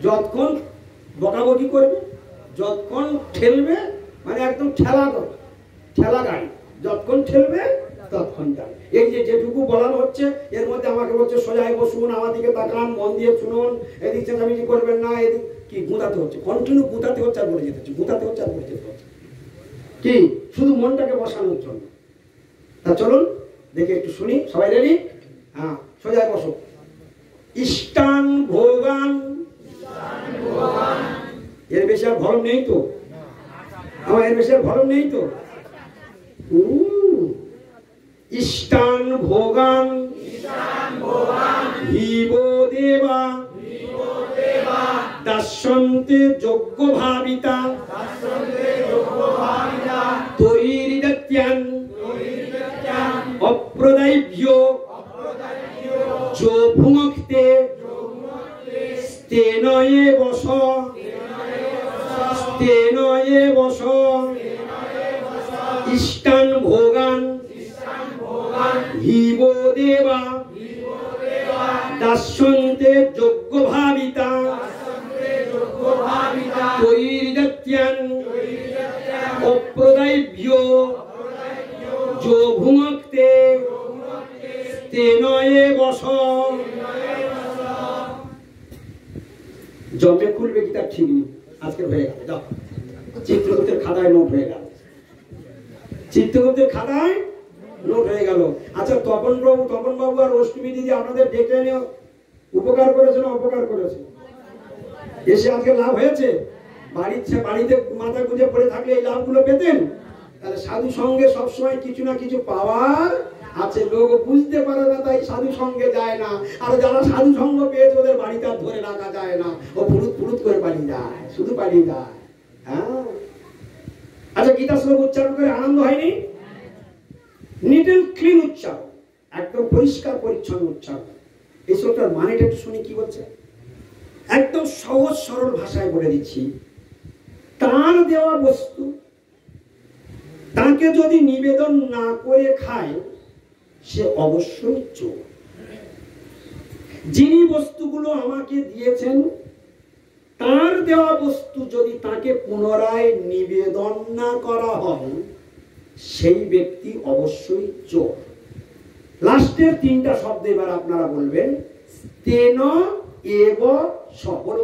যতক্ষণ বকাবকি করবে, যতক্ষণ ঠেলবে, মানে একদম ঠেলা গাড়ি, যতক্ষণ ঠেলবে ততক্ষণ যাবে। এই যে যেটুকু বলানো হচ্ছে, এর মধ্যে আমাকে বলছে সোজায় বসুন, আমার দিকে তাকান, মন দিয়ে শুনুন, এদিক চেঁচামেচি করবেন না, এদিক কি গুঁতাতে হচ্ছে, কন্টিনিউ গুঁতাতে হচ্ছে আর বলে যেতে হচ্ছে, গুঁতাতে হচ্ছে আর বলে যেতে হচ্ছে, কি শুধু মনটাকে বসানোর জন্য। তা চলুন দেখে একটু শুনি, সবাই রেডি? হ্যাঁ, সোজায় বসো। ইষ্টান ভোগান, এর বেশি আর ভরম নেই তো আমার, এর বেশি আর ভরম নেই তো। ইষ্টান ভোগান হিব দেবা দাস্যন্তে যোগ্য ভাবিতা তৈরিদত্যান অপ্রদায়ভ্য যো ভুঙ্ক্তে স্তেনয়ে বস স্তেনয়ে বস। ইষ্টান ভোগান হিব দেবা দাস্যন্তে যোগ্য ভাবিতা তৈরিদত্যান অপ্রদায়ভ্য যো ভুঙ্ক্তে স্তেনয়ে বস। জমে খুলবে কি তার ঠিক নেই, আজকে হয়ে গেল। যাও, চিত্রগুপ্তের খাতায় নোট হয়ে গেল, চিত্রগুপ্তের খাতায় নোট হয়ে গেল। আচ্ছা, তপন বাবু আর অষ্টমী দিদি আপনাদের ডেকে এনে উপকার করেছে না অপকার করেছে? এসে আজকে লাভ হয়েছে? বাড়িতে মাথা গুঁজে পড়ে থাকলে এই লাভগুলো পেতেন? তাহলে সাধু সঙ্গে সবসময় কিছু না কিছু পাওয়ার আছে। লোক বুঝতে পারে না, তাই সাধু সঙ্গে যায় না। আর যারা সাধু সঙ্গ পেয়েছে, ওদের বাড়িতে আর ধরে রাখা যায় না, ও ফুরুত করে পালিয়ে যায়, শুধু পালিয়ে যায়। হ্যাঁ, আচ্ছা, গীতা শ্লোক উচ্চারণ করে আনন্দ হয়নি? নিট এন্ড ক্লিন উচ্চারণ, একদম পরিষ্কার পরিচ্ছন্ন উচ্চারণ। এই শ্লোকটার মানেটা একটু শুনি কি বলছে, একদম সহজ সরল ভাষায় বলে দিচ্ছি। তার দেওয়া বস্তু তাকে যদি নিবেদন না করে খায়, সে অবশ্যই চোর। যিনি বস্তুগুলো আমাকে দিয়েছেন, তার দেওয়া বস্তু যদি তাকে পুনরায় নিবেদন না করা হয়, সেই ব্যক্তি অবশ্যই চোর। লাস্টের 3টা শব্দ এবার আপনারা বলবেন, তেন এব সফল।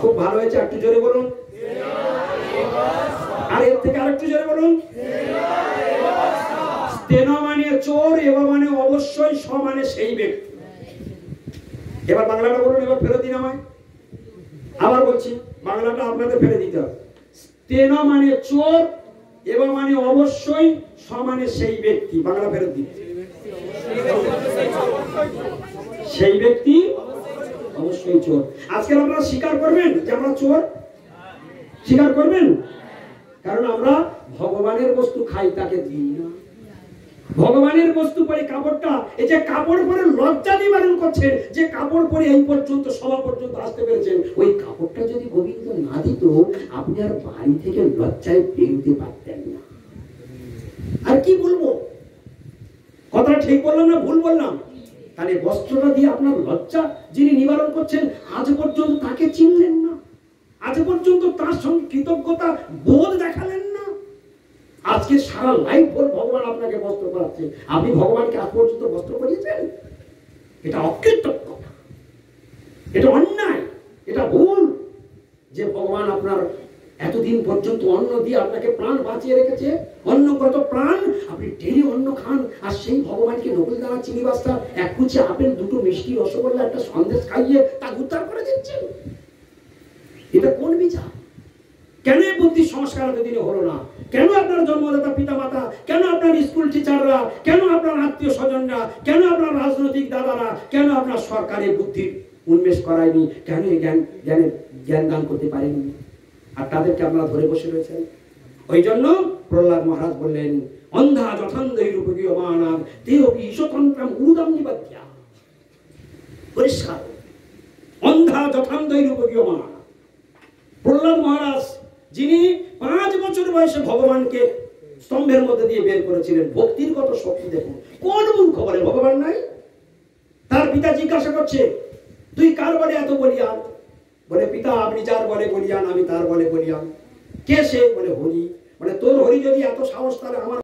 খুব ভালো হয়েছে, একটু জোরে বলুন। আর এর থেকে আরেকটু জোরে বলুন। তেন মানে চোর, এব মানে অবশ্যই, স মানে সেই ব্যক্তি। এবার বাংলাটা বলুন, এবার ফেরত দিন আমায়। আবার বলছি, বাংলাটা আপনাদের ফেলে দিতে হবে। তেন মানে চোর, এব মানে অবশ্যই, স মানে সেই ব্যক্তি। বাংলা ফেরত দিন। সেই ব্যক্তি অবশ্যই চোর। আজকে আপনারা স্বীকার করবেন যে আমরা চোর? স্বীকার করবেন? কারণ আমরা ভগবানের বস্তু খাই, তাকে দিই না। ভগবানের বস্তু পরে কাপড়টা, এই যে কাপড় পরে লজ্জা নিবারণ করছেন, যে কাপড় পরে এই পর্যন্ত সভা পর্যন্ত আসতে পেরেছেন, ওই কাপড়টা যদি গোবিন্দ না দিত, আপনি আর বাড়ি থেকে লজ্জায় বেরোতে পারতেন না। আর কি বলবো, কথা ঠিক বললাম না ভুল বললাম? তাহলে বস্ত্রটা দিয়ে আপনার লজ্জা যিনি নিবারণ করছেন, আজ পর্যন্ত তাকে চিনলেন না, আজ পর্যন্ত তার সঙ্গে কৃতজ্ঞতা বোধ দেখালেন না। আজকে সারা লাইফ ভোর ভগবান আপনাকে বস্ত্র পরাচ্ছে, আপনি ভগবানকে আজ পর্যন্ত বস্ত্র পরিয়েছেন? এটা অকৃতজ্ঞতা, এটা অন্যায়। আপনার এতদিন পর্যন্ত অন্ন দিয়ে আপনাকে প্রাণ বাঁচিয়ে রেখেছে, অন্নগত প্রাণ, আপনি ডেলি অন্ন খান, আর সেই ভগবানকে নকুলদানা চিনি বাস্তা, এক কুচি আপেল, দুটো মিষ্টি রসগোল্লা, একটা সন্দেশ খাইয়ে তা উদ্ধার করে দিচ্ছেন। এটা কোন বিচার? কেন বুদ্ধি সংস্কার এতদিনে হলো না? কেন আপনার জন্মদাতা পিতা মাতা, কেন আপনার স্কুল টিচাররা, কেন আপনার আত্মীয় স্বজনরা, কেন আপনার রাজনৈতিক দাদারা, কেন আপনার সরকারের বুদ্ধির উন্মেষ করায়নি? কেন জ্ঞান দান করতে পারেনি? আর তাদেরকে আপনারা ধরে বসে রয়েছেন। ওই জন্য প্রহ্লাদ মহারাজ বললেন, অন্ধা যথান্ধৈ রূপকীয় মানাম তেহপি স্বতন্ত্রম উদম নিবাধ্যা। পরিষ্কার, অন্ধা যথান্ধৈ রূপকীয় মানাম। প্রহ্লাদ মহারাজ যিনি 5 বছর বয়সে ভগবানকে স্তম্ভের মধ্যে দিয়ে বের করেছিলেন, ভক্তির কত শক্তি দেখুন। কোন মূর্খ বলে ভগবান নাই? তার পিতা জিজ্ঞাসা করছে, তুই কার বলে এত বলিয়ান? বলে, পিতা আপনি যার বলে বলিয়ান, আমি তার বলে বলিয়ান। কে সে? বলে, হরি। বলে, তোর হরি যদি এত সাহস, তাহলে আমার